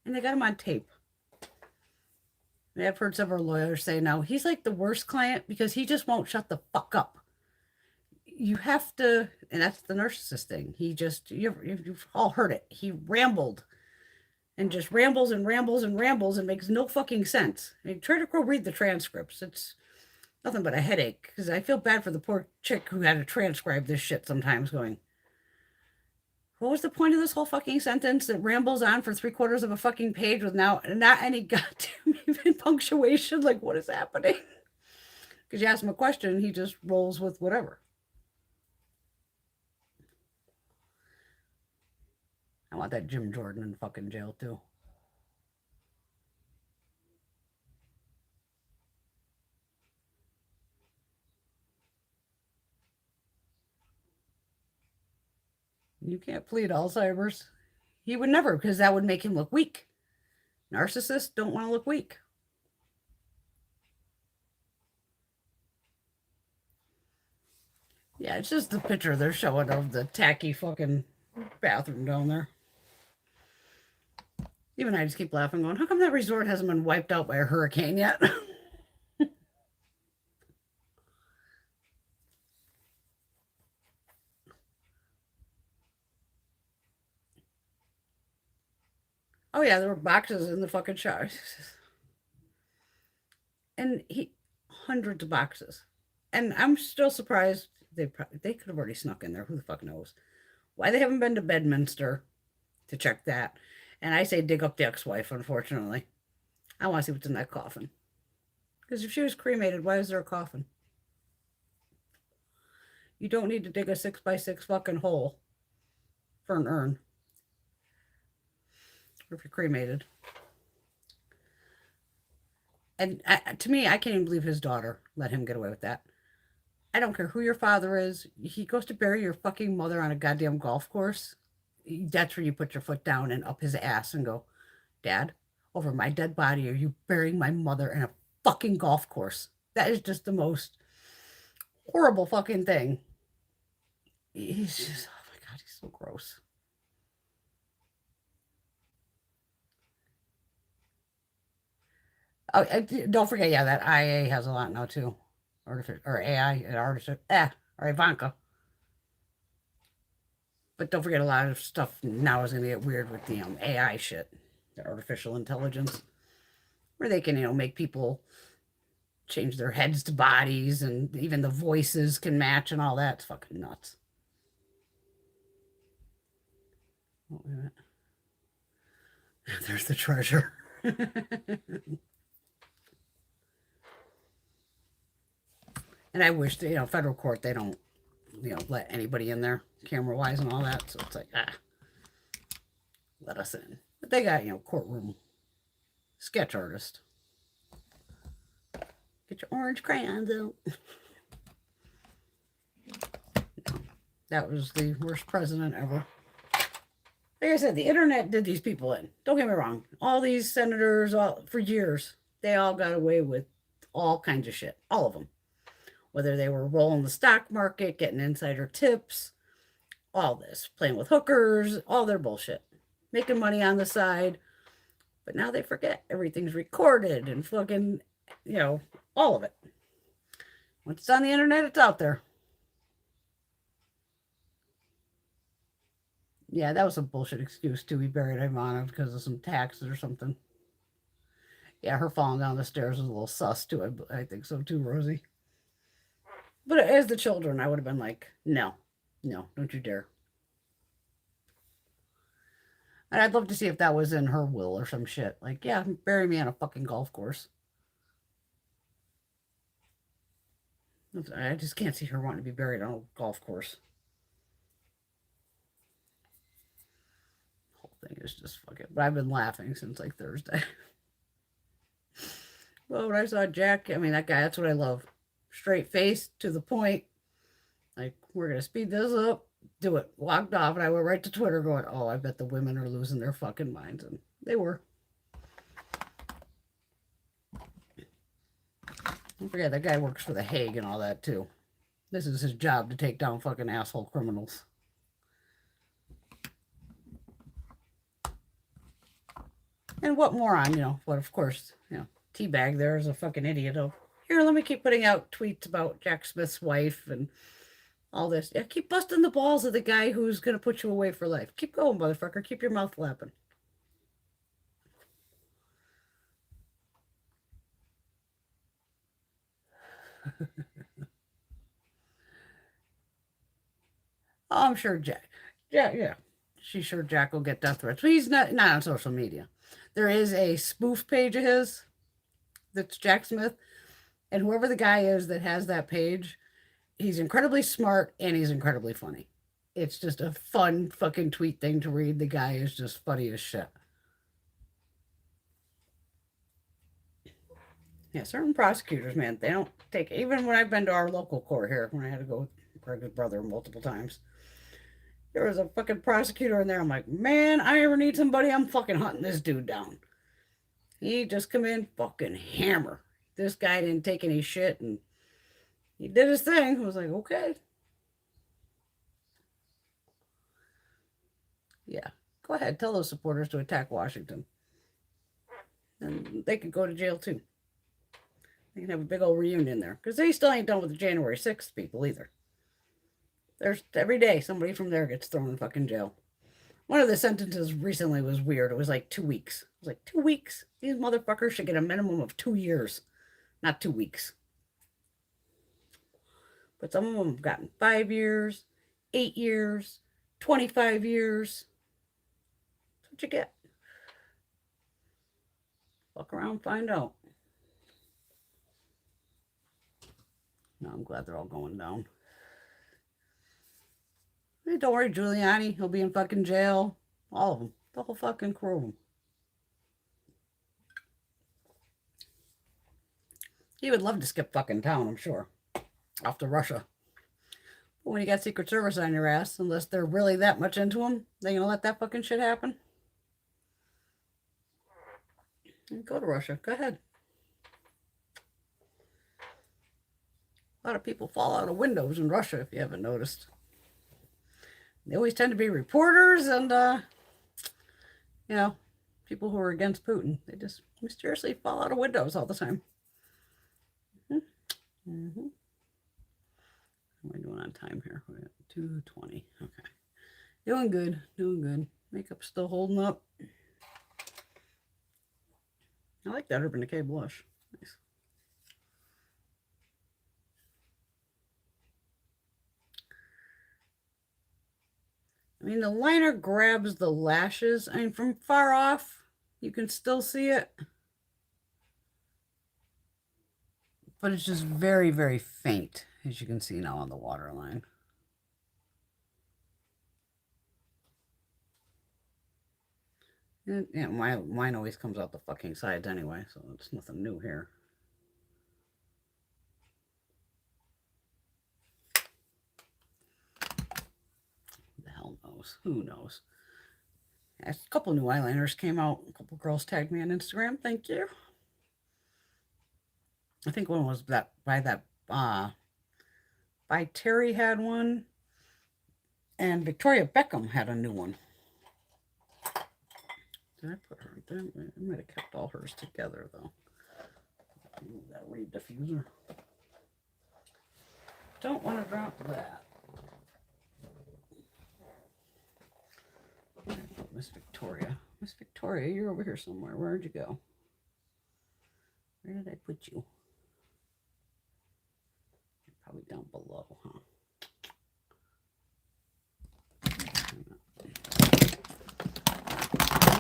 And they got him on tape. I've heard several lawyers say now he's like the worst client because he just won't shut the fuck up. You have to, and that's the narcissist thing. He just, you've all heard it. He rambled and just rambles and rambles and rambles and makes no fucking sense. I mean, try to go read the transcripts. It's nothing but a headache because I feel bad for the poor chick who had to transcribe this shit sometimes going, what was the point of this whole fucking sentence that rambles on for 3/4 of a fucking page with now not any goddamn even punctuation? Like, what is happening? Because you ask him a question, he just rolls with whatever. I want that Jim Jordan in fucking jail too. You can't plead Alzheimer's. He would never, because that would make him look weak. Narcissists don't want to look weak. Yeah, it's just the picture they're showing of the tacky fucking bathroom down there. Even I just keep laughing, going, how come that resort hasn't been wiped out by a hurricane yet? Oh yeah, there were boxes in the fucking shower. And hundreds of boxes. And I'm still surprised they could have already snuck in there. Who the fuck knows? Why they haven't been to Bedminster to check that. And I say dig up the ex-wife, unfortunately. I want to see what's in that coffin. Because if she was cremated, why is there a coffin? You don't need to dig a 6x6 fucking hole for an urn. Or if you're cremated. And to me, I can't even believe his daughter let him get away with that. I don't care who your father is. He goes to bury your fucking mother on a goddamn golf course. That's where you put your foot down and up his ass and go, Dad, over my dead body, are you burying my mother in a fucking golf course? That is just the most horrible fucking thing. He's just, oh my God, he's so gross. Oh, don't forget, yeah, that IA has a lot now too. Or AI, or Ivanka. But don't forget, a lot of stuff now is going to get weird with the AI shit, the artificial intelligence, where they can, make people change their heads to bodies, and even the voices can match and all that. It's fucking nuts. Oh, wait a minute. There's the treasure. And I wish, federal court, they don't, let anybody in there camera-wise and all that. So it's like, let us in. But they got, courtroom sketch artist. Get your orange crayons out. No, that was the worst president ever. Like I said, the internet did these people in. Don't get me wrong. All these senators, for years, they all got away with all kinds of shit. All of them. Whether they were rolling the stock market, getting insider tips, all this, playing with hookers, all their bullshit, making money on the side. But now they forget everything's recorded and fucking, all of it. Once it's on the internet, it's out there. Yeah, that was a bullshit excuse too. We buried Ivana because of some taxes or something. Yeah, her falling down the stairs was a little sus too. I think so too, Rosie. But as the children, I would have been like, no, don't you dare. And I'd love to see if that was in her will or some shit. Like, yeah, bury me on a fucking golf course. I just can't see her wanting to be buried on a golf course. The whole thing is just fucking. But I've been laughing since like Thursday. Well, when I saw Jack, I mean, that guy, that's what I love. Straight face, to the point. Like, we're going to speed this up. Do it. Walked off, and I went right to Twitter going, oh, I bet the women are losing their fucking minds. And they were. Don't forget, that guy works for the Hague and all that, too. This is his job, to take down fucking asshole criminals. And what moron, but of course, Teabag there is a fucking idiot. Oh, here, let me keep putting out tweets about Jack Smith's wife and all this. Yeah, keep busting the balls of the guy who's going to put you away for life. Keep going, motherfucker. Keep your mouth flapping. Oh, I'm sure Jack. Yeah. She's sure Jack will get death threats. But he's not on social media. There is a spoof page of his that's Jack Smith. And whoever the guy is that has that page, he's incredibly smart and he's incredibly funny. It's just a fun fucking tweet thing to read. The guy is just funny as shit. Yeah, certain prosecutors, man, they don't take, even when I've been to our local court here, when I had to go with Greg's brother multiple times, there was a fucking prosecutor in there. I'm like, man, I ever need somebody, I'm fucking hunting this dude down. He just come in, fucking hammer. This guy didn't take any shit, and he did his thing. I was like, okay. Yeah, go ahead. Tell those supporters to attack Washington. And they could go to jail, too. They can have a big old reunion there. Because they still ain't done with the January 6th people, either. There's every day somebody from there gets thrown in fucking jail. One of the sentences recently was weird. It was like 2 weeks. I was like, 2 weeks? These motherfuckers should get a minimum of 2 years, not 2 weeks. But some of them have gotten 5 years, 8 years, 25 years. That's what you get. Fuck around, find out. No, I'm glad they're all going down. Hey, don't worry, Giuliani. He'll be in fucking jail. All of them. The whole fucking crew of them. He would love to skip fucking town, I'm sure. Off to Russia. But when you got Secret Service on your ass, unless they're really that much into him, they gonna let that fucking shit happen? Go to Russia. Go ahead. A lot of people fall out of windows in Russia, if you haven't noticed. They always tend to be reporters and, people who are against Putin. They just mysteriously fall out of windows all the time. Mm-hmm. What am I doing on time here? We're at 2:20. Okay. Doing good. Makeup's still holding up. I like that Urban Decay blush. Nice. I mean, the liner grabs the lashes. I mean, from far off, you can still see it. But it's just very, very faint, as you can see now on the waterline. And, mine always comes out the fucking sides anyway, so it's nothing new here. Who the hell knows? Who knows? A couple new eyeliners came out. A couple girls tagged me on Instagram. Thank you. I think one was that by Terry had one, and Victoria Beckham had a new one. Did I put her? I might have kept all hers together though. Move that reed diffuser. Don't want to drop that. Miss Victoria. Miss Victoria, you're over here somewhere. Where'd you go? Where did I put you? You're probably down below, huh?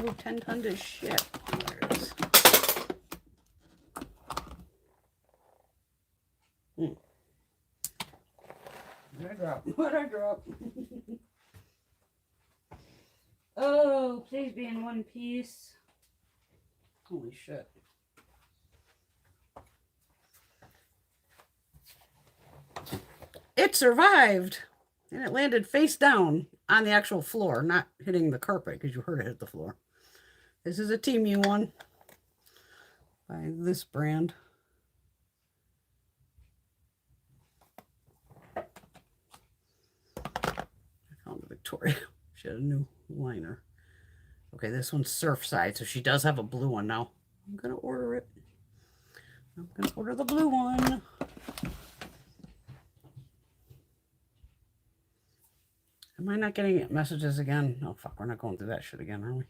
Oh, 10 tons of shit. There it is. What did I drop? What did I drop? Oh, please be in one piece. Holy shit. It survived. And it landed face down on the actual floor, not hitting the carpet because you heard it hit the floor. This is a Temu one by this brand. I found Victoria. She had a new liner. Okay, this one's Surfside, so she does have a blue one now. I'm going to order it. I'm going to order the blue one. Am I not getting messages again? Oh, fuck, we're not going through that shit again, are we?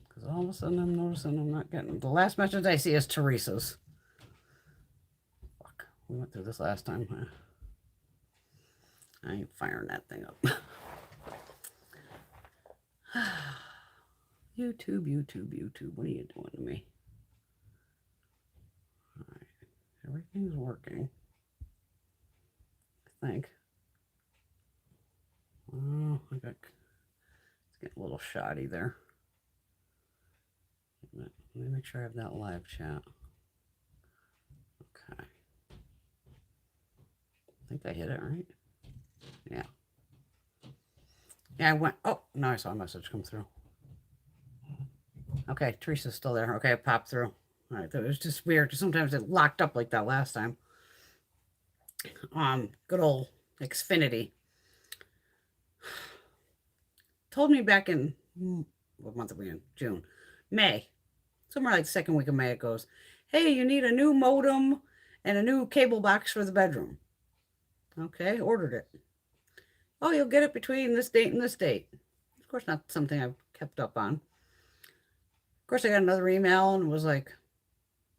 Because all of a sudden I'm noticing I'm not getting... The last message I see is Teresa's. Fuck, we went through this last time. Huh? I ain't firing that thing up. YouTube, YouTube, YouTube. What are you doing to me? All right. Everything's working. I think. Oh, it's getting a little shoddy there. Let me make sure I have that live chat. Okay. I think I hit it, right? Yeah. Yeah, I went. Oh, now I saw a message come through. Okay, Teresa's still there. Okay, it popped through. All right, it was just weird. Sometimes it locked up like that last time. Good old Xfinity. Told me back in, what month are we in? June. May. Somewhere like the second week of May it goes, hey, you need a new modem and a new cable box for the bedroom. Okay, ordered it. Oh, you'll get it between this date and this date. Of course, not something I've kept up on. Of course, I got another email and was like,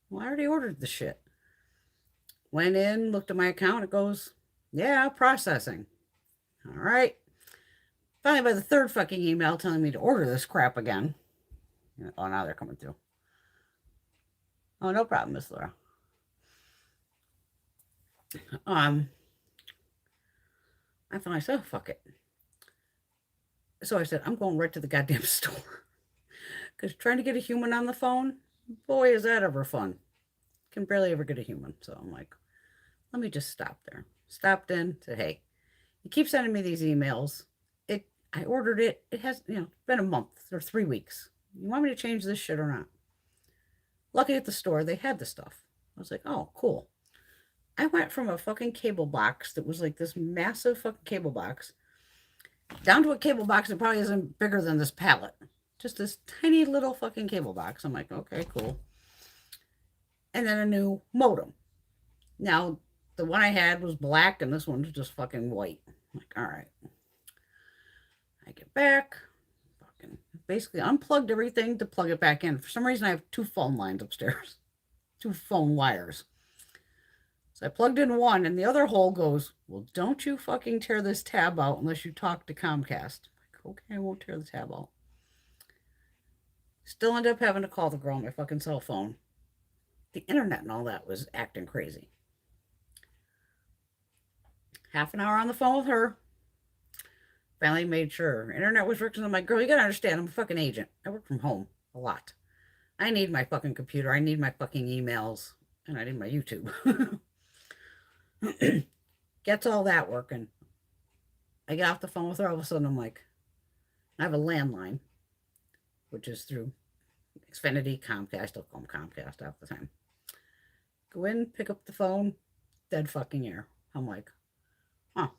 well, I already ordered the shit. Went in, looked at my account. It goes, yeah, processing. All right. Finally, by the third fucking email telling me to order this crap again. Oh, now they're coming through. Oh, no problem, Miss Laura. I finally said, oh, fuck it. So I said, I'm going right to the goddamn store. Because trying to get a human on the phone, boy, is that ever fun. Can barely ever get a human. So I'm like, let me just stop there. Stopped in, said, hey, you keep sending me these emails. I ordered it. It has, it's been a month or 3 weeks. You want me to change this shit or not? Lucky at the store, they had the stuff. I was like, oh, cool. I went from a fucking cable box that was like this massive fucking cable box down to a cable box that probably isn't bigger than this pallet. Just this tiny little fucking cable box. I'm like, okay, cool. And then a new modem. Now, the one I had was black and this one was just fucking white. I'm like, all right. I get back, fucking basically unplugged everything to plug it back in. For some reason, I have 2 phone lines upstairs, 2 phone wires. So I plugged in one, and the other hole goes, well, don't you fucking tear this tab out unless you talk to Comcast. I'm like, okay, I won't tear the tab out. Still end up having to call the girl on my fucking cell phone. The internet and all that was acting crazy. Half an hour on the phone with her. Finally made sure internet was working. I'm like, girl, you gotta understand, I'm a fucking agent. I work from home a lot. I need my fucking computer. I need my fucking emails. And I need my YouTube. Gets all that working. I get off the phone with her. All of a sudden, I'm like, I have a landline, which is through Xfinity, Comcast. I still call them Comcast half the time. Go in, pick up the phone, dead fucking air. I'm like, huh.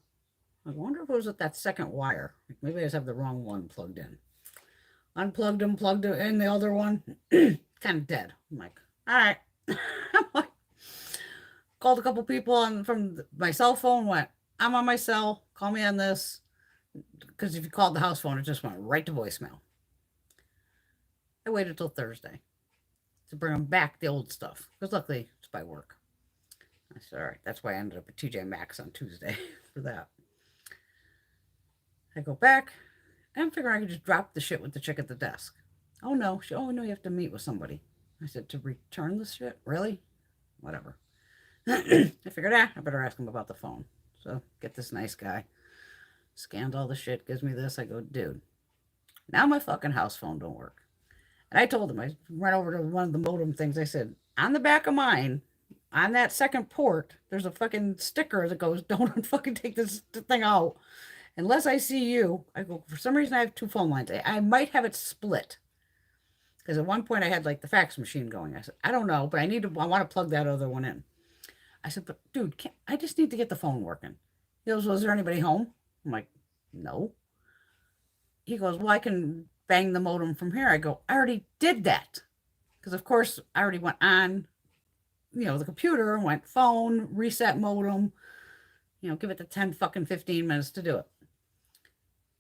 I wonder if it was at that second wire. Maybe I just have the wrong one plugged in. Unplugged and plugged in the other one. Kind of dead. I'm like, all right. I'm like, called a couple people from my cell phone, went, I'm on my cell, call me on this. Because if you called the house phone, it just went right to voicemail. I waited till Thursday to bring them back the old stuff. Because luckily it's by work. I said, all right, that's why I ended up at TJ Maxx on Tuesday for that. I go back, and I'm figuring I could just drop the shit with the chick at the desk. Oh no, you have to meet with somebody. I said, to return the shit? Really? Whatever. I figured, I better ask him about the phone. So get this nice guy. Scanned all the shit, gives me this. I go, dude, now my fucking house phone don't work. And I told him, I went over to one of the modem things. I said, on the back of mine, on that second port, there's a fucking sticker that goes, don't fucking take this thing out. Unless I see you. I go, for some reason I have two phone lines. I might have it split. Because at one point I had like the fax machine going. I said, I don't know, but I want to plug that other one in. I said, but dude, I just need to get the phone working. He goes, well, is there anybody home? I'm like, no. He goes, well, I can bang the modem from here. I go, I already did that. Because, of course, I already went on, the computer, went phone, reset modem, give it the 10 fucking 15 minutes to do it.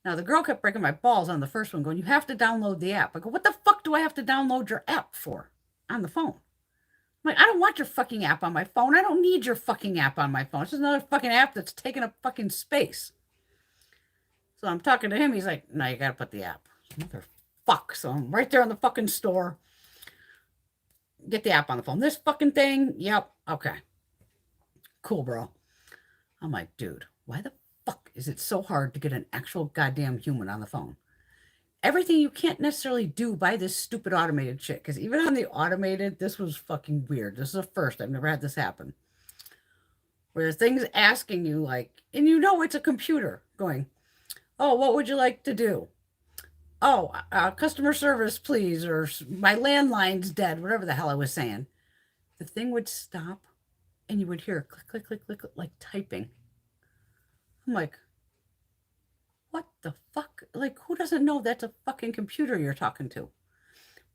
Now, the girl kept breaking my balls on the first one, going, you have to download the app. I go, what the fuck do I have to download your app for on the phone? I'm like, I don't want your fucking app on my phone. I don't need your fucking app on my phone. It's just another fucking app that's taking up fucking space. So I'm talking to him. He's like, no, you got to put the app. Motherfuck. So I'm right there in the fucking store. Get the app on the phone. This fucking thing. Yep. Okay. Cool, bro. I'm like, dude, why the fuck is it so hard to get an actual goddamn human on the phone? Everything you can't necessarily do by this stupid automated shit. Because even on the automated, this was fucking weird. This is the first. I've never had this happen. Where the thing's asking you, like, and it's a computer going, oh, what would you like to do? Oh, customer service, please. Or my landline's dead, whatever the hell I was saying. The thing would stop and you would hear click, click, click, click, click, like typing. I'm like, what the fuck? Like, who doesn't know that's a fucking computer you're talking to?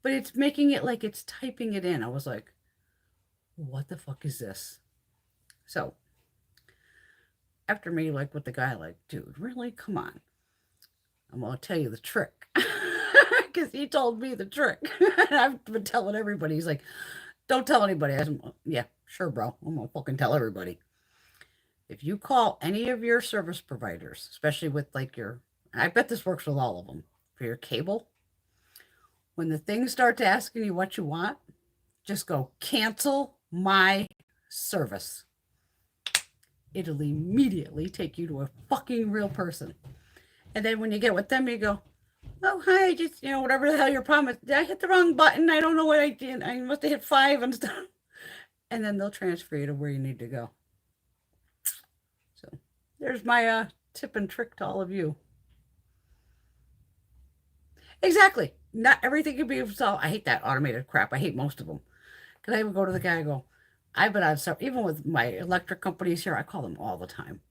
But it's making it like it's typing it in. I was like, what the fuck is this? So, after me, like with the guy, like, dude, really? Come on. I'm going to tell you the trick. Because he told me the trick. And I've been telling everybody. He's like, don't tell anybody. I said, yeah, sure, bro. I'm going to fucking tell everybody. If you call any of your service providers, especially with like I bet this works with all of them, for your cable, when the thing starts asking you what you want, just go, cancel my service. It'll immediately take you to a fucking real person. And then when you get with them, you go, oh, hi, just, whatever the hell your problem is. Did I hit the wrong button? I don't know what I did. I must have hit 5 and stuff. And then they'll transfer you to where you need to go. So there's my tip and trick to all of you. Exactly. Not everything can be solved. I hate that automated crap. I hate most of them. Because I would go to the guy and go, I've been on stuff, even with my electric companies here, I call them all the time.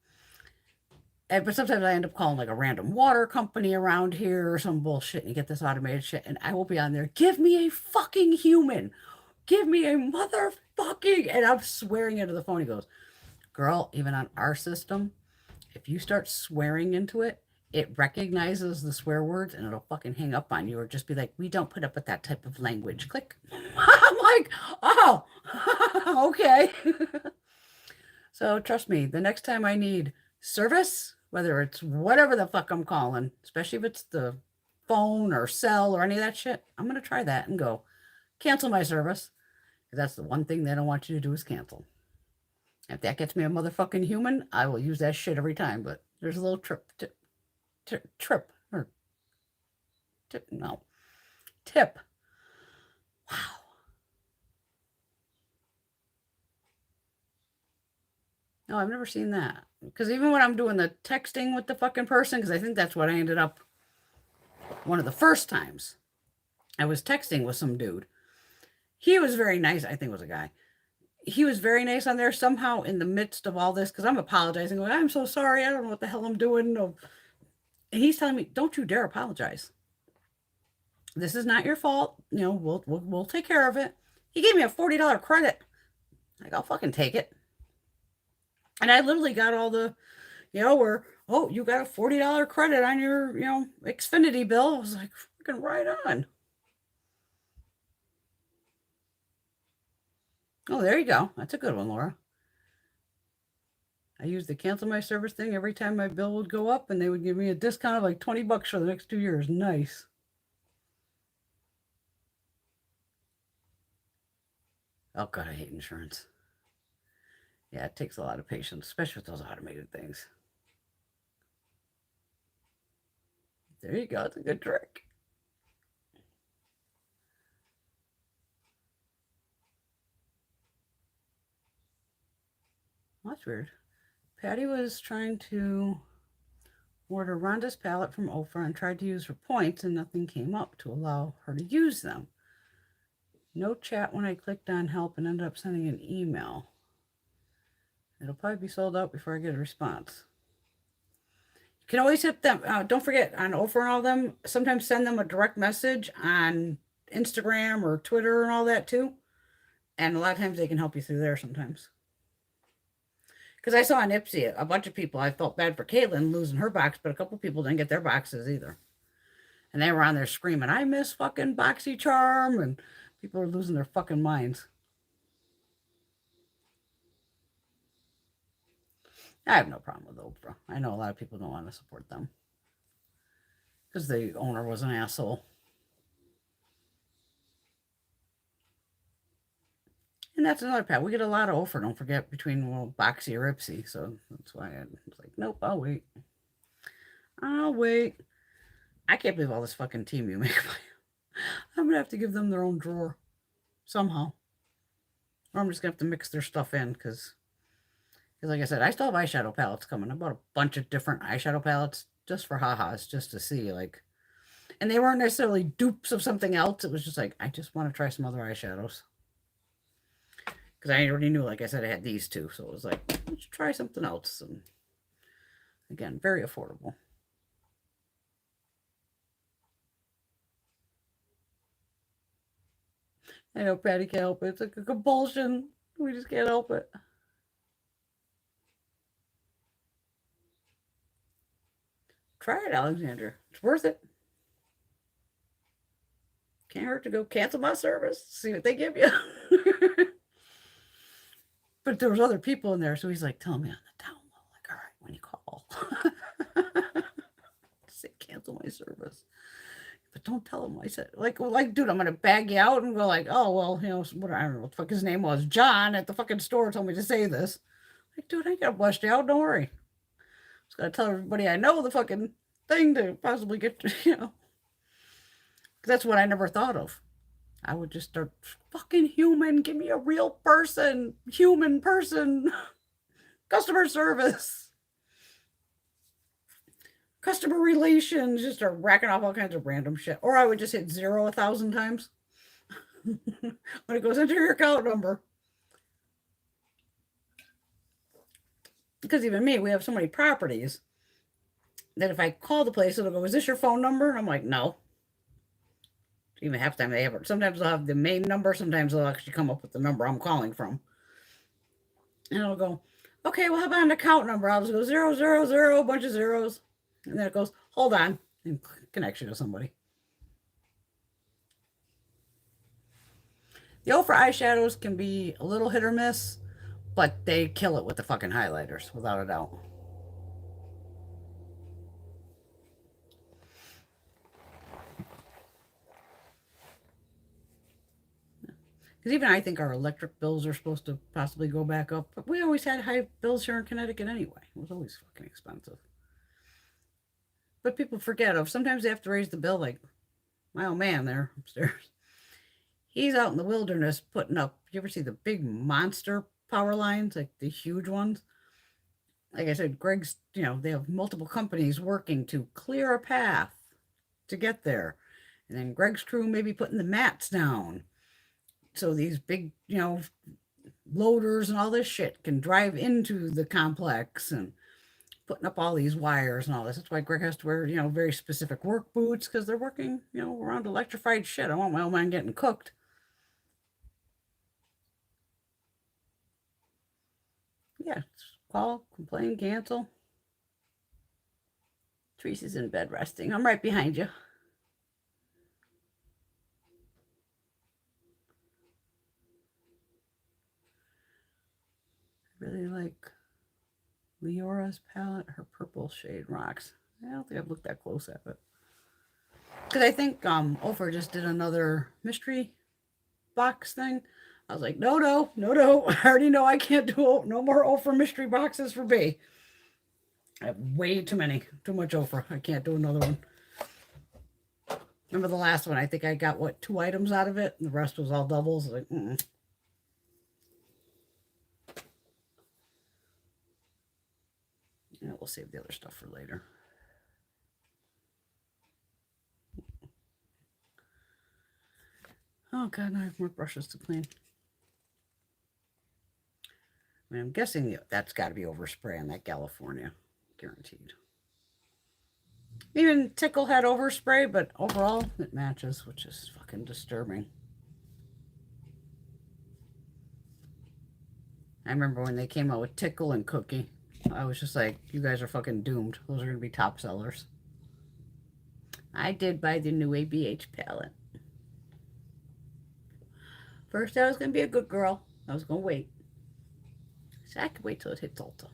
But sometimes I end up calling like a random water company around here or some bullshit, and you get this automated shit, and I will be on there, give me a fucking human. Give me a motherfucking, and I'm swearing into the phone. He goes, girl, even on our system, if you start swearing into it, it recognizes the swear words and it'll fucking hang up on you or just be like, we don't put up with that type of language. Click. I'm like, oh, okay. So trust me, the next time I need service, whether it's whatever the fuck I'm calling, especially if it's the phone or cell or any of that shit, I'm going to try that and go, cancel my service. That's the one thing they don't want you to do is cancel. If that gets me a motherfucking human, I will use that shit every time. But there's a little tip. Wow. No, I've never seen that. Because even when I'm doing the texting with the fucking person, because I think that's what I ended up one of the first times I was texting with some dude. He was very nice. I think it was a guy. He was very nice on there. Somehow in the midst of all this, because I'm apologizing, going, I'm so sorry. I don't know what the hell I'm doing. No. And he's telling me, don't you dare apologize. This is not your fault. You know, we'll take care of it. He gave me a $40 credit. Like, I'll fucking take it. And I literally got all the, where, oh, you got a $40 credit on your, Xfinity bill. I was like, fucking right on. Oh, there you go. That's a good one, Laura. I used the cancel my service thing every time my bill would go up, and they would give me a discount of like $20 for the next 2 years. Nice. Oh, God, I hate insurance. Yeah, it takes a lot of patience, especially with those automated things. There you go. It's a good trick. Well, that's weird. Patty was trying to order Rhonda's palette from Oprah and tried to use her points, and nothing came up to allow her to use them. No chat when I clicked on help and ended up sending an email. It'll probably be sold out before I get a response. You can always hit them. Don't forget, on Oprah and all them, sometimes send them a direct message on Instagram or Twitter and all that too. And a lot of times they can help you through there sometimes. Because I saw on Ipsy, a bunch of people, I felt bad for Caitlin losing her box, but a couple people didn't get their boxes either. And they were on there screaming, I miss fucking BoxyCharm, and people are losing their fucking minds. I have no problem with Oprah. I know a lot of people don't want to support them because the owner was an asshole. And that's another pat. We get a lot of Oprah, don't forget, between Boxy or Ipsy. So that's why I was like, nope, I'll wait. I'll wait. I can't believe all this fucking Temu makeup. I'm going to have to give them their own drawer somehow. Or I'm just going to have to mix their stuff in because like I said, I still have eyeshadow palettes coming. I bought a bunch of different eyeshadow palettes just for ha-has, just to see, like, and they weren't necessarily dupes of something else. It was just like, I just want to try some other eyeshadows. Because I already knew, like I said, I had these two. So it was like, let's try something else. And again, very affordable. I know Patty can't help it. It's like a compulsion. We just can't help it. Try it, Alexander. It's worth it. Can't hurt to go cancel my service, see what they give you. But there was other people in there, so he's like, tell me on the down low. Like, all right, when you call. Say cancel my service. But don't tell him. I said, like, dude, I'm gonna bag you out and go like, oh well, what, I don't know what the fuck his name was. John at the fucking store told me to say this. Like, dude, I ain't gonna bust you out, don't worry. Just gotta tell everybody I know the fucking thing to possibly get, that's what I never thought of. I would just start, fucking human, give me a real person, human person, customer service, customer relations, just start racking off all kinds of random shit. Or I would just hit 0 1,000 times when it goes into your account number. Because even me, we have so many properties that if I call the place, it'll go, is this your phone number? And I'm like, no. Even half the time they have it. Sometimes they'll have the main number. Sometimes they'll actually come up with the number I'm calling from. And it'll go, okay, well, how about an account number? I'll just go 000, a bunch of zeros. And then it goes, hold on, and connects you to somebody. The Ofra eyeshadows can be a little hit or miss, but they kill it with the fucking highlighters, without a doubt. Because even I think our electric bills are supposed to possibly go back up. But we always had high bills here in Connecticut anyway. It was always fucking expensive. But people forget of sometimes they have to raise the bill, like my old man there upstairs. He's out in the wilderness putting up, you ever see the big monster power lines, like the huge ones? Like I said, Greg's, they have multiple companies working to clear a path to get there. And then Greg's crew may be putting the mats down. So these big, loaders and all this shit can drive into the complex and putting up all these wires and all this. That's why Greg has to wear, very specific work boots because they're working, around electrified shit. I want my old man getting cooked. Yeah, call, complain, cancel. Teresa's in bed resting. I'm right behind you. I really like Leora's palette. Her purple shade rocks. I don't think I've looked that close at it. Because I think Ofer just did another mystery box thing. I was like, no. I already know I can't do no more Ofer mystery boxes for B. I have way too many. Too much Ofer. I can't do another one. Remember the last one? I think I got, 2 items out of it? And the rest was all doubles. Like, Yeah, we'll save the other stuff for later. Oh, God, now I have more brushes to clean. I mean, I'm guessing that's got to be overspray on that California. Guaranteed. Even Tickle had overspray, but overall it matches, which is fucking disturbing. I remember when they came out with Tickle and Cookie. I was just like, you guys are fucking doomed. Those are going to be top sellers. I did buy the new ABH palette. First, I was going to be a good girl. I was going to wait. So I could wait till it hits Ulta.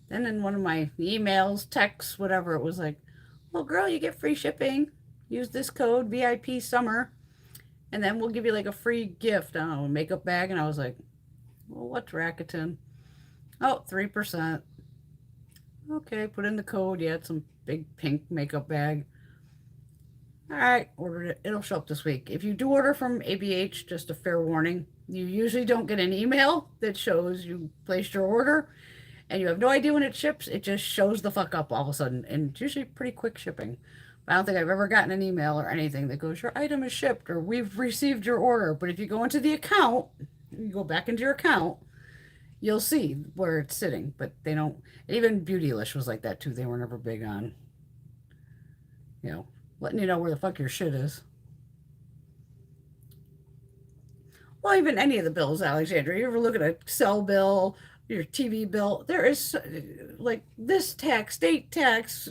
Then in one of my emails, texts, whatever, it was like, well, girl, you get free shipping. Use this code, VIP Summer. And then we'll give you like a free gift. I don't know, a makeup bag. And I was like, well, what's Rakuten? Oh, 3%. Okay, put in the code. Yeah, it's some big pink makeup bag. All right, ordered it. It'll show up this week. If you do order from ABH, just a fair warning, you usually don't get an email that shows you placed your order, and you have no idea when it ships. It just shows the fuck up all of a sudden, and it's usually pretty quick shipping. I don't think I've ever gotten an email or anything that goes, your item is shipped, or we've received your order. But if you go into the account, you go back into your account, you'll see where it's sitting. But they don't, even Beautylish was like that too. They were never big on, letting you know where the fuck your shit is. Well, even any of the bills, Alexandra. You ever look at a cell bill, your TV bill? There is like this tax, state tax,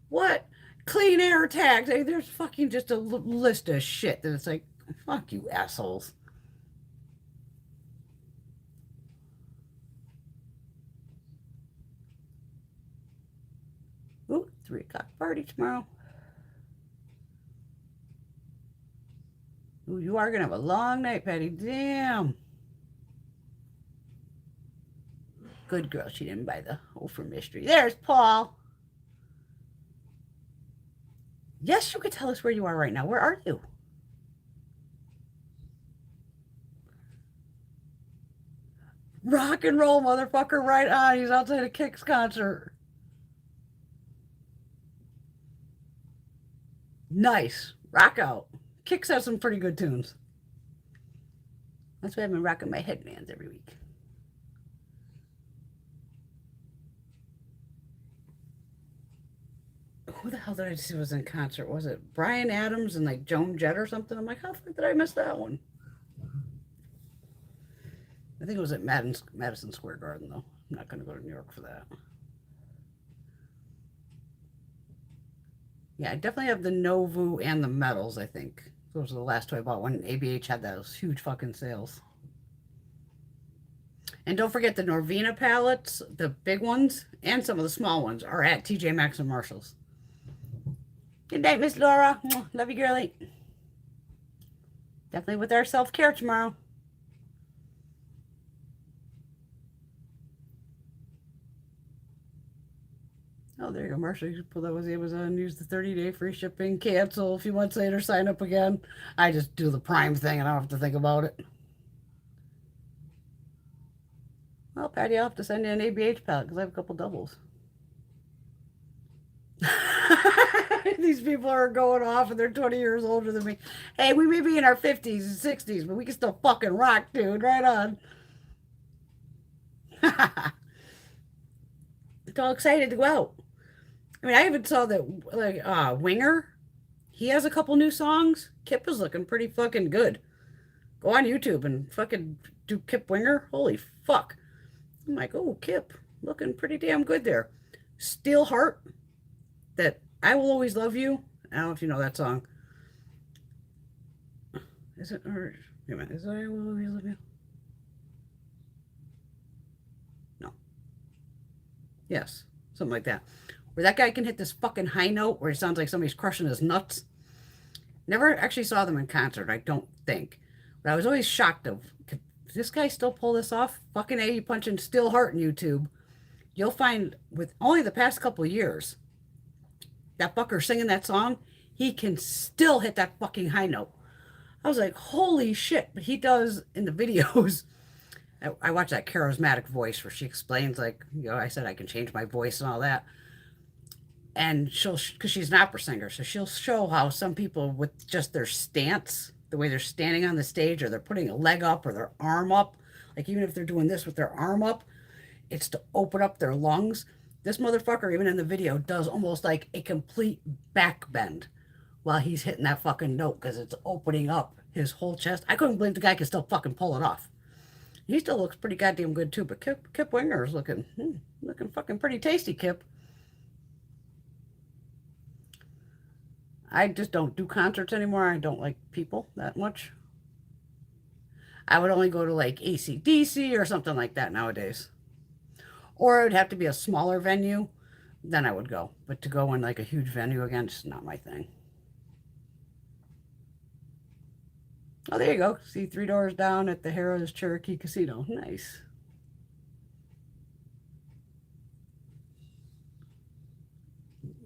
what? Clean air tax. There's fucking just a list of shit that it's like, fuck you assholes. Ooh, 3 o'clock party tomorrow. Ooh, you are going to have a long night, Patty. Damn. Good girl. She didn't buy the Ofer mystery. There's Paul. Yes, you could tell us where you are right now. Where are you? Rock and roll, motherfucker, right on. He's outside a Kicks concert. Nice. Rock out. Kicks has some pretty good tunes. That's why I've been rocking my headbands every week. Who the hell did I see was in concert? Was it Bryan Adams and like Joan Jett or something? I'm like, how the fuck did I miss that one? I think it was at Madison Square Garden, though. I'm not going to go to New York for that. Yeah, I definitely have the Novu and the metals, I think. Those are the last two I bought when ABH had those huge fucking sales. And don't forget the Norvina palettes, the big ones, and some of the small ones are at TJ Maxx and Marshalls. Good night, Miss Laura. Love you, girlie. Definitely with our self-care tomorrow. Oh, there you go, Marshall. You pull that was Amazon. Use the 30-day free shipping. Cancel. A few months later, sign up again. I just do the Prime thing and I don't have to think about it. Well, Patty, I'll have to send you an ABH palette because I have a couple doubles. These people are going off and they're 20 years older than me. Hey, we may be in our 50s and 60s, but we can still fucking rock, dude. Right on. It's all excited to go out. I mean, I even saw that, like, Winger. He has a couple new songs. Kip is looking pretty fucking good. Go on YouTube and fucking do Kip Winger. Holy fuck. I'm like, oh, Kip, looking pretty damn good there. Steel Heart, that I Will Always Love You. I don't know if you know that song. Is it, or, wait a minute, is it I Will Always Love You? No. Yes, something like that. Where that guy can hit this fucking high note where it sounds like somebody's crushing his nuts. Never actually saw them in concert, I don't think. But I was always shocked of, could this guy still pull this off? Fucking A, you punching Steel Heart on YouTube. You'll find with only the past couple of years, that fucker singing that song, he can still hit that fucking high note. I was like, holy shit. But he does in the videos. I watch that charismatic voice where she explains, like, you know, I said I can change my voice and all that. And she'll, because she's an opera singer, so she'll show how some people with just their stance, the way they're standing on the stage, or they're putting a leg up or their arm up, like even if they're doing this with their arm up, it's to open up their lungs. This motherfucker, even in the video, does almost like a complete back bend while he's hitting that fucking note because it's opening up his whole chest. I couldn't believe the guy could still fucking pull it off. He still looks pretty goddamn good too, but Kip Winger is looking fucking pretty tasty, Kip. I just don't do concerts anymore. I don't like people that much. I would only go to like AC/DC or something like that nowadays. Or it would have to be a smaller venue, then I would go. But to go in like a huge venue again, it's not my thing. Oh, there you go. See, 3 doors down at the Harrah's Cherokee Casino. Nice.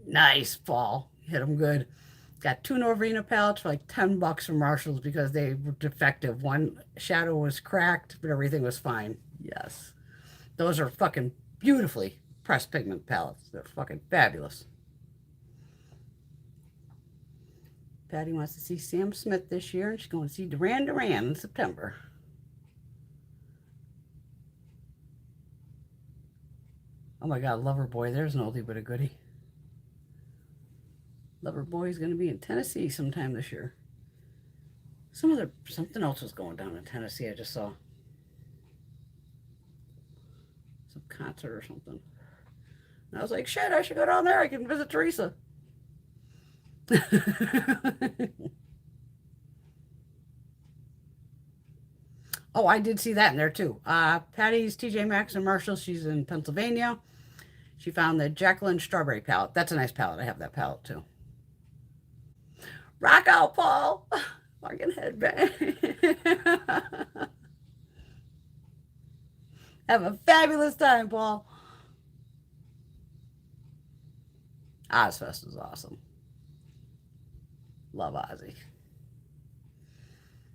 Nice, Paul. Hit them good. Got 2 Norvina palettes for like $10 from Marshall's because they were defective. One shadow was cracked, but everything was fine. Yes. Those are fucking beautifully pressed pigment palettes. They're fucking fabulous. Patty wants to see Sam Smith this year, and she's going to see Duran Duran in September. Oh my God, Loverboy. There's an oldie but a goodie. Loverboy is going to be in Tennessee sometime this year. Something else was going down in Tennessee. I just saw some concert or something. And I was like, shit, I should go down there. I can visit Teresa. Oh, I did see that in there too. Patty's TJ Maxx and Marshall. She's in Pennsylvania. She found the Jacqueline Strawberry palette. That's a nice palette. I have that palette too. Rock out, Paul. Fucking headbang. Have a fabulous time, Paul. Ozfest is awesome. Love Ozzy.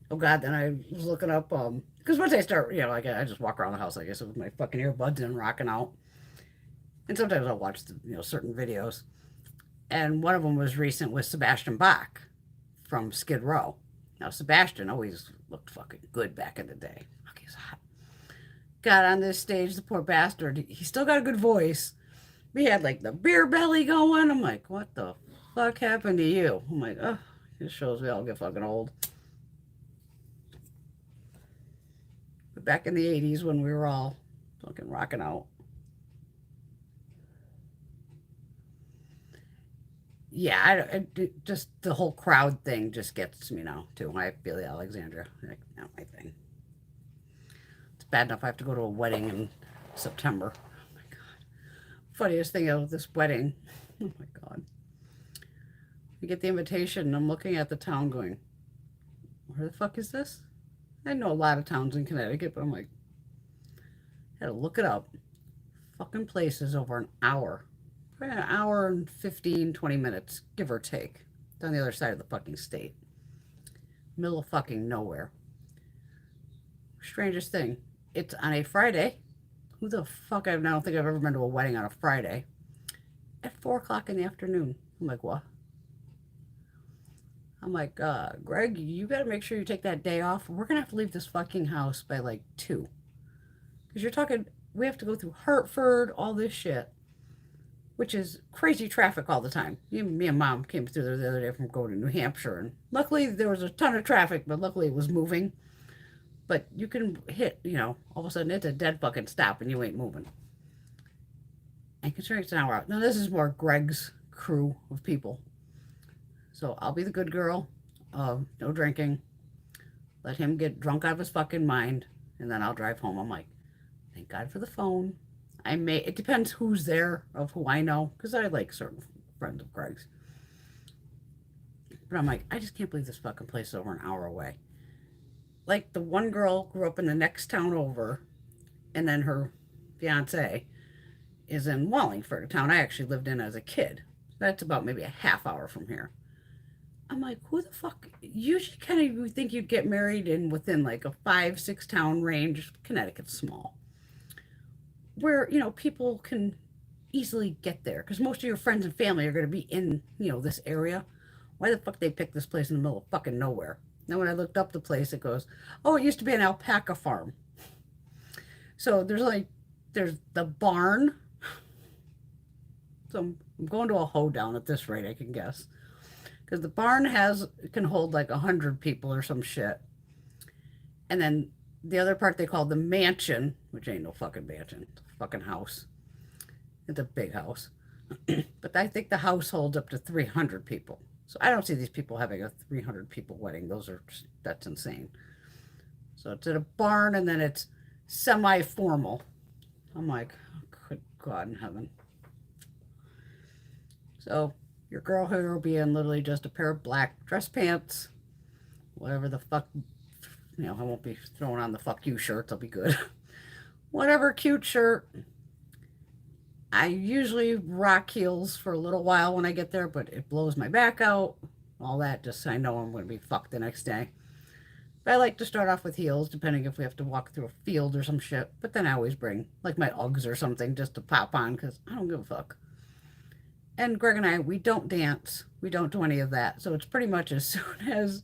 Oh God, then I was looking up, because once I start, you know, like I just walk around the house, I guess, with my fucking earbuds in, rocking out. And sometimes I'll watch, certain videos. And one of them was recent with Sebastian Bach from Skid Row. Now, Sebastian always looked fucking good back in the day. Fuck, he's hot. Got on this stage, the poor bastard. He still got a good voice. We had like the beer belly going. I'm like, what the fuck happened to you? I'm like, oh, this shows we all get fucking old. But back in the 80s when we were all fucking rocking out. Yeah, just the whole crowd thing just gets me now, too. I feel the Alexandria. Like, not my thing. It's bad enough I have to go to a wedding in September. Oh, my God. Funniest thing of this wedding. Oh, my God. We get the invitation, and I'm looking at the town going, where the fuck is this? I know a lot of towns in Connecticut, but I'm like, I had to look it up. Fucking place is over an hour. Probably an hour and 15, 20 minutes, give or take. It's on the other side of the fucking state. Middle of fucking nowhere. Strangest thing. It's on a Friday. Who the fuck? I don't think I've ever been to a wedding on a Friday. At 4 o'clock in the afternoon. I'm like, what? I'm like, Greg, you got to make sure you take that day off. We're going to have to leave this fucking house by like 2. Because you're talking, we have to go through Hartford, all this shit, which is crazy traffic all the time. Me and Mom came through there the other day from going to New Hampshire. And luckily, there was a ton of traffic, but luckily it was moving. But you can hit, all of a sudden it's a dead fucking stop and you ain't moving. And considering it's an hour out. Now, this is more Greg's crew of people. So I'll be the good girl. No drinking. Let him get drunk out of his fucking mind. And then I'll drive home. I'm like, thank God for the phone. It depends who's there, of who I know. Because I like certain friends of Greg's. But I'm like, I just can't believe this fucking place is over an hour away. Like, the one girl grew up in the next town over. And then her fiance is in Wallingford, a town I actually lived in as a kid. That's about maybe a half hour from here. I'm like, who the fuck? Usually, kind of, you think you'd get married in within like a 5-6 town range. Connecticut's small, where people can easily get there because most of your friends and family are going to be in this area. Why the fuck they picked this place in the middle of fucking nowhere? Now, when I looked up the place, it goes, oh, it used to be an alpaca farm. So there's the barn. So I'm going to a hoedown at this rate, I can guess. Because the barn can hold like 100 people or some shit. And then the other part they call the mansion, which ain't no fucking mansion. It's a fucking house. It's a big house. But I think the house holds up to 300 people. So I don't see these people having a 300 people wedding. That's insane. So it's at a barn and then it's semi-formal. I'm like, oh, good God in heaven. So your girl here will be in literally just a pair of black dress pants, whatever the fuck, I won't be throwing on the fuck you shirts, I'll be good. Whatever cute shirt. I usually rock heels for a little while when I get there, but it blows my back out, all that, just so I know I'm going to be fucked the next day. But I like to start off with heels, depending if we have to walk through a field or some shit, but then I always bring, like, my Uggs or something just to pop on, because I don't give a fuck. And Greg and I, we don't dance. We don't do any of that. So it's pretty much as soon as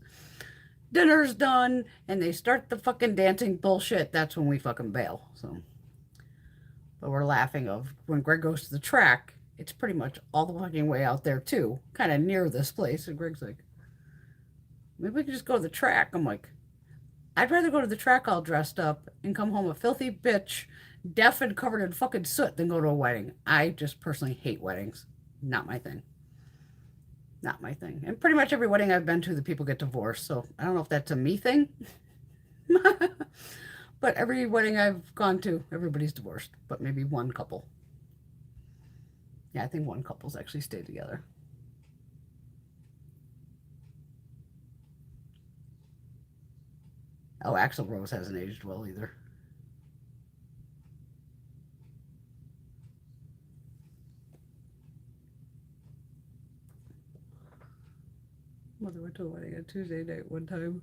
dinner's done and they start the fucking dancing bullshit, that's when we fucking bail. So, but we're laughing of when Greg goes to the track, it's pretty much all the fucking way out there too, kind of near this place. And Greg's like, maybe we can just go to the track. I'm like, I'd rather go to the track all dressed up and come home a filthy bitch, deaf and covered in fucking soot than go to a wedding. I just personally hate weddings. Not my thing. Not my thing. And pretty much every wedding I've been to, the people get divorced. So I don't know if that's a me thing. But every wedding I've gone to, everybody's divorced. But maybe one couple. Yeah, I think one couple's actually stayed together. Oh, Axl Rose hasn't aged well either. Mother went to a wedding on Tuesday night one time.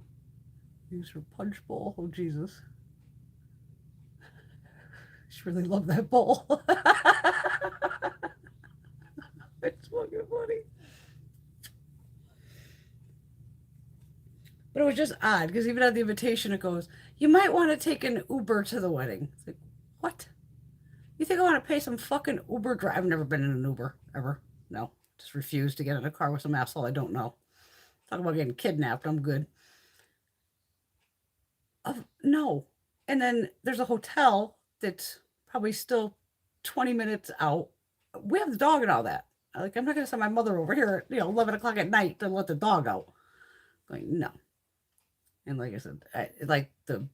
Used her punch bowl. Oh, Jesus. She really loved that bowl. It's fucking funny. But it was just odd because even on the invitation it goes, you might want to take an Uber to the wedding. It's like, what? You think I want to pay some fucking Uber drive? I've never been in an Uber, ever. No. Just refuse to get in a car with some asshole I don't know. Talk about getting kidnapped. I'm good. No. And then there's a hotel that's probably still 20 minutes out. We have the dog and all that. Like, I'm not going to send my mother over here at 11 o'clock at night to let the dog out. Like, no. And like I said, like the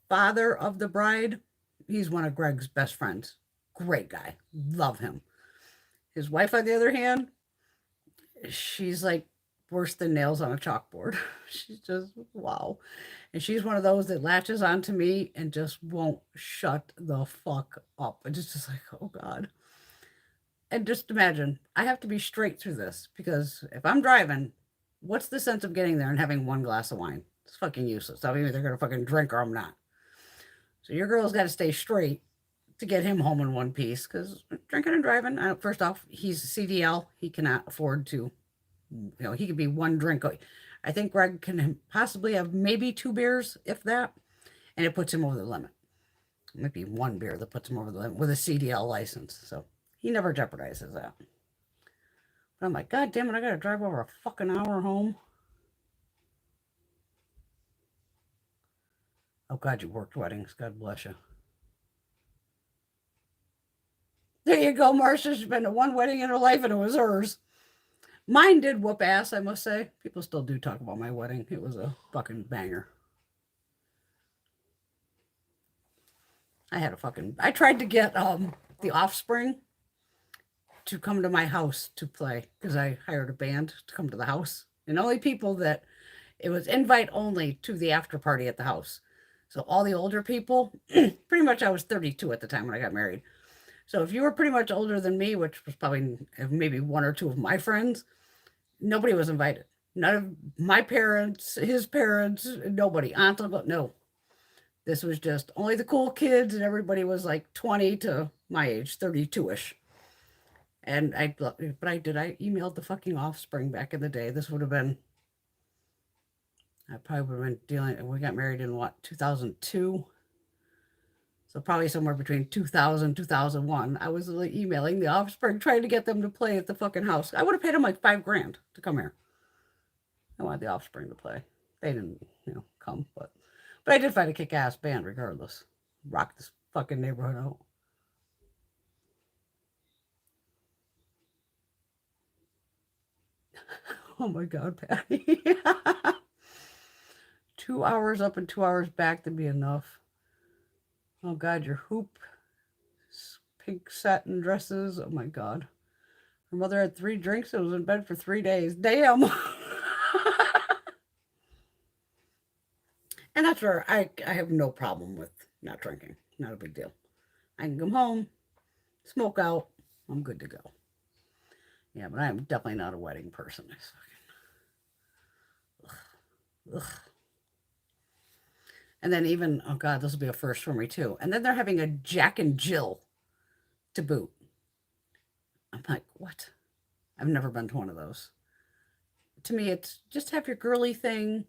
father of the bride, he's one of Greg's best friends. Great guy. Love him. His wife, on the other hand, she's like worse than nails on a chalkboard. She's just, wow. And she's one of those that latches onto me and just won't shut the fuck up. And it's just like, oh God. And just imagine, I have to be straight through this because if I'm driving, what's the sense of getting there and having one glass of wine? It's fucking useless. I'm either going to fucking drink or I'm not. So your girl's got to stay straight to get him home in one piece because drinking and driving, first off, he's CDL. He cannot afford to You know, he could be one drink. I think Greg can possibly have maybe 2 beers, if that, and it puts him over the limit. It might be 1 beer that puts him over the limit with a CDL license. So he never jeopardizes that. But I'm like, God damn it, I gotta drive over a fucking hour home. Oh God, you worked weddings. God bless you. There you go, Marcia. She's been to one wedding in her life and it was hers. Mine did whoop ass, I must say. People still do talk about my wedding. It was a fucking banger. I tried to get the Offspring to come to my house to play because I hired a band to come to the house. And only people that it was invite only to the after party at the house. So all the older people, pretty much I was 32 at the time when I got married. So if you were pretty much older than me, which was probably maybe 1 or 2 of my friends, nobody was invited. None of my parents, his parents, nobody. Aunt, uncle, no. This was just only the cool kids, and everybody was like 20 to my age, 32-ish. And I emailed the fucking Offspring back in the day. This would have been, I probably would have been dealing, we got married in what, 2002? So probably somewhere between 2000, 2001. I was emailing the Offspring trying to get them to play at the fucking house. I would have paid them like $5,000 to come here. I wanted the Offspring to play. They didn't, come, but I did find a kick-ass band regardless. Rock this fucking neighborhood out. Oh my God, Patty. 2 hours up and 2 hours back to be enough. Oh God, your hoop, pink satin dresses. Oh my God. Her mother had 3 drinks and was in bed for 3 days. Damn. And that's where I have no problem with not drinking. Not a big deal. I can come home, smoke out. I'm good to go. Yeah, but I'm definitely not a wedding person. Ugh. And then even, oh God, this will be a first for me too. And then they're having a Jack and Jill to boot. I'm like, what? I've never been to one of those. To me, it's just have your girly thing.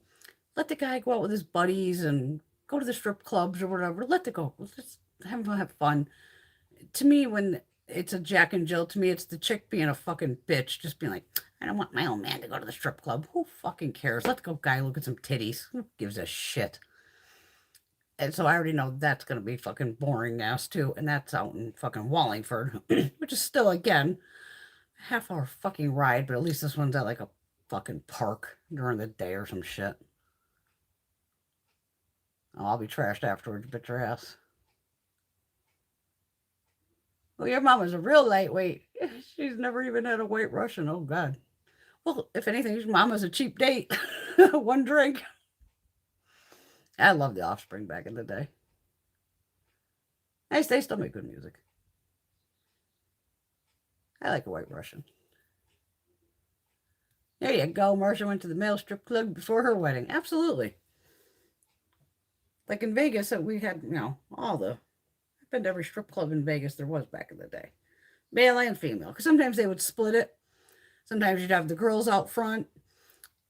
Let the guy go out with his buddies and go to the strip clubs or whatever. Let the go. Let's just have fun. To me, when it's a Jack and Jill, to me, it's the chick being a fucking bitch, just being like, I don't want my old man to go to the strip club. Who fucking cares? Let the go guy look at some titties. Who gives a shit? And so I already know that's going to be fucking boring ass too. And that's out in fucking Wallingford, which is still, again, half-hour fucking ride, but at least this one's at like a fucking park during the day or some shit. Oh, I'll be trashed afterwards, bitch your ass. Well, your mama's a real lightweight. She's never even had a White Russian. Oh, God. Well, if anything, your mama's a cheap date. 1 drink. I love the Offspring back in the day. They still make good music. I like a White Russian. There you go. Marcia went to the male strip club before her wedding. Absolutely. Like in Vegas, we had, I've been to every strip club in Vegas there was back in the day. Male and female. Because sometimes they would split it. Sometimes you'd have the girls out front.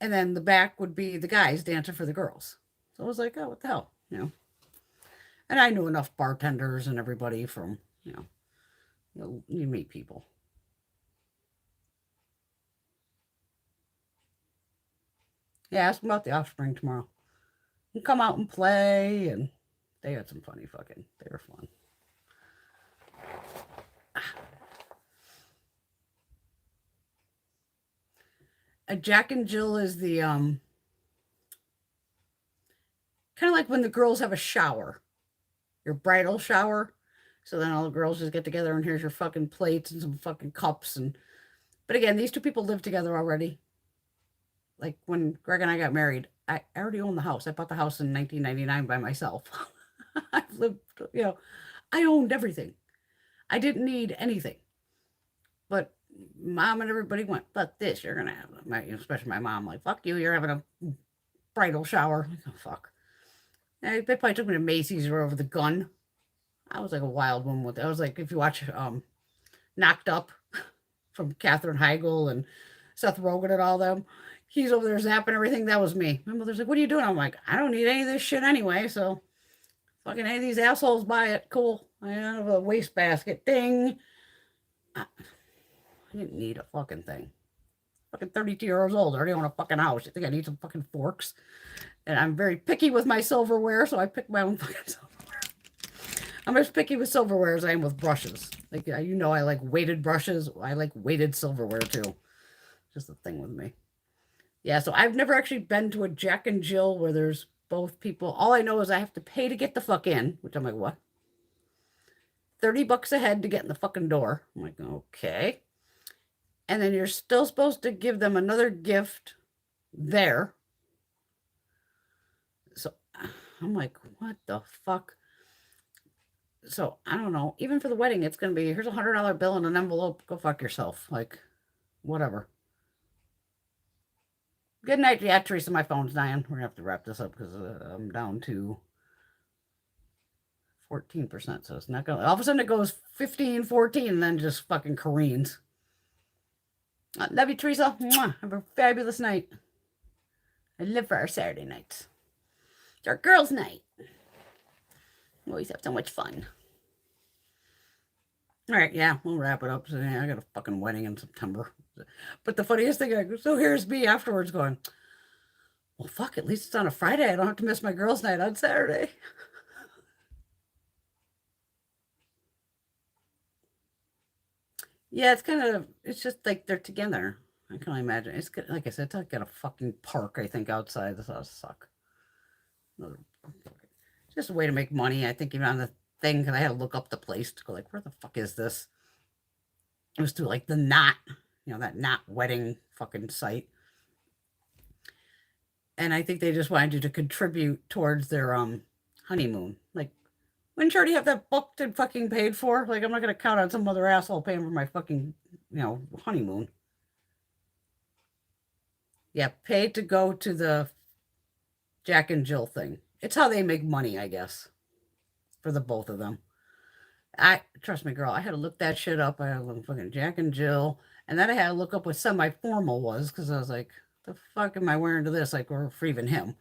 And then the back would be the guys dancing for the girls. So I was like, oh, what the hell? And I knew enough bartenders and everybody from, you meet people. Yeah, ask them about the Offspring tomorrow. And come out and play. And they had some funny they were fun. A Jack and Jill is the, kind of like when the girls have a shower. Your bridal shower. So then all the girls just get together and here's your fucking plates and some fucking cups. But again, these 2 people live together already. Like when Greg and I got married, I already owned the house. I bought the house in 1999 by myself. I've lived, I owned everything. I didn't need anything. But Mom and everybody went, fuck this, you're going to have, especially my mom, like, fuck you, you're having a bridal shower. Like, oh, fuck. And they probably took me to Macy's or over the gun. I was like a wild one if you watch Knocked Up from Katherine Heigl and Seth Rogen and all them. He's over there zapping everything. That was me. My mother's like, what are you doing? I'm like, I don't need any of this shit anyway, so fucking any of these assholes buy it. Cool. I have a wastebasket. Ding. I didn't need a fucking thing. Fucking 32 years old. I already own a fucking house. You think I need some fucking forks? And I'm very picky with my silverware, so I pick my own fucking silverware. I'm as picky with silverware as I am with brushes. Like, you know, I like weighted brushes. I like weighted silverware too. Just a thing with me. Yeah, so I've never actually been to a Jack and Jill where there's both people. All I know is I have to pay to get the fuck in, which I'm like, what? $30 a head to get in the fucking door. I'm like, okay. And then you're still supposed to give them another gift there. So I'm like, what the fuck? So I don't know. Even for the wedding, it's going to be, here's a $100 bill in an envelope. Go fuck yourself. Like, whatever. Good night. Yeah, Teresa, my phone's dying. We're going to have to wrap this up because I'm down to 14%. So it's not going to, all of a sudden it goes 15, 14, and then just fucking careens. Love you, Teresa. Mwah. Have a fabulous night. I live for our Saturday nights. It's our girls' night. We always have so much fun. All right, yeah, we'll wrap it up. So, yeah, I got a fucking wedding in September. But the funniest thing, so here's me afterwards going, well, fuck, at least it's on a Friday. I don't have to miss my girls' night on Saturday. Yeah, it's kind of, it's just like they're together. I can only imagine. It's good, like I said, it's like at a fucking park, I think, outside. This ought to suck. Just a way to make money, I think, even on the thing, because I had to look up the place to go, like, where the fuck is this? It was through, like, the Knot, you know, that Knot wedding fucking site. And I think they just wanted you to contribute towards their honeymoon. Like, wouldn't you already have that booked and fucking paid for? Like, I'm not going to count on some other asshole paying for my fucking, you know, honeymoon. Yeah, paid to go to the Jack and Jill thing. It's how they make money, I guess, for the both of them. Trust me, girl, I had to look that shit up. I had to look fucking Jack and Jill. And then I had to look up what semi-formal was because I was like, the fuck am I wearing to this? Like, or for even him.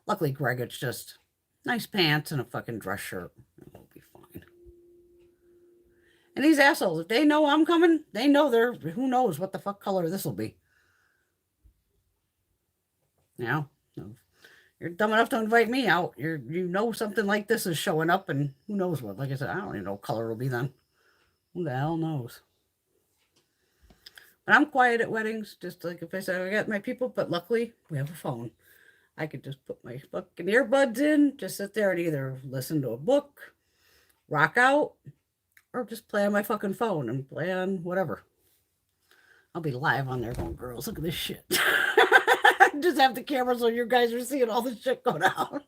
Luckily, Greg, it's just nice pants and a fucking dress shirt. It'll be fine. And these assholes, if they know I'm coming, they know they're, who knows what the fuck color this will be. You know? You're dumb enough to invite me out. You know something like this is showing up, and who knows what. Like I said, I don't even know what color it'll be then. Who the hell knows? But I'm quiet at weddings, just like if I said I got my people, but luckily we have a phone. I could just put my fucking earbuds in, just sit there and either listen to a book, rock out, or just play on my fucking phone and play on whatever. I'll be live on there going, girls, look at this shit. Just have the camera so you guys are seeing all this shit go down.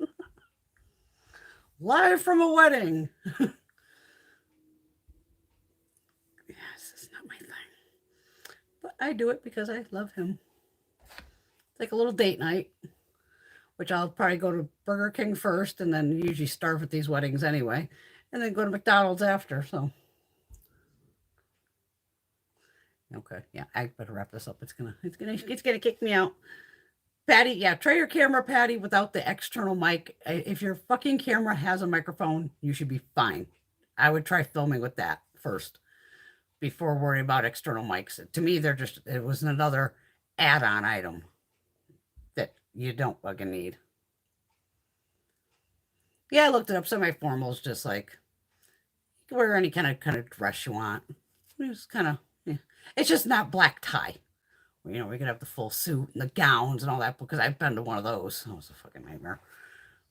Live from a wedding. Yes, it's not my thing. But I do it because I love him. It's like a little date night, which I'll probably go to Burger King first and then usually starve at these weddings anyway, and then go to McDonald's after, so. Okay, yeah, I better wrap this up. It's gonna kick me out. Patty, yeah, try your camera, Patty, without the external mic. If your fucking camera has a microphone, you should be fine. I would try filming with that first before worrying about external mics. To me, it was another add-on item that you don't fucking need. Yeah, I looked it up. Semi-formal is just like, you can wear any kind of dress you want. It's kind of, yeah. It's just not black tie. You know, we could have the full suit and the gowns and all that, because I've been to one of those. That was a fucking nightmare.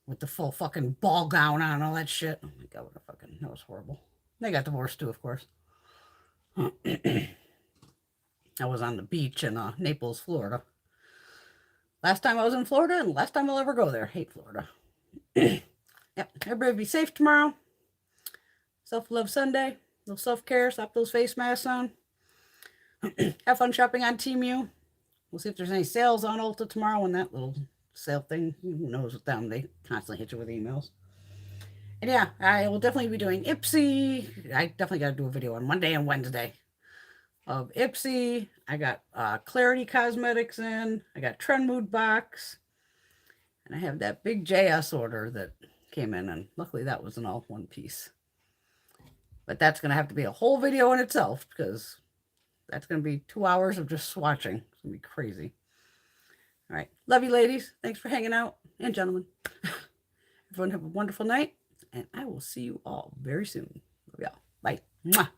With the full fucking ball gown on and all that shit. Oh my God, that was horrible. They got divorced too, of course. I was on the beach in Naples, Florida. Last time I was in Florida and last time I'll ever go there. Hate Florida. Yep, everybody be safe tomorrow. Self-love Sunday. A little self-care. Stop those face masks on. Have fun shopping on Temu. We'll see if there's any sales on Ulta tomorrow when that little sale thing, who knows with them, they constantly hit you with emails. And yeah, I will definitely be doing Ipsy. I definitely got to do a video on Monday and Wednesday. of Ipsy. I got Clarity Cosmetics in. I got Trend Mood box. And I have that big JS order that came in, and luckily that was an all one piece. But that's going to have to be a whole video in itself because that's going to be 2 hours of just swatching. It's going to be crazy. All right. Love you, ladies. Thanks for hanging out. And gentlemen. Everyone have a wonderful night. And I will see you all very soon. Love y'all. Bye. Mwah.